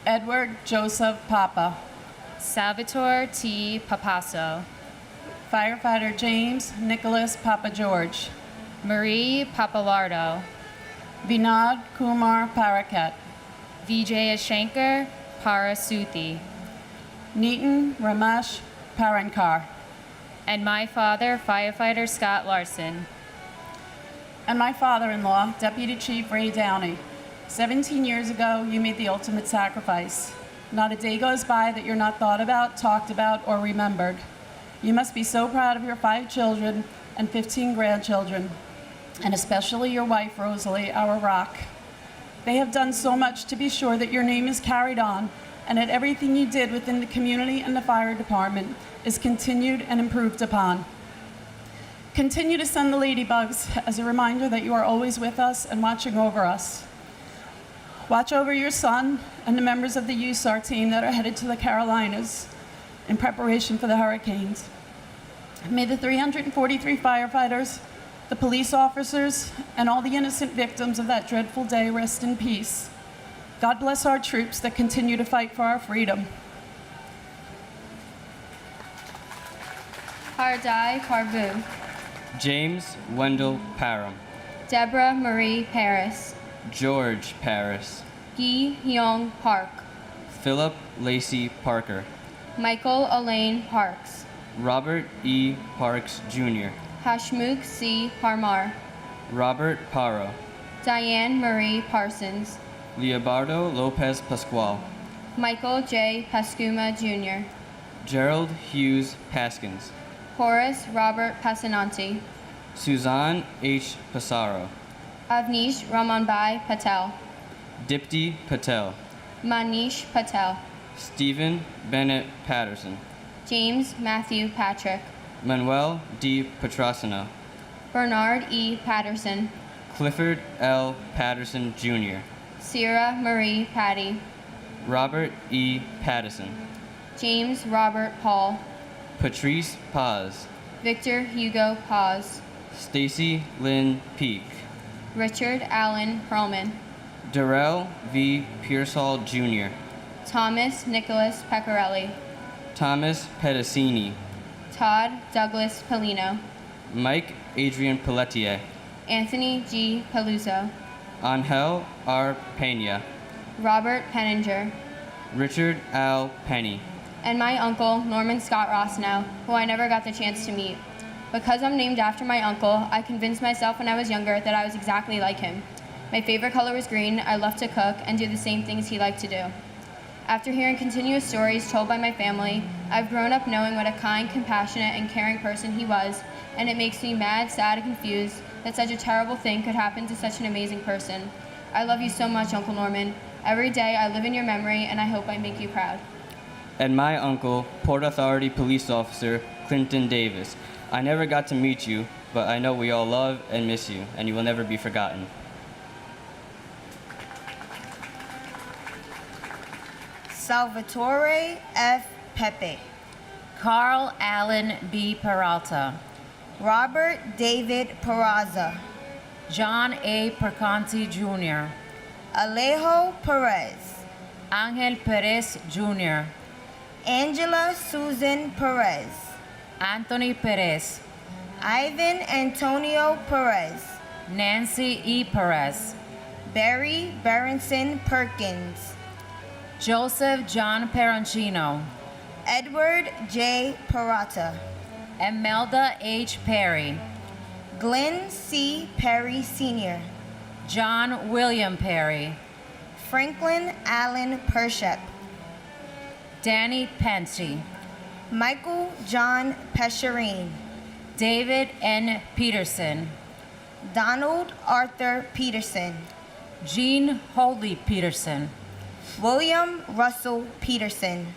Edward Joseph Papa, Salvatore T. Papasso, Firefighter James Nicholas Papa George, Marie Papalardo, Vinod Kumar Parakat, Vijay Shankar Parasuthi, Nitin Ramesh Parankar, and my father, Firefighter Scott Larson. And my father-in-law, Deputy Chief Ray Downey. 17 years ago, you made the ultimate sacrifice. Not a day goes by that you're not thought about, talked about, or remembered. You must be so proud of your 5 children and 15 grandchildren, and especially your wife, Rosalie, our rock. They have done so much to be sure that your name is carried on, and that everything you did within the community and the fire department is continued and improved upon. Continue to send the ladybugs as a reminder that you are always with us and watching over us. Watch over your son and the members of the USAR team that are headed to the Carolinas in preparation for the hurricanes. May the 343 firefighters, the police officers, and all the innocent victims of that dreadful day rest in peace. God bless our troops that continue to fight for our freedom. Hardai Parbu, James Wendell Parham, Deborah Marie Paris, George Paris, Gi Hyung Park, Philip Lacey Parker, Michael Elaine Parks, Robert E. Parks Jr., Hashmukh C. Parmar, Robert Paro, Diane Marie Parsons, Leobardo Lopez Pascual, Michael J. Pascuma Jr., Gerald Hughes Paskins, Horace Robert Passananti, Suzanne H. Passaro, Avnish Ramanbai Patel, Dipti Patel, Manish Patel, Stephen Bennett Patterson, James Matthew Patrick, Manuel D. Petrosino, Bernard E. Patterson, Clifford L. Patterson Jr., Sierra Marie Patty, Robert E. Pattison, James Robert Paul, Patrice Paz, Victor Hugo Paz, Stacy Lynn Peak, Richard Allen Perlman, Darrell V. Pearsall Jr., Thomas Nicholas Pecorelli, Thomas Pedicini, Todd Douglas Polino, Mike Adrian Pelletier, Anthony G. Peluso, Angel R. Pena, Robert Penninger, Richard Al Penny, and my uncle, Norman Scott Rossnow, who I never got the chance to meet. Because I'm named after my uncle, I convinced myself when I was younger that I was exactly like him. My favorite color was green, I loved to cook, and do the same things he liked to do. After hearing continuous stories told by my family, I've grown up knowing what a kind, compassionate, and caring person he was, and it makes me mad, sad, and confused that such a terrible thing could happen to such an amazing person. I love you so much, Uncle Norman. Every day I live in your memory, and I hope I make you proud. and my uncle, Port Authority Police Officer Clinton Davis. I never got to meet you, but I know we all love and miss you, and you will never be forgotten. Salvatore F. Pepe, Carl Allen B. Peralta, Robert David Peraza, John A. Perconti Jr., Alejo Perez, Angel Perez Jr., Angela Susan Perez, Anthony Perez, Ivan Antonio Perez, Nancy E. Perez, Barry Berenson Perkins, Joseph John Peroncino, Edward J. Parata, Imelda H. Perry, Glenn C. Perry Sr., John William Perry, Franklin Allen Pershep, Danny Pensy, Michael John Pescherine, David N. Peterson, Donald Arthur Peterson, Jean Hoadley Peterson, William Russell Peterson,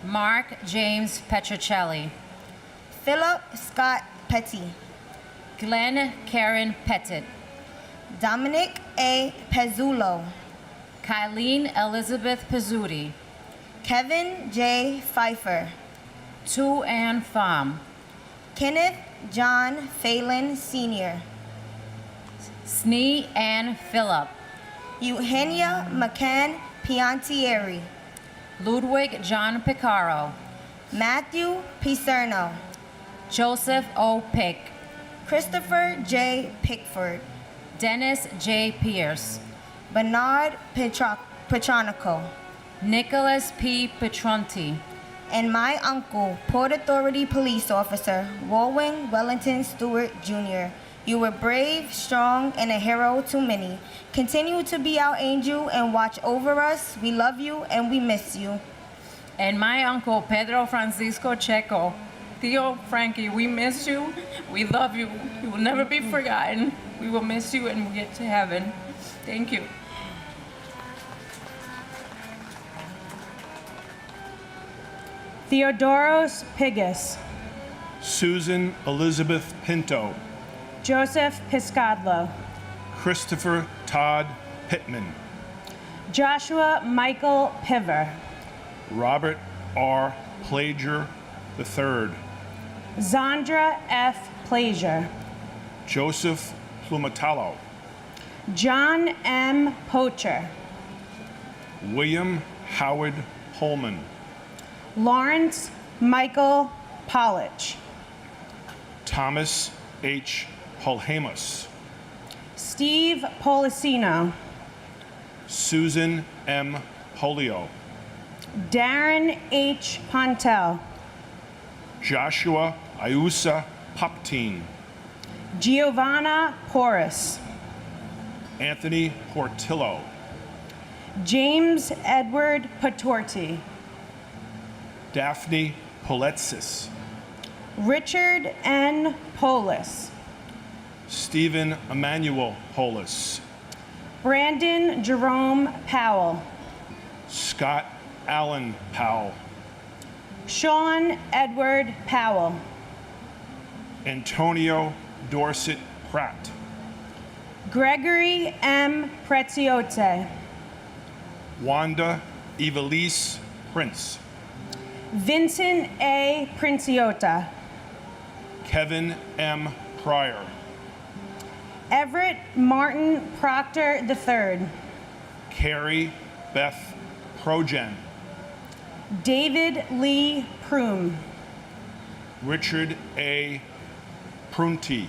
Mark James Petrocelli, Philip Scott Petty, Glenn Karen Pettit, Dominic A. Pezzulo, Kylene Elizabeth Pizzuti, Kevin J. Pfeiffer, Tu Ann Pham, Kenneth John Phelan Sr., Snee Ann Phillip, Eugenia McCann Piantieri, Ludwig John Picaro, Matthew Picerno, Joseph O. Pick, Christopher J. Pickford, Dennis J. Pierce, Bernard Petronico, Nicholas P. Petronti, and my uncle, Port Authority Police Officer Warwin Wellington Stewart, Jr. You were brave, strong, and a hero to many. Continue to be our angel and watch over us. We love you and we miss you. and my uncle Pedro Francisco Checo. Tío Frankie, we miss you. We love you. You will never be forgotten. We will miss you and we'll get to heaven. Thank you. Theodoros Pigus, Susan Elizabeth Pinto, Joseph Piscadlo, Christopher Todd Pittman, Joshua Michael Piver, Robert R. Plager III, Zandra F. Plager, Joseph Plumatalo, John M. Pocher, William Howard Holman, Lawrence Michael Pollich, Thomas H. Polhamus, Steve Policino, Susan M. Polio, Darren H. Pontel, Joshua Iusa Poptine, Giovanna Porras, Anthony Portillo, James Edward Patorti, Daphne Poletsis, Richard N. Polis, Stephen Emmanuel Polis, Brandon Jerome Powell, Scott Allen Powell, Sean Edward Powell, Antonio Dorset Pratt, Gregory M. Preziote, Wanda Evelise Prince, Vincent A. Princiota, Kevin M. Pryor, Everett Martin Proctor III, Carrie Beth Progen, David Lee Prume, Richard A. Prunty,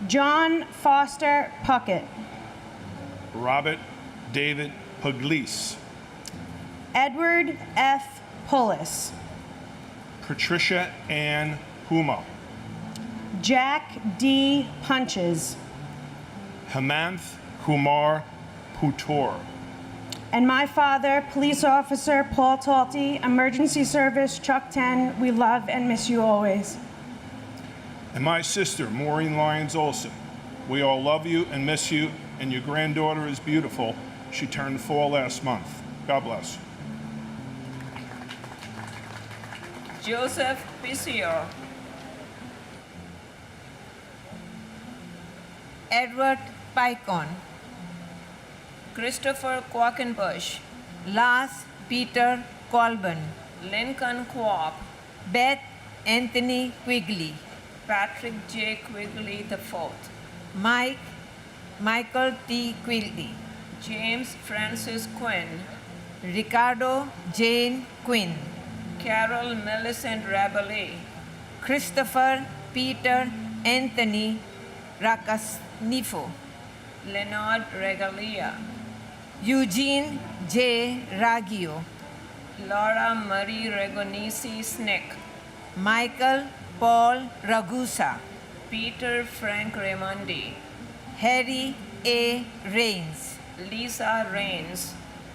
John Foster Puckett, Robert David Pugliese, Edward F. Pullis, Patricia Ann Huma, Jack D. Punches, Hemanth Kumar Putor, and my father, Police Officer Paul Talty, Emergency Service Truck 10. We love and miss you always. and my sister, Maureen Lyons Olson. We all love you and miss you, and your granddaughter is beautiful. She turned 4 last month. God bless. Joseph Pisior, Edward Picon, Christopher Quackenbush, Lars Peter Colburn, Lincoln Quap, Beth Anthony Quigley, Patrick J. Quigley IV, Michael T. Quigley, James Francis Quinn, Ricardo Jane Quinn, Carol Millicent Rabelais, Christopher Peter Anthony Rakasnifo, Leonard Regalia, Eugene J. Raggio, Laura Marie Regonisi Snick, Michael Paul Ragusa, Peter Frank Raimondi, Harry A. Rains, Lisa Rains,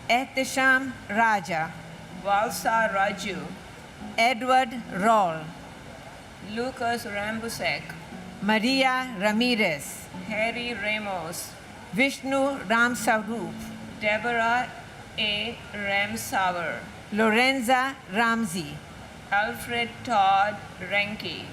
Ehtisham Raja, Valsa Raju, Edward Roll, Lucas Rambusek, Maria Ramirez, Harry Ramos, Vishnu Ramsarup, Deborah A. Ramsauer, Lorenza Ramsey, Alfred Todd Renke,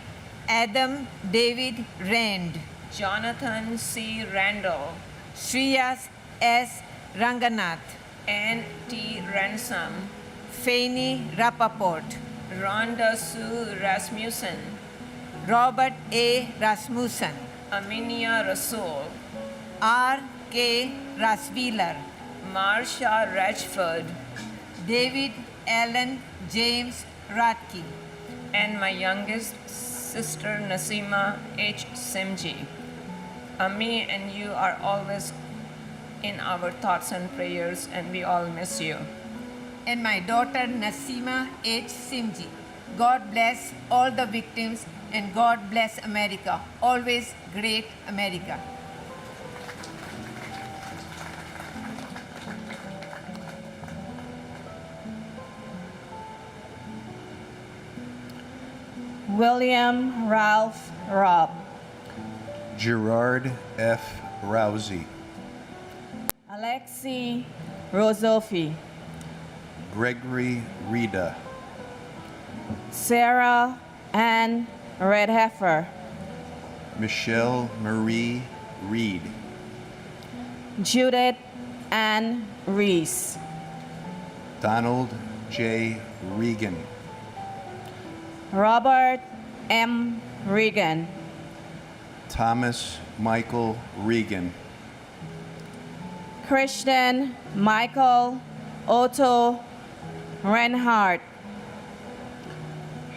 Adam David Rand, Jonathan C. Randall, Shreyas S. Ranganath, Ann T. Ransom, Fanny Rappaport, Rhonda Sue Rasmussen, Robert A. Rasmussen, Aminia Rasool, R. K. Raswheeler, Marsha Ratchford, David Ellen James Ratke. And my youngest sister, Nasima H. Simji. Ami and you are always in our thoughts and prayers, and we all miss you. And my daughter, Nasima H. Simji. God bless all the victims, and God bless America. Always great America. William Ralph Robb. Gerard F. Rousey. Alexi Rosofi. Gregory Rita. Sarah Ann Redheffer. Michelle Marie Reed. Judith Ann Reese. Donald J. Regan. Robert M. Regan. Thomas Michael Regan. Christian Michael Otto Reinhardt.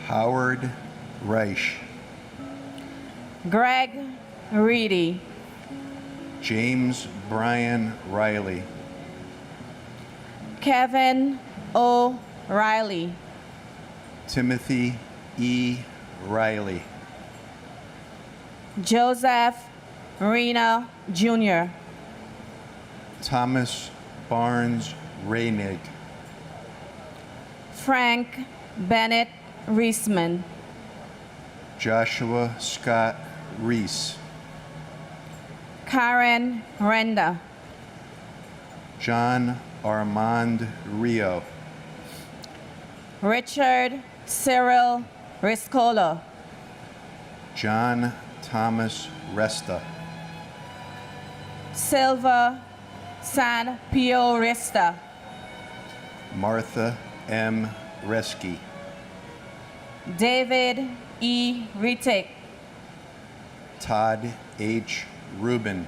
Howard Reich. Greg Reedy. James Brian Riley. Kevin O'Reilly. Timothy E. Riley. Joseph Rena Jr. Thomas Barnes Reinig. Frank Bennett Reisman. Joshua Scott Reese. Karen Renda. John Armand Rio. Richard Cyril Riscola. John Thomas Resta. Silva San Pio Resta. Martha M. Reski. David E. Ritek. Todd H. Rubin.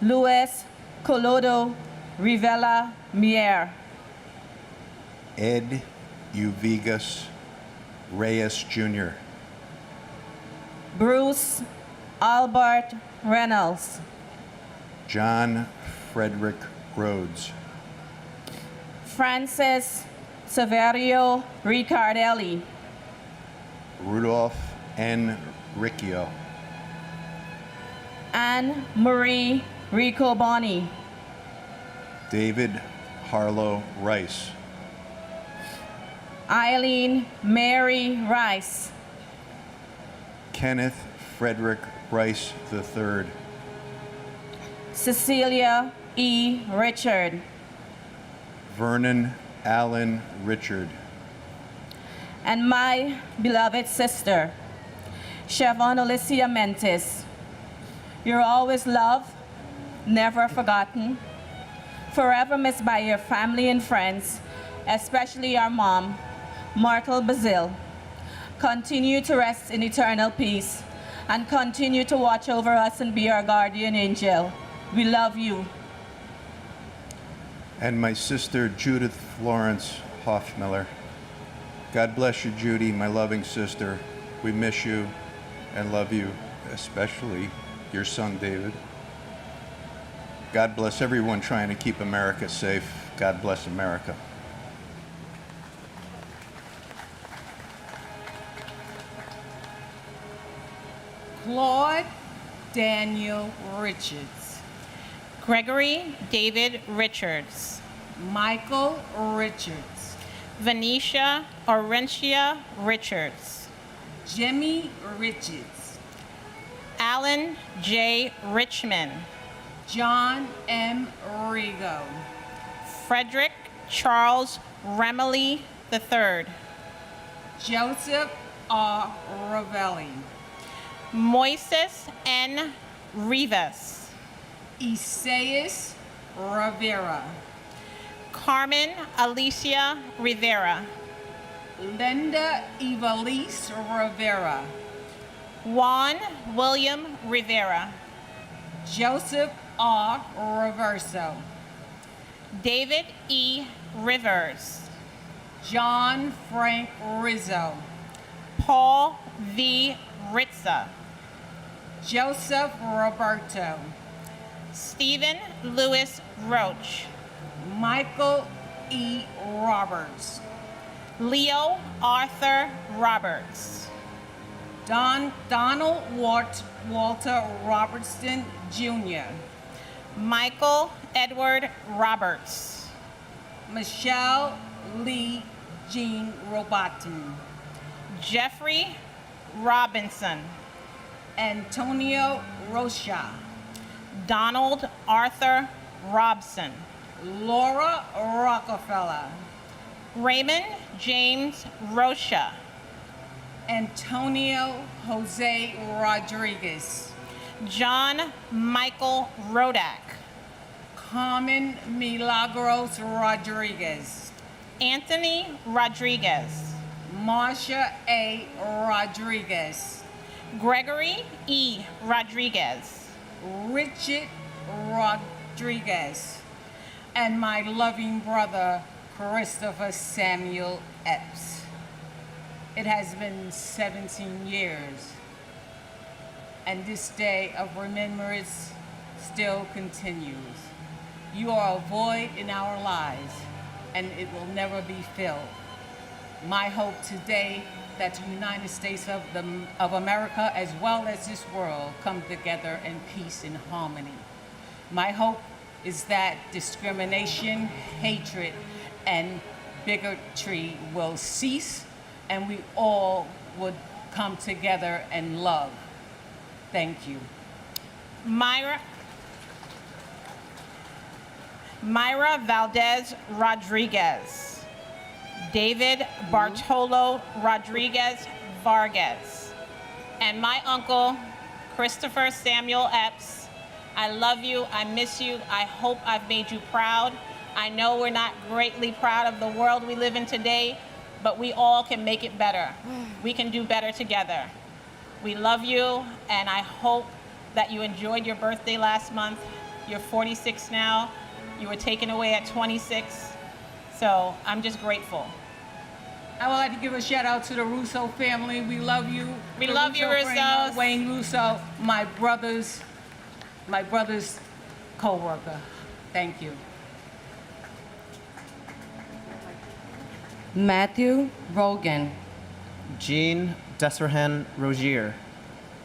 Luis Colodo Rivera Mier. Ed Uvigas Reyes Jr. Bruce Albert Reynolds. John Frederick Rhodes. Francis Severio Ricardelli. Rudolph N. Riccio. Anne Marie Ricoboni. David Harlow Rice. Eileen Mary Rice. Kenneth Frederick Rice III. Cecilia E. Richard. Vernon Allen Richard. And my beloved sister, Siobhan Alicia Mentis. You're always loved, never forgotten, forever missed by your family and friends, especially our mom, Myrtle Bazil. Continue to rest in eternal peace and continue to watch over us and be our guardian angel. We love you. And my sister, Judith Florence Hoffmiller. God bless you, Judy, my loving sister. We miss you and love you, especially your son, David. God bless everyone trying to keep America safe. God bless America. Claude Daniel Richards. Gregory David Richards. Michael Richards. Venetia Orentia Richards. Jimmy Richards. Alan J. Richmond. John M. Rigo. Frederick Charles Remley III. Joseph R. Ravelli. Moises N. Rivas. Isaias Rivera. Carmen Alicia Rivera. Linda Evelise Rivera. Juan William Rivera. Joseph R. Reverso. David E. Rivers, John Frank Rizzo, Paul V. Ritza, Joseph Roberto, Stephen Lewis Roach, Michael E. Roberts, Leo Arthur Roberts, Donald Walter Robertson Jr., Michael Edward Roberts, Michelle Lee Jean Robotin, Jeffrey Robinson, Antonio Rocha, Donald Arthur Robson, Laura Rockefeller, Raymond James Rocha, Antonio Jose Rodriguez, John Michael Rodak, Carmen Milagros Rodriguez, Anthony Rodriguez, Marsha A. Rodriguez, Gregory E. Rodriguez, Richard Rodriguez, and my loving brother, Christopher Samuel Epps. It has been 17 years, and this day of remembrance still continues. You are a void in our lives, and it will never be filled. My hope today that the United States of America, as well as this world, come together in peace and harmony. My hope is that discrimination, hatred, and bigotry will cease, and we all would come together and love. Thank you. Myra Valdez Rodriguez, David Bartolo Rodriguez Vargas, and my uncle, Christopher Samuel Epps. I love you, I miss you, I hope I've made you proud. I know we're not greatly proud of the world we live in today, but we all can make it better. We can do better together. We love you, and I hope that you enjoyed your birthday last month. You're 46 now. You were taken away at 26, so I'm just grateful. I would like to give a shout out to the Russo family. We love you. We The love you, Russo family, Russos. Wayne Russo, my brother's co-worker. Thank you. Matthew Rogan, Jean Desrahan Rogier,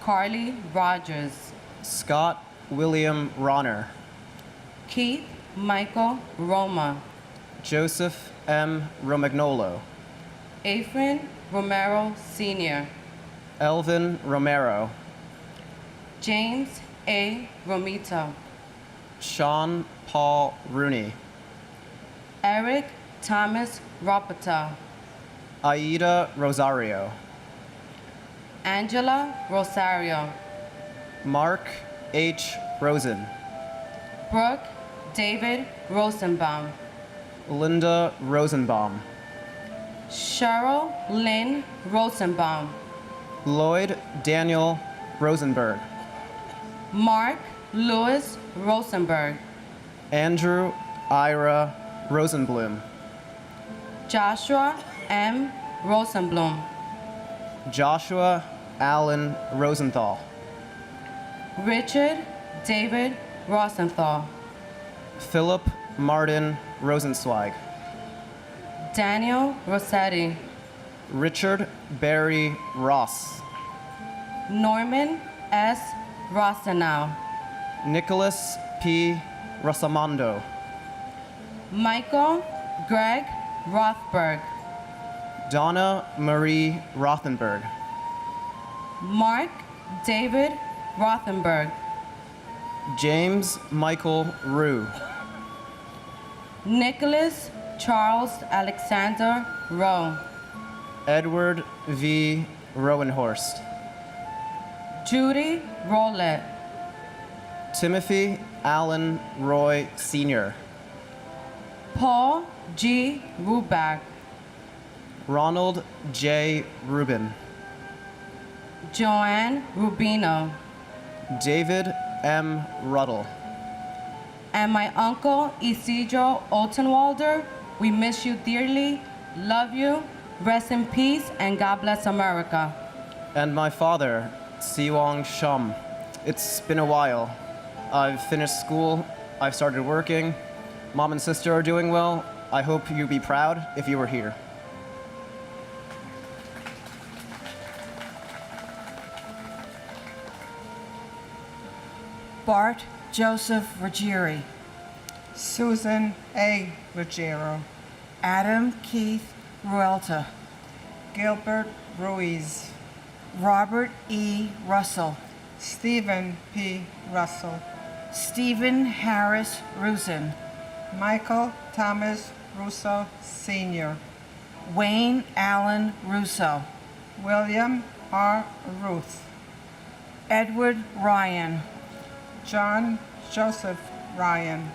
Carly Rogers, Scott William Ronner, Keith Michael Roma, Joseph M. Romagnolo, Efren Romero Sr., Elvin Romero, James A. Romito, Sean Paul Rooney, Eric Thomas Rapata, Aida Rosario, Angela Rosario, Mark H. Rosen, Brooke David Rosenbaum, Linda Rosenbaum, Cheryl Lynn Rosenbaum, Lloyd Daniel Rosenberg, Mark Lewis Rosenberg, Andrew Ira Rosenblum, Joshua M. Rosenblum, Joshua Allen Rosenthal, Richard David Rosenthal, Philip Martin Rosenzweig, Daniel Rossetti, Richard Barry Ross, Norman S. Rosenau, Nicholas P. Rosamondo, Michael Greg Rothberg, Donna Marie Rothenberg, Mark David Rothenberg, James Michael Rue, Nicholas Charles Alexander Rowe, Edward V. Rowenhorst, Judy Rowlett, Timothy Allen Roy Sr., Paul G. Ruback, Ronald J. Rubin, Joanne Rubino, David M. Ruddle, and my uncle Isidro Altenwalder. We miss you dearly, love you, rest in peace, and God bless America. And my father, Siwang Shum. It's been a while. I've finished school, I've started working. Mom and sister are doing well. I hope you'd be proud if you were here. Bart Joseph Ruggieri. Susan A. Ruggiero. Adam Keith Ruelta. Gilbert Ruiz. Robert E. Russell. Stephen P. Russell. Stephen Harris Rusin. Michael Thomas Russo Sr. Wayne Allen Russo. William R. Ruth. Edward Ryan. John Joseph Ryan.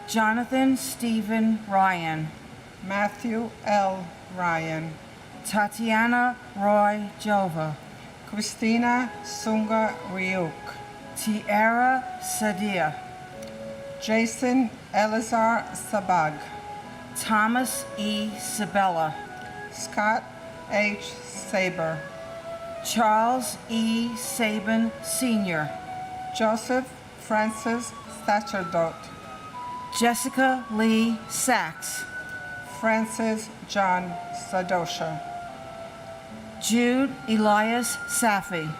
Jonathan Stephen Ryan. Matthew L. Ryan. Tatiana Roy Jova. Christina Sunga Ryuk. Tiara Sadia. Jason Elazar Sabag. Thomas E. Sabella. Scott H. Saber. Charles E. Sabin Sr. Joseph Francis Sacerdote. Jessica Lee Sachs. Francis John Sadosha. Jude Elias Safi.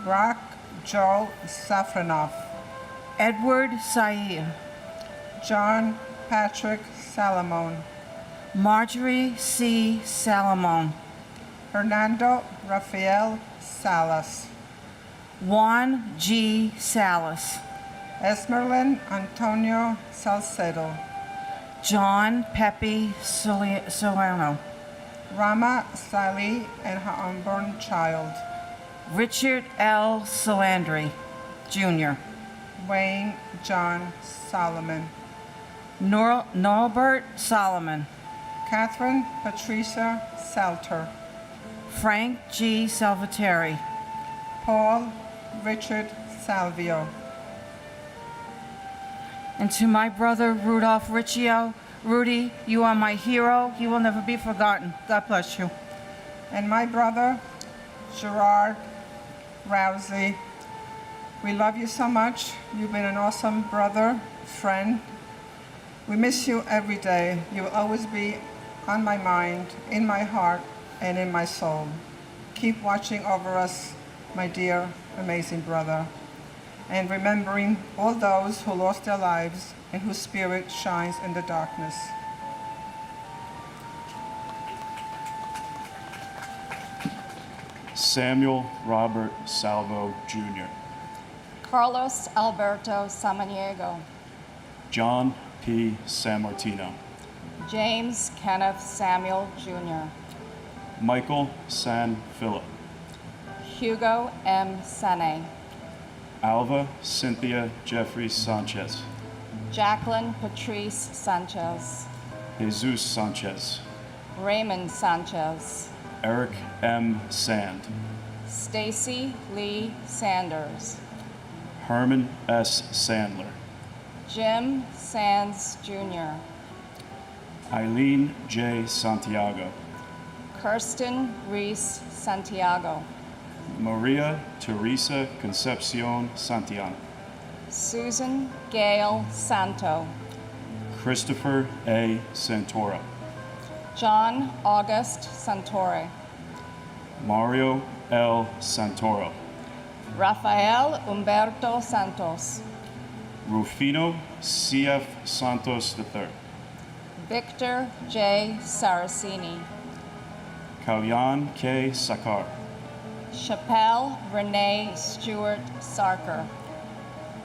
Brock Joel Safranoff. Edward Said. John Patrick Salamone. Marjorie C. Salamone. Hernando Rafael Salas. Juan G. Salas. Esmerlin Antonio Salcedo. John Pepe Solano. Rama Sali and her unborn child. Richard L. Solandri, Jr. Wayne John Solomon. Norbert Solomon. Catherine Patricia Salter. Frank G. Salvatore. Paul Richard Salvio. And to my brother Rudolph Riccio, Rudy, you are my hero. You will never be forgotten. God bless you. And my brother Gerard Rousey, we love you so much. You've been an awesome brother, friend. We miss you every day. You will always be on my mind, in my heart, and in my soul. Keep watching over us, my dear, amazing brother, and remembering all those who lost their lives and whose spirit shines in the darkness. Samuel Robert Salvo Jr. Carlos Alberto Samaniego. John P. Sammartino. James Kenneth Samuel Jr. Michael San Philip. Hugo M. Sene. Alva Cynthia Jeffrey Sanchez. Jacqueline Patrice Sanchez. Jesus Sanchez. Raymond Sanchez. Eric M. Sand. Stacy Lee Sanders. Herman S. Sandler. Jim Sands Jr. Eileen J. Santiago. Kirsten Reese Santiago. Maria Teresa Concepcion Santillan. Susan Gail Santo. Christopher A. Santoro. John August Santore. Mario L. Santoro. Rafael Humberto Santos. Rufino C.F. Santos III. Victor J. Saraceni. Kalyan K. Sakar. Chappelle Renee Stewart Sarker.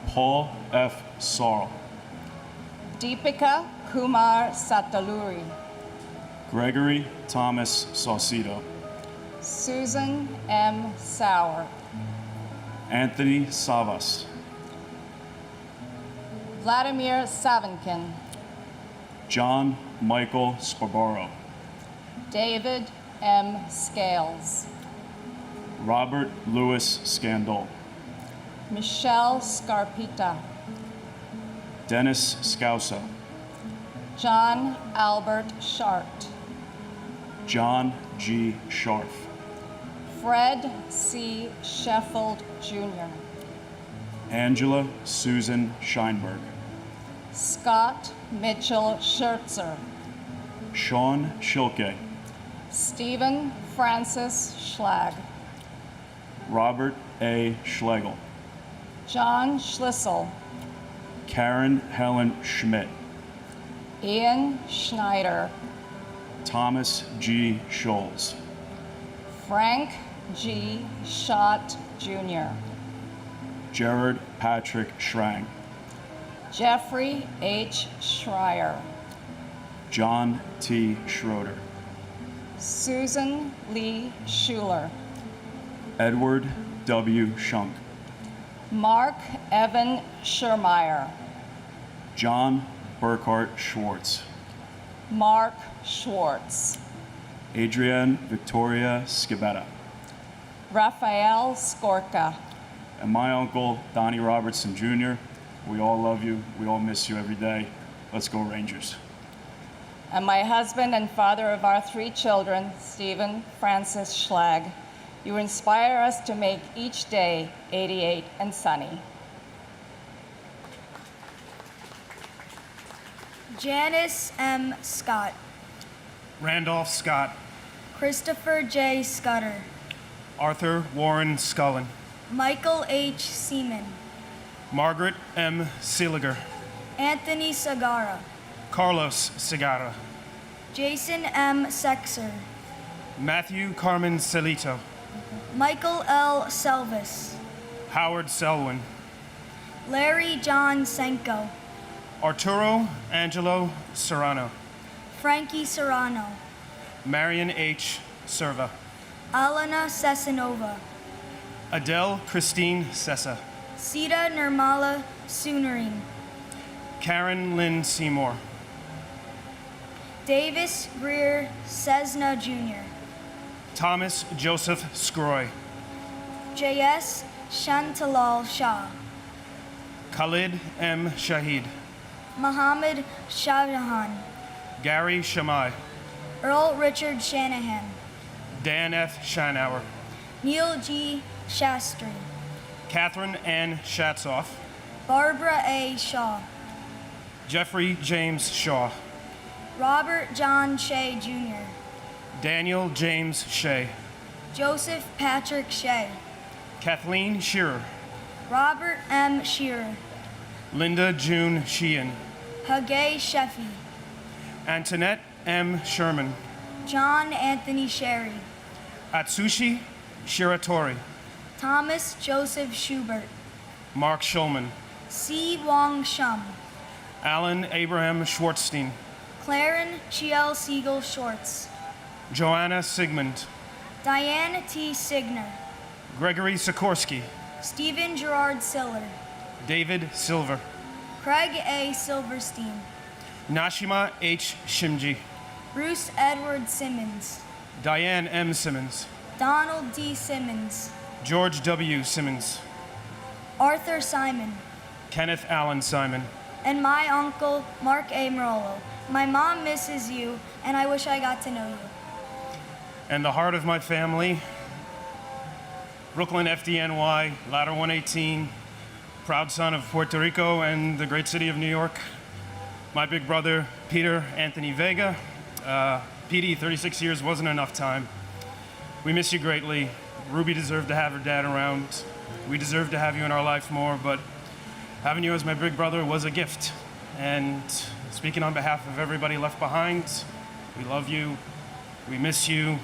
Paul F. Sorrell. Deepika Kumar Sataluri. Gregory Thomas Saucedo. Susan M. Sauer. Anthony Savas. Vladimir Savinkin. John Michael Sparbaro. David M. Scales. Robert Louis Scandol. Michelle Scarpita. Dennis Scouso, John Albert Shart, John G. Scharf, Fred C. Sheffield Jr., Angela Susan Scheinberg, Scott Mitchell Schertzer, Sean Schilke, Stephen Francis Schlag, Robert A. Schlegel, John Schlissel, Karen Helen Schmidt, Ian Schneider, Thomas G. Scholes, Frank G. Schott Jr., Jared Patrick Schrang, Jeffrey H. Schreier, John T. Schroeder, Susan Lee Schuler, Edward W. Shunk, Mark Evan Schermeyer, John Burkhart Schwartz, Mark Schwartz, Adrienne Victoria Scibetta, Raphael Skorka, and my uncle, Donnie Robertson Jr. We all love you. We all miss you every day. Let's go Rangers. and my husband and father of our 3 children, Stephen Francis Schlag. You inspire us to make each day 88 and sunny. Janice M. Scott, Randolph Scott, Christopher J. Scudder, Arthur Warren Scullin, Michael H. Seaman, Margaret M. Seeliger, Anthony Sagara, Carlos Segarra, Jason M. Sexer, Matthew Carmen Celito, Michael L. Selvis, Howard Selwyn, Larry John Senko, Arturo Angelo Serrano, Frankie Serrano, Marion H. Serva, Alana Sesanova, Adele Christine Sessa, Sita Nirmala Sunarin, Karen Lynn Seymour, Davis Greer Cessna Jr., Thomas Joseph Scroy, J.S. Shantalal Shah, Khalid M. Shahid, Muhammad Shahjahan, Gary Shamai, Earl Richard Shanahan, Dan F. Schanauer, Neil G. Shastri, Catherine Ann Shatzoff, Barbara A. Shaw, Jeffrey James Shaw, Robert John Shea Jr., Daniel James Shea, Joseph Patrick Shea, Kathleen Shearer, Robert M. Shearer, Linda June Sheehan, Hagay Sheffy, Antoinette M. Sherman, John Anthony Sherry, Atsushi Shiratori, Thomas Joseph Schubert, Mark Schulman, C. Wong Shum, Alan Abraham Schwartzstein, Claren Chiel Siegel Shorts, Joanna Sigmund, Diane T. Signer, Gregory Sikorsky, Stephen Gerard Siller, David Silver, Craig A. Silverstein, Nashima H. Shimji, Bruce Edward Simmons, Diane M. Simmons, Donald D. Simmons, George W. Simmons, Arthur Simon, Kenneth Allen Simon, and my uncle, Mark A. Marolo. My mom misses you, and I wish I got to know you. and the heart of my family, Brooklyn FDNY, Ladder 118, proud son of Puerto Rico and the great city of New York. My big brother, Peter Anthony Vega. PD, 36 years wasn't enough time. We miss you greatly. Ruby deserved to have her dad around. We deserve to have you in our life more, but having you as my big brother was a gift. And speaking on behalf of everybody left behind, we love you. We miss you.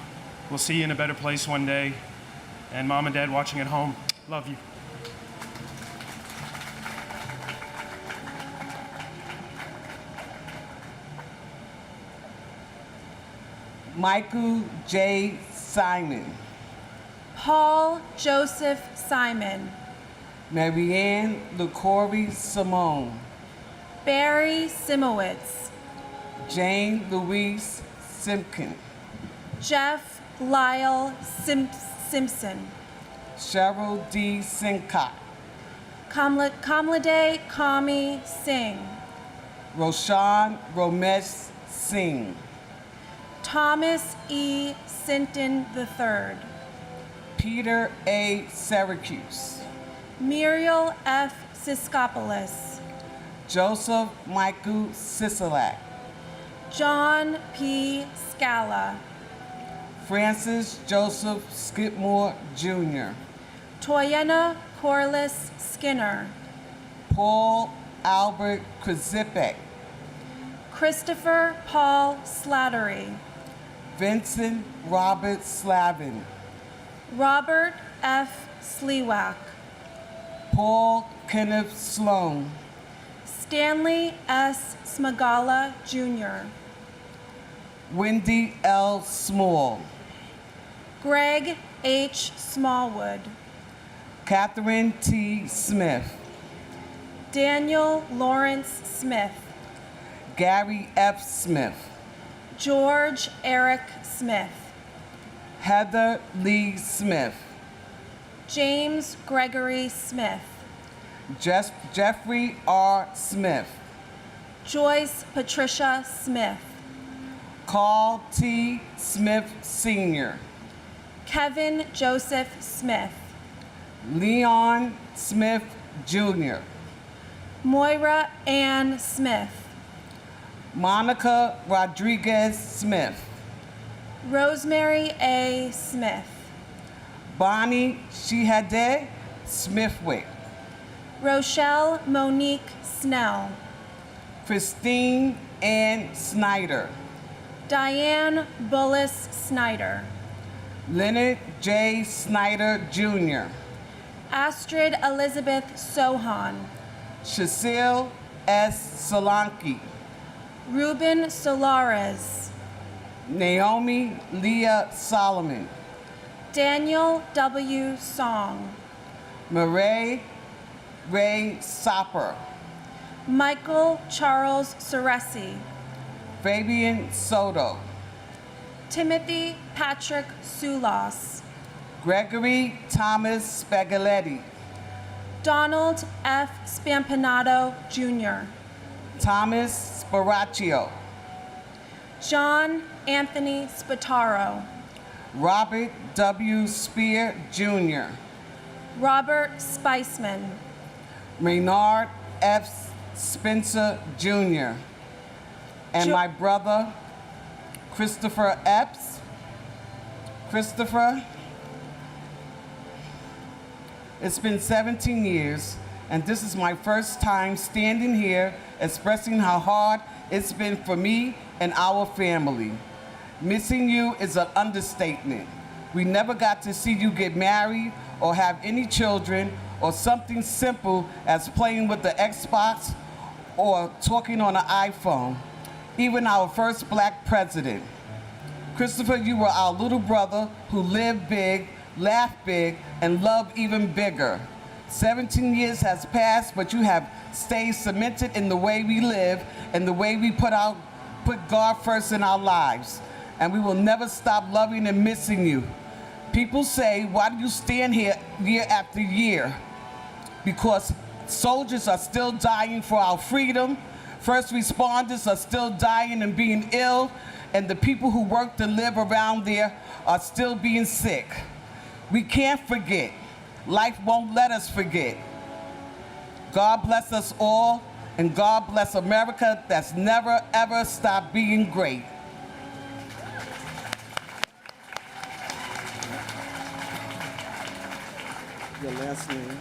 We'll see you in a better place one day. And mom and dad watching at home, love you. Michael J. Simon, Paul Joseph Simon, Marianne LaCorey Simone, Barry Simowitz, Jane Louise Simpkin, Jeff Lyle Simpson, Cheryl D. Sincott, Kamlade Kami Singh. Roshan Romesh Singh. Thomas E. Sinton III. Peter A. Syracuse. Muriel F. Siskopoulos. Joseph Michael Sisolak. John P. Scala. Francis Joseph Skidmore Jr. Toyena Corliss Skinner. Paul Albert Krasipek. Christopher Paul Slattery. Vincent Robert Slavin. Robert F. Sliwak. Paul Kenneth Sloan. Stanley S. Smagala Jr. Wendy L. Small. Greg H. Smallwood. Catherine T. Smith. Daniel Lawrence Smith. Gary F. Smith. George Eric Smith. Heather Lee Smith. James Gregory Smith. Jeffrey R. Smith. Joyce Patricia Smith. Carl T. Smith Sr. Kevin Joseph Smith. Leon Smith Jr. Moira Ann Smith. Monica Rodriguez Smith. Rosemary A. Smith. Bonnie Shihadeh Smithwick. Rochelle Monique Snell. Christine Ann Snyder. Diane Bullis Snyder. Leonard J. Snyder Jr. Astrid Elizabeth Sohan. Cecile S. Solanke. Ruben Solares. Naomi Leah Solomon. Daniel W. Song. Marae Ray Sopper. Michael Charles Ceresi. Fabian Soto. Timothy Patrick Sulos. Gregory Thomas Spagaletti. Donald F. Spampanato Jr. Thomas Sparaccio. John Anthony Spataro. Robert W. Spear Jr. Robert Spiceman. Maynard F. Spencer Jr. And my brother, Christopher Epps. Christopher, it's been 17 years, and this is my first time standing here expressing how hard it's been for me and our family. Missing you is an understatement. We never got to see you get married or have any children or something simple as playing with the Xbox or talking on an iPhone. Even our first black president. Christopher, you were our little brother who lived big, laughed big, and loved even bigger. 17 years has passed, but you have stayed cemented in the way we live and the way we put God first in our lives. And we will never stop loving and missing you. People say, why do you stand here year after year? Because soldiers are still dying for our freedom. First responders are still dying and being ill, and the people who work to live around there are still being sick. We can't forget. Life won't let us forget. God bless us all, and God bless America that's never, ever stopped being great. Your last name.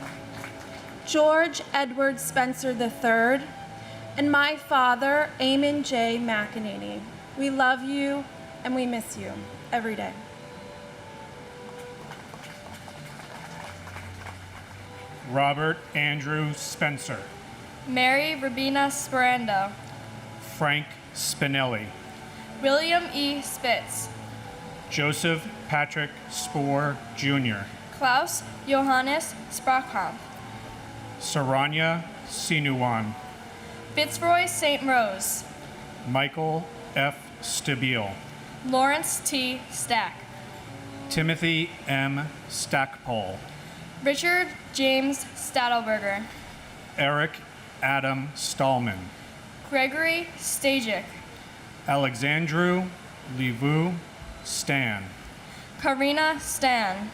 George Edward Spencer III. And my father, Eamon J. McEnany. We love you and we miss you every day. Robert Andrew Spencer. Mary Rabina Sperando. Frank Spinelli. William E. Spitz. Joseph Patrick Spoor Jr. Klaus Johannes Sprachkamp. Saranya Sinuwan. Fitzroy St. Rose. Michael F. Stabile. Lawrence T. Stack. Timothy M. Stackpole. Richard James Stadelberger. Eric Adam Stallman. Gregory Stajic. Alexandru Livu Stan. Karina Stan.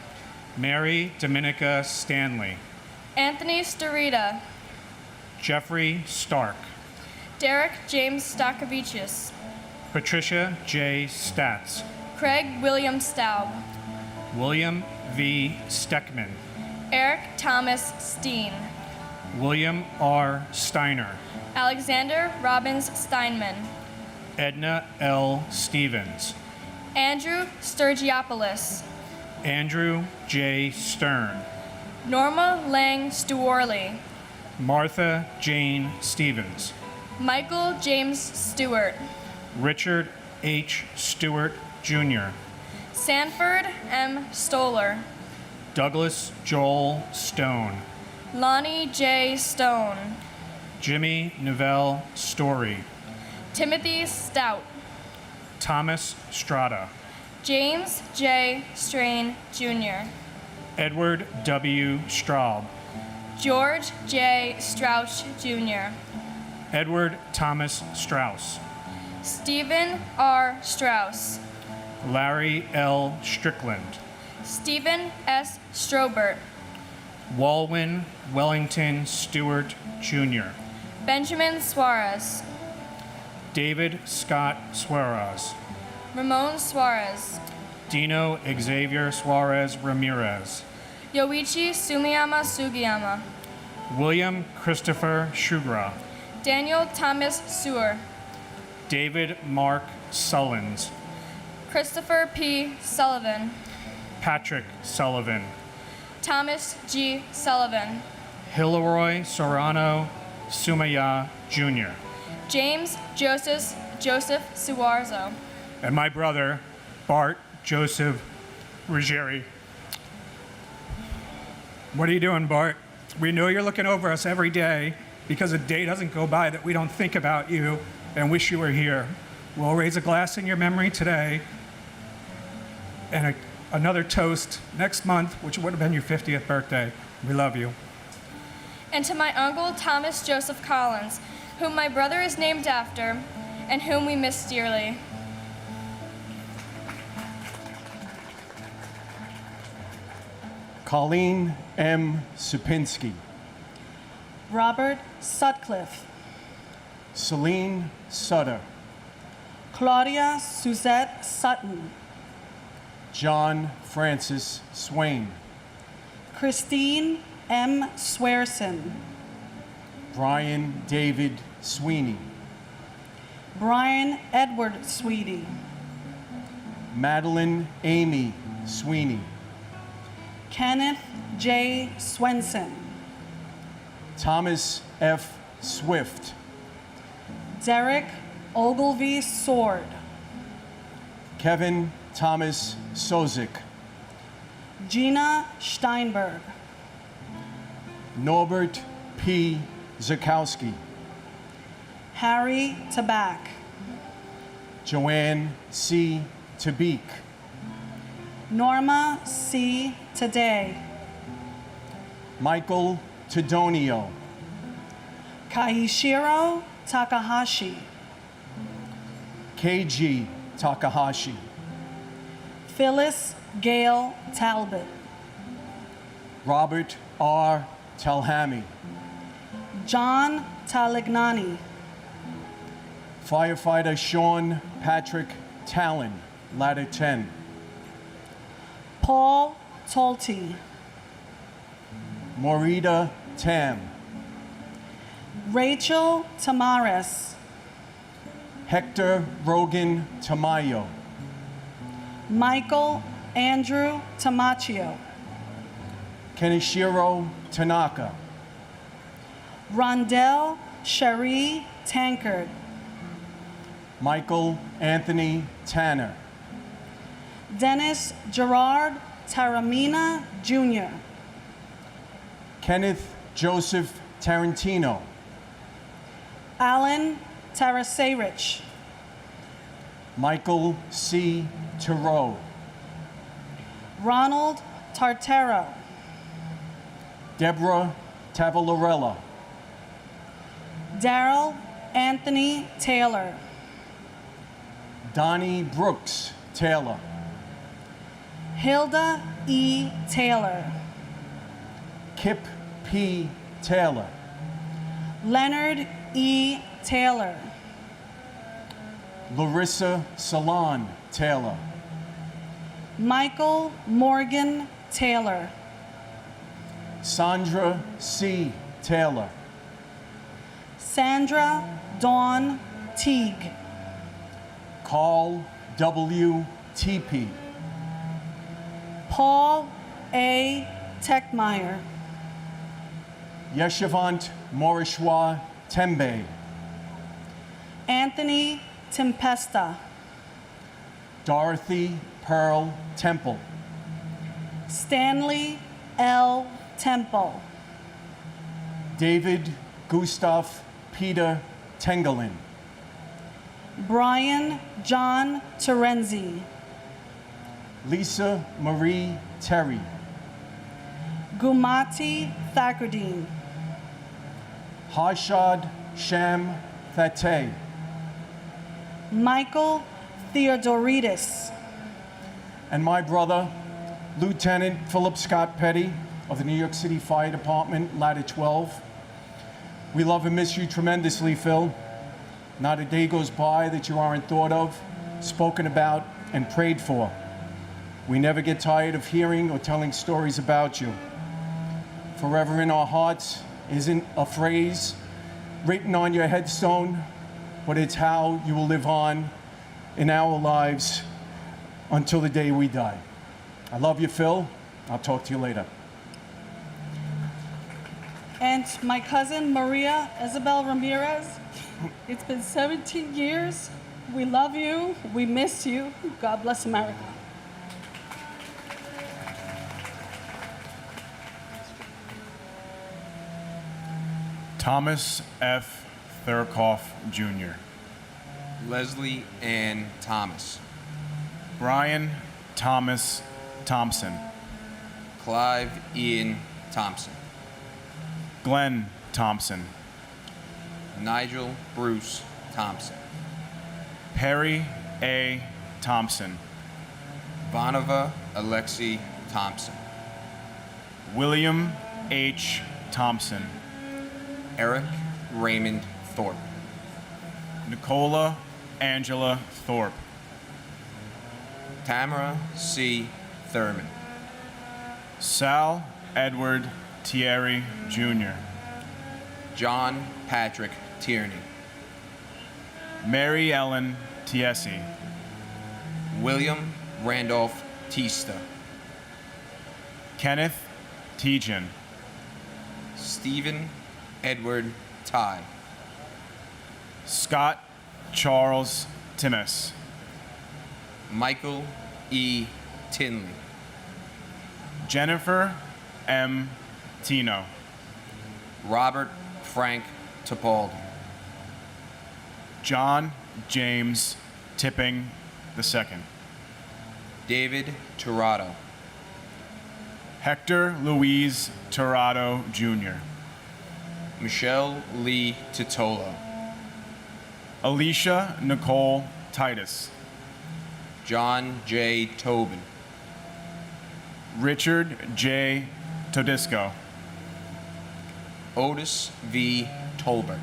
Mary Dominica Stanley. Anthony Starita. Jeffrey Stark. Derek James Stakavicius. Patricia J. Statz. Craig William Staub. William V. Steckman. Eric Thomas Steen. William R. Steiner. Alexander Robbins Steinman. Edna L. Stevens. Andrew Sturgiopoulos. Andrew J. Stern. Norma Lang Stewarley. Martha Jane Stevens. Michael James Stewart. Richard H. Stewart, Jr. Sanford M. Stoller. Douglas Joel Stone. Lonnie J. Stone. Jimmy Novell Story. Timothy Stout. Thomas Strata. James J. Strain, Jr. Edward W. Straub. George J. Strauch, Jr. Edward Thomas Strauss. Stephen R. Strauss. Larry L. Strickland. Stephen S. Strobert. Walwyn Wellington Stewart, Jr. Benjamin Suarez. David Scott Suarez. Ramon Suarez. Dino Xavier Suarez Ramirez. Yoichi Sumiyama Sugiyama. William Christopher Shugra. Daniel Thomas Sewer. David Mark Sullins. Christopher P. Sullivan. Patrick Sullivan. Thomas G. Sullivan. Hilroy Sorano Sumaya, Jr. James Joseph Suarzo. And my brother, Bart Joseph Ruggieri. What are you doing, Bart? We know you're looking over us every day because a day doesn't go by that we don't think about you and wish you were here. We'll raise a glass in your memory today and another toast next month, which would have been your 50th birthday. We love you. And to my uncle Thomas Joseph Collins, whom my brother is named after and whom we miss dearly. Colleen M. Supinski. Robert Sutcliffe. Celine Sutter. Claudia Suzette Sutton. John Francis Swain. Christine M. Swearson. Brian David Sweeney. Brian Edward Sweety. Madeline Amy Sweeney. Kenneth J. Swenson. Thomas F. Swift. Derek Ogilvy Sword. Kevin Thomas Sozik. Gina Steinberg. Norbert P. Zakowski. Harry Tabak. Joanne C. Tabik. Norma C. Today. Michael Tadonio. Kaishiro Takahashi. KG Takahashi. Phyllis Gale Talbot. Robert R. Talhami. John Talignani. Firefighter Sean Patrick Talon, Ladder 10. Paul Tolte. Morita Tam. Rachel Tamares. Hector Rogan Tamayo. Michael Andrew Tamaccio. Kenichiro Tanaka. Rondell Cherie Tankard. Michael Anthony Tanner. Dennis Gerard Taramina Jr. Kenneth Joseph Tarantino. Alan Tarasarich. Michael C. Thoreau. Ronald Tartaro. Deborah Tavalarella. Daryl Anthony Taylor. Donnie Brooks Taylor. Hilda E. Taylor. Kip P. Taylor. Leonard E. Taylor. Larissa Salon Taylor. Michael Morgan Taylor. Sandra C. Taylor. Sandra Dawn Teague. Carl W. Teepee. Paul A. Techmeyer. Yeshivant Morishwa Tembe. Anthony Tempesta. Dorothy Pearl Temple. Stanley L. Temple. David Gustav Peter Tengelin. Brian John Terenzi. Lisa Marie Terry. Gumati Thakurdeen. Harshad Sham Thate. Michael Theodoridis. And my brother, Lieutenant Philip Scott Petty of the New York City Fire Department, Ladder 12. We love and miss you tremendously, Phil. Not a day goes by that you aren't thought of, spoken about, and prayed for. We never get tired of hearing or telling stories about you. Forever in our hearts isn't a phrase written on your headstone, but it's how you will live on in our lives until the day we die. I love you, Phil. I'll talk to you later. And my cousin Maria Isabel Ramirez. It's been 17 years. We love you. We miss you. God bless America. Thomas F. Thurkoff, Jr. Leslie Ann Thomas. Brian Thomas Thompson. Clive Ian Thompson. Glenn Thompson. Nigel Bruce Thompson. Perry A. Thompson. Vanova Alexi Thompson. William H. Thompson. Eric Raymond Thorpe. Nicola Angela Thorpe. Tamara C. Thurman. Sal Edward Thierry, Jr. John Patrick Tierney. Mary Ellen Tiesi. William Randolph Tista. Kenneth Tejan. Stephen Edward Ty. Scott Charles Timmis. Michael E. Tinley. Jennifer M. Tino. Robert Frank Topaldi. John James Tipping II. David Tirado. Hector Luis Tirado, Jr. Michelle Lee Titolo. Alicia Nicole Titus. John J. Tobin. Richard J. Todisco. Otis V. Tolbert.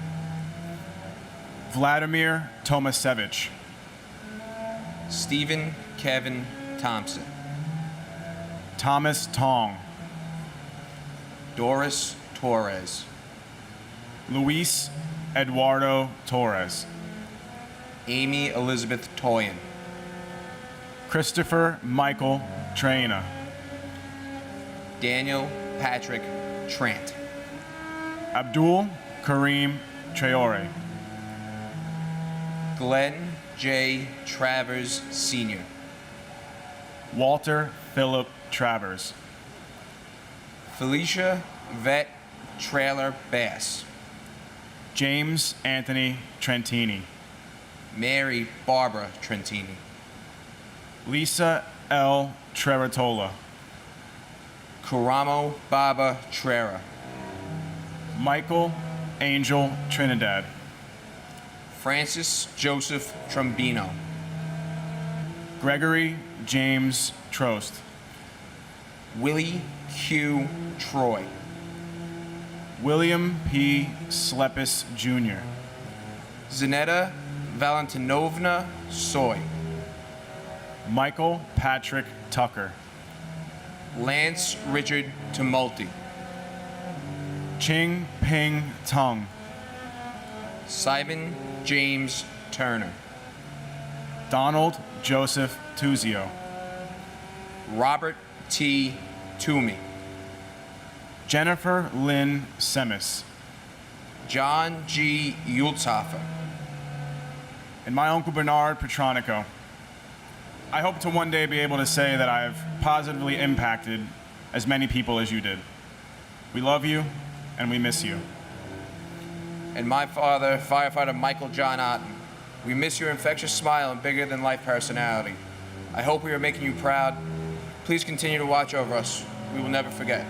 Vladimir Tomasevich. Stephen Kevin Thompson. Thomas Tong. Doris Torres. Luis Eduardo Torres. Amy Elizabeth Toyin. Christopher Michael Traina. Daniel Patrick Trant. Abdul Kareem Traore. Glenn J. Travers Sr. Walter Philip Travers. Felicia Vet Trailer Bass. James Anthony Trentini. Mary Barbara Trentini. Lisa L. Treratola. Kuramo Baba Trera. Michael Angel Trinidad. Francis Joseph Trombino. Gregory James Trost. Willie Q. Troy. William P. Slepis Jr. Zanetta Valentinovna Soy. Michael Patrick Tucker. Lance Richard Tumulty. Ching Ping Tung. Simon James Turner. Donald Joseph Tuzio. Robert T. Toomey. Jennifer Lynn Semis. John G. Yultzhofer. And my Uncle Bernard Petronico. I hope to one day be able to say that I've positively impacted as many people as you did. We love you, and we miss you. And my father, firefighter Michael John Otten. We miss your infectious smile and bigger-than-life personality. I hope we are making you proud. Please continue to watch over us. We will never forget.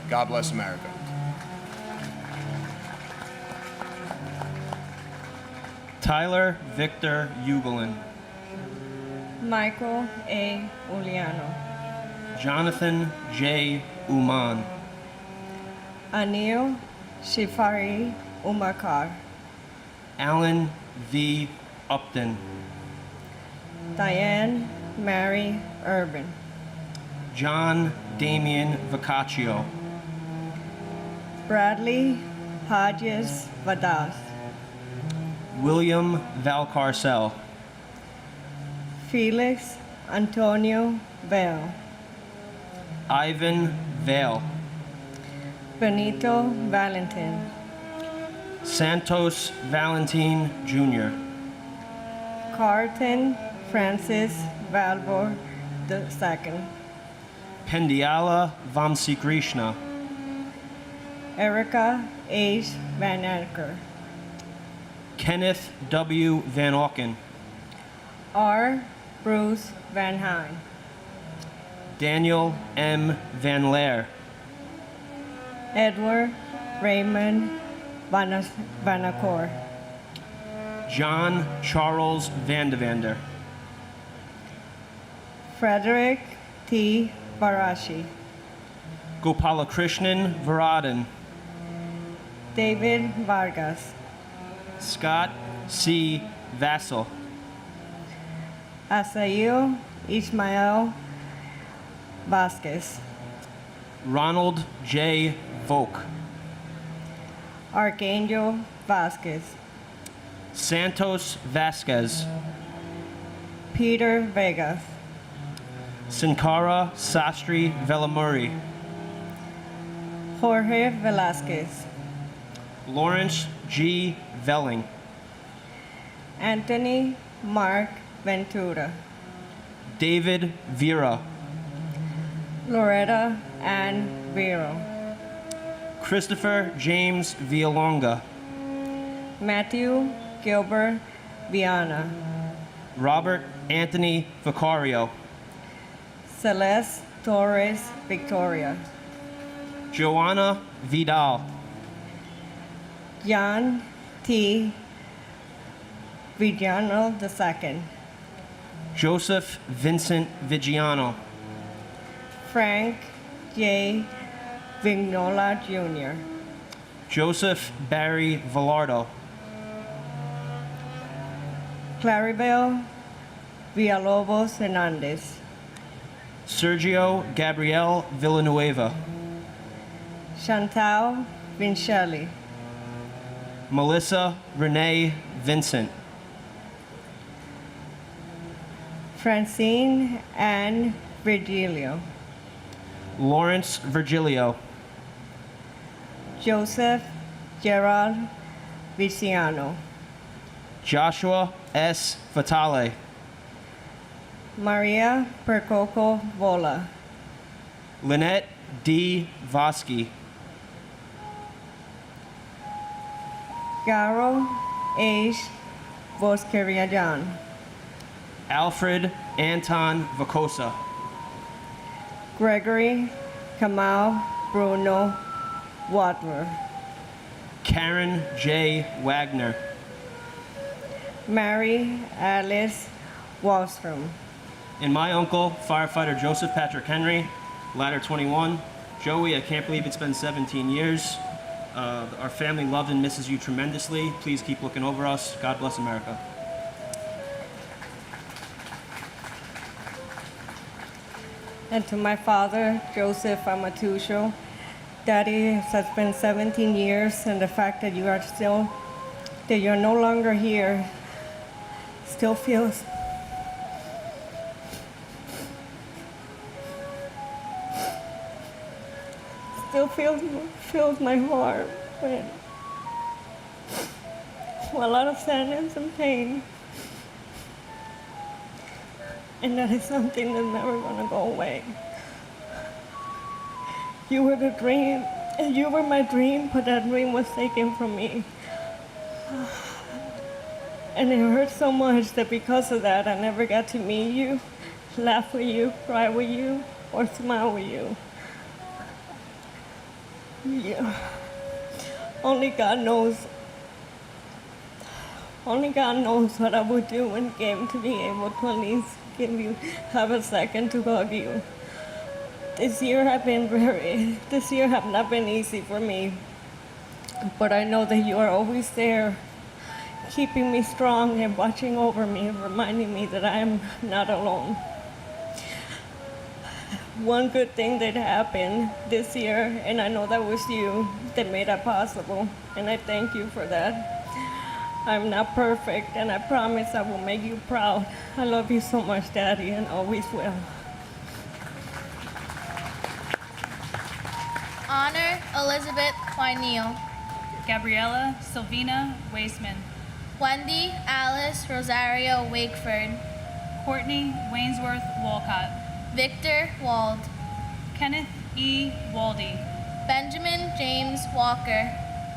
God bless America. Tyler Victor Ugelin. Michael A. Uliano. Jonathan J. Uman. Anil Shifari Umakar. Alan V. Upton. Diane Mary Urban. John Damian Vicaccio. Bradley Hodges Vadas. William Valcarcel. Felix Antonio Bell. Ivan Vale. Benito Valentin. Santos Valentin Jr. Carlton Francis Valbor II. Pendiala Vamsikrishna. Erica H. Van Acker. Kenneth W. Van Auken. R. Bruce Van Hine. Daniel M. Van Laer. Edward Raymond Vanacore. John Charles Vandevander. Frederick T. Barashi. Gopalakrishnan Varadan. David Vargas. Scott C. Vassell. Asael Ismael Vasquez. Ronald J. Volk. Archangel Vasquez. Santos Vasquez. Peter Vegas. Sankara Sastry Velamuri. Jorge Velasquez. Lawrence G. Velling. Anthony Mark Ventura. David Vera. Loretta Ann Vero. Christopher James Villalonga. Matthew Gilbert Viana. Robert Anthony Vicario. Celeste Torres Victoria. Joanna Vidal. John T. Vigiano II. Joseph Vincent Vigiano. Frank J. Vignola Jr. Joseph Barry Villardo. Claribel Villalobos Hernandez. Sergio Gabriel Villanueva. Chantal Vincelli. Melissa Renee Vincent. Francine Ann Virgilio. Lawrence Virgilio. Joseph Gerald Viciano. Joshua S. Fatale. Maria Percoco Vola. Lynette D. Vosky. Garo H. Voskeriajan. Alfred Anton Vacosa. Gregory Kamal Bruno Watler. Karen J. Wagner. Mary Alice Wallstrom. And my uncle, firefighter Joseph Patrick Henry, ladder 21. Joey, I can't believe it's been 17 years. Our family loves and misses you tremendously. Please keep looking over us. God bless America. And to my father, Joseph Amatusho, Daddy, it has been 17 years, and the fact that you're no longer here, still feels my heart with a lot of sadness and pain. And that is something that's never gonna go away. You were the dream, and you were my dream, but that dream was taken from me. And it hurts so much that because of that, I never got to meet you, laugh with you, cry with you, or smile with you. Yeah. Only God knows what I would do when it came to being able to at least have a second to hug you. This year have not been easy for me, but I know that you are always there, keeping me strong and watching over me and reminding me that I am not alone. One good thing that happened this year, and I know that was you that made that possible, and I thank you for that. I'm not perfect, and I promise I will make you proud. I love you so much, Daddy, and always will. Honor Elizabeth Wyneal. Gabriella Sylvina Waisman. Wendy Alice Rosario Wakeford. Courtney Wainsworth Walcott. Victor Wald. Kenneth E. Waldy. Benjamin James Walker.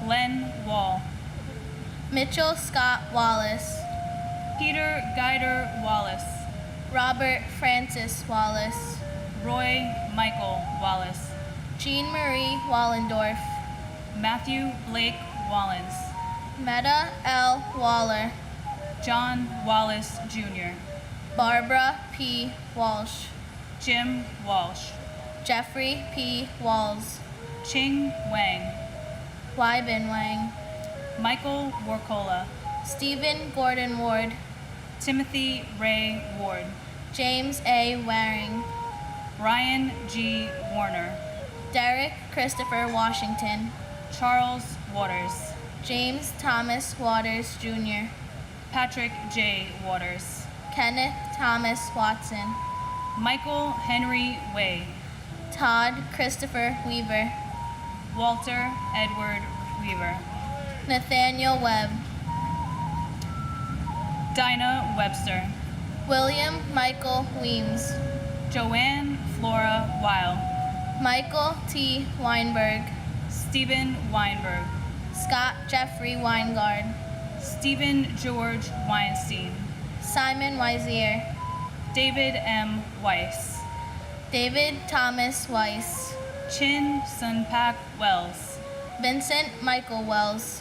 Glenn Wall. Mitchell Scott Wallace. Peter Guider Wallace. Robert Francis Wallace. Roy Michael Wallace. Jean Marie Wallendorf. Matthew Blake Wallens. Meta L. Waller. John Wallace Jr. Barbara P. Walsh. Jim Walsh. Jeffrey P. Walls. Ching Wang. Wybin Wang. Michael Warcola. Stephen Gordon Ward. Timothy Ray Ward. James A. Waring. Brian G. Warner. Derek Christopher Washington. Charles Waters. James Thomas Waters Jr. Patrick J. Waters. Kenneth Thomas Watson. Michael Henry Way. Todd Christopher Weaver. Walter Edward Weaver. Nathaniel Webb. Dinah Webster. William Michael Weems. Joanne Flora Weil. Michael T. Weinberg. Stephen Weinberg. Scott Jeffrey Weingard. Stephen George Weinstein. Simon Weisier. David M. Weiss. David Thomas Weiss. Chin Sunpak Wells. Vincent Michael Wells.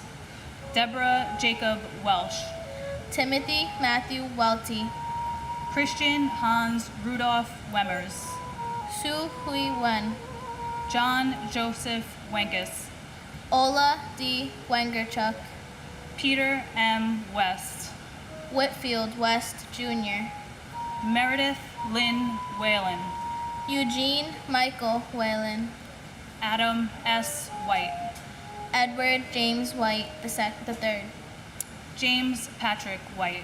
Deborah Jacob Welsh. Timothy Matthew Welty. Christian Hans Rudolph Wemmers. Su Hui Wen. John Joseph Wenkus. Ola D. Wengerchuk. Peter M. West. Whitfield West Jr. Meredith Lynn Whalen. Eugene Michael Whalen. Adam S. White. Edward James White III. James Patrick White.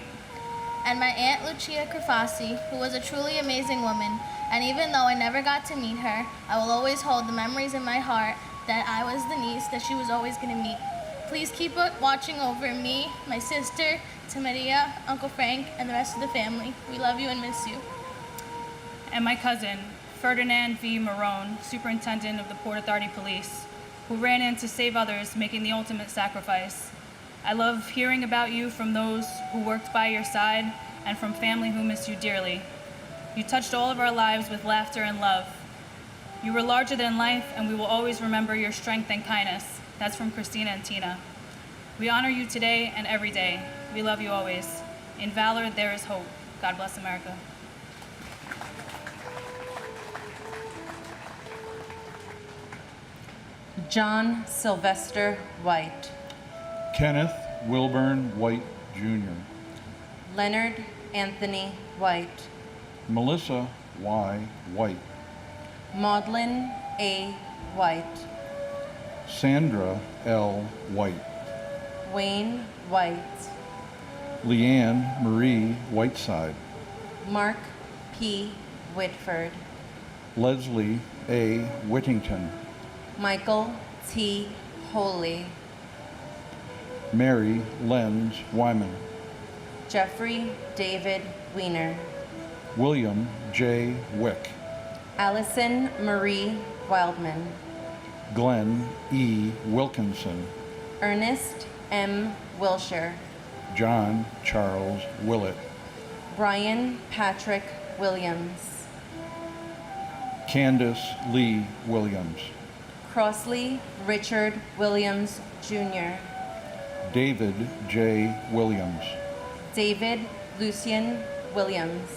And my Aunt Lucia Crafasi, who was a truly amazing woman, and even though I never got to meet her, I will always hold the memories in my heart that I was the niece that she was always going to meet. Please keep watching over me, my sister, Tamaria, Uncle Frank, and the rest of the family. We love you and miss you. And my cousin, Ferdinand V. Marone, Superintendent of the Port Authority Police, who ran in to save others, making the ultimate sacrifice. I love hearing about you from those who worked by your side and from family who miss you dearly. You touched all of our lives with laughter and love. You were larger than life, and we will always remember your strength and kindness. That's from Christina and Tina. We honor you today and every day. We love you always. In valor, there is hope. God bless America. John Sylvester White. Kenneth Wilburn White, Jr. Leonard Anthony White. Melissa Y. White. Maudlin A. White. Sandra L. White. Wayne White. Leanne Marie Whiteside. Mark P. Whitford. Leslie A. Whittington. Michael T. Holy. Mary Lenz Wyman. Jeffrey David Wiener. William J. Wick. Allison Marie Wildman. Glenn E. Wilkinson. Ernest M. Wilshire. John Charles Willett. Brian Patrick Williams. Candace Lee Williams. Crossley Richard Williams, Jr. David J. Williams. David Lucian Williams.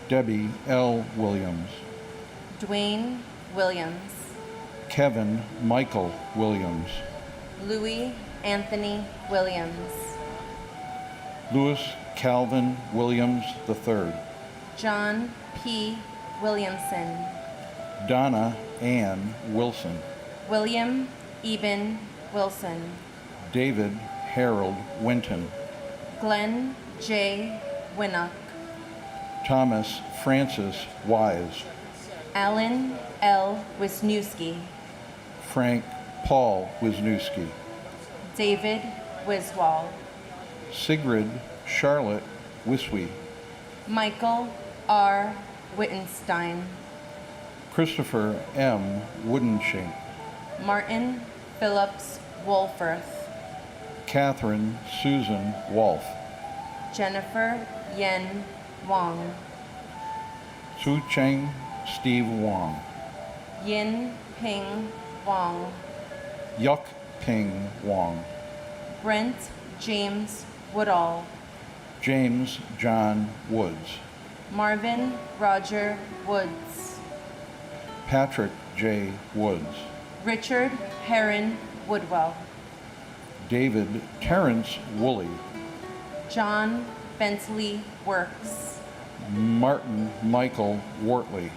Debbie L. Williams. Dwayne Williams. Kevin Michael Williams. Louis Anthony Williams. Louis Calvin Williams III. John P. Williamson. Donna Ann Wilson. William Eben Wilson. David Harold Winton. Glenn J. Winnock. Thomas Francis Wise. Alan L. Wisniewski. Frank Paul Wisniewski. David Wiswall. Sigrid Charlotte Wiswy. Michael R. Wittenstein. Christopher M. Woodenshink. Martin Phillips Wolforth. Catherine Susan Wolf. Jennifer Yen Wong. Su Cheng Steve Wong. Yin Ping Wong. Yuk Ping Wong. Brent James Woodall. James John Woods. Marvin Roger Woods. Patrick J. Woods. Richard Heron Woodwell. David Terrence Woolley. John Bentley Works. Martin Michael Wortley.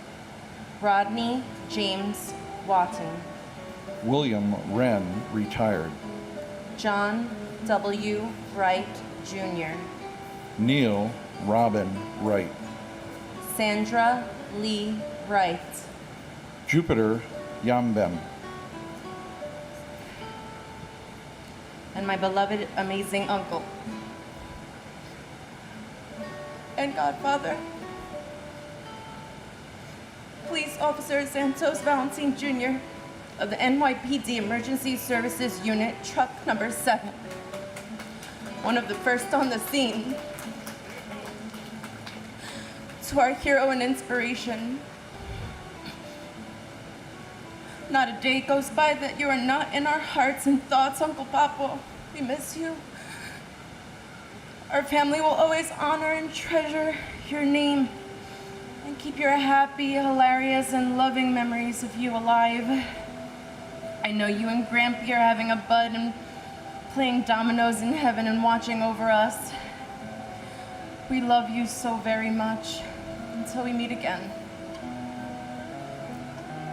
Rodney James Watton. William Wren, retired. John W. Wright, Jr. Neil Robin Wright. Sandra Lee Wright. Jupiter Yambem. And my beloved, amazing uncle. And Godfather. Police Officer Santos Valentin Jr. of the NYPD Emergency Services Unit, truck number 7. One of the first on the scene. To our hero and inspiration. Not a day goes by that you are not in our hearts and thoughts, Uncle Papo. We miss you. Our family will always honor and treasure your name and keep your happy, hilarious, and loving memories of you alive. I know you and Grampy are having a bud and playing dominoes in heaven and watching over us. We love you so very much. Until we meet again.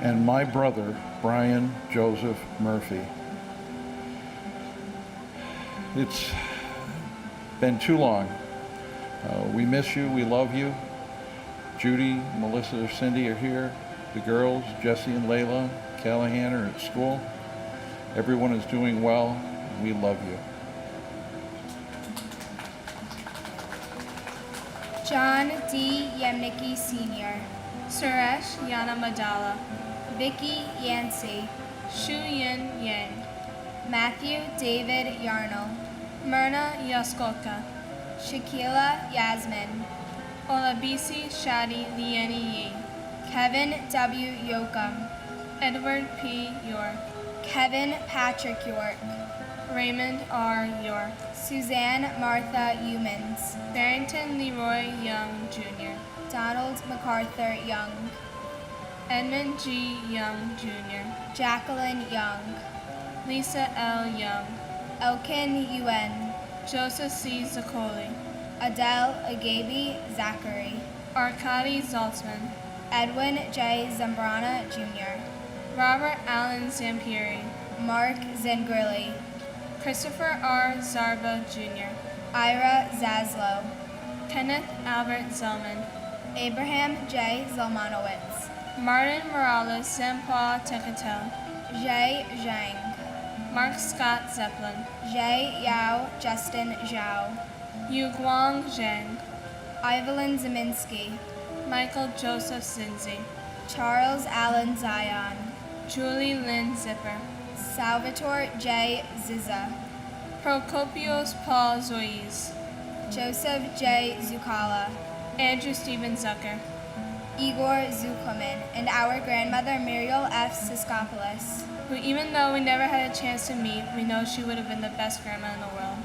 And my brother, Brian Joseph Murphy. It's been too long. We miss you, we love you. Judy, Melissa, Cindy are here. The girls, Jesse and Layla, Callahan are at school. Everyone is doing well. We love you. John D. Yemnicki Sr., Suresh Yanamadala, Vicky Yancey, Shu Yin Yang, Matthew David Yarnell, Myrna Yaskoka, Shakila Yasmin, Olabisi Shadi Lieni Yi, Kevin W. Yokum, Edward P. York, Kevin Patrick York, Raymond R. York, Suzanne Martha Humans, Barrington Leroy Young Jr., Donald MacArthur Young, Edmund G. Young Jr., Jacqueline Young, Lisa L. Young, Elkin Yuen, Joseph C. Zaccoli, Adele Agabi Zachary, Arkady Zaltzman, Edwin J. Zambrana Jr., Robert Allen Zampieri, Mark Zengrilli, Christopher R. Zarba Jr., Ira Zaslow, Kenneth Albert Zellman, Abraham J. Zelmanowitz, Martin Morales Saint-Paul Tecatel, Jay Zhang, Mark Scott Zeppelin, Jay Yao Justin Zhao, Yu Guang Zhang, Evelyn Zeminski, Michael Joseph Zinzi, Charles Allen Zion, Julie Lynn Zipper, Salvatore J. Ziza, Procopios Paul Zoiz, Joseph J. Zukala, Andrew Stephen Zucker, Igor Zukoman, and our grandmother Muriel F. Siskopoulos, who even though we never had a chance to meet, we know she would have been the best grandma in the world.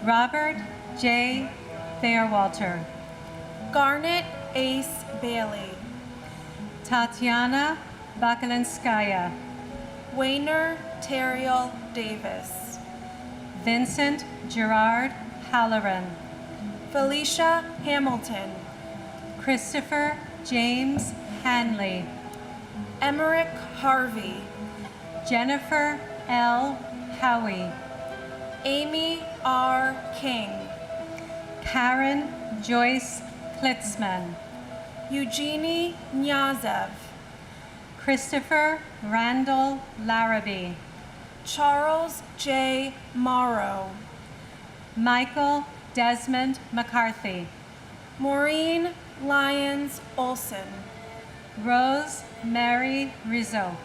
Robert J. Fairwalter, Garnet Ace Bailey, Tatiana Bakalinskaya, Wayner Terriel Davis, Vincent Gerard Halloran, Felicia Hamilton, Christopher James Hanley, Emmerich Harvey, Jennifer L. Howie, Amy R. King, Karen Joyce Klitzman, Eugenie Nyazev, Christopher Randall Larrabee, Charles J. Morrow, Michael Desmond McCarthy, Maureen Lyons Olson, Rose Mary Rizzo,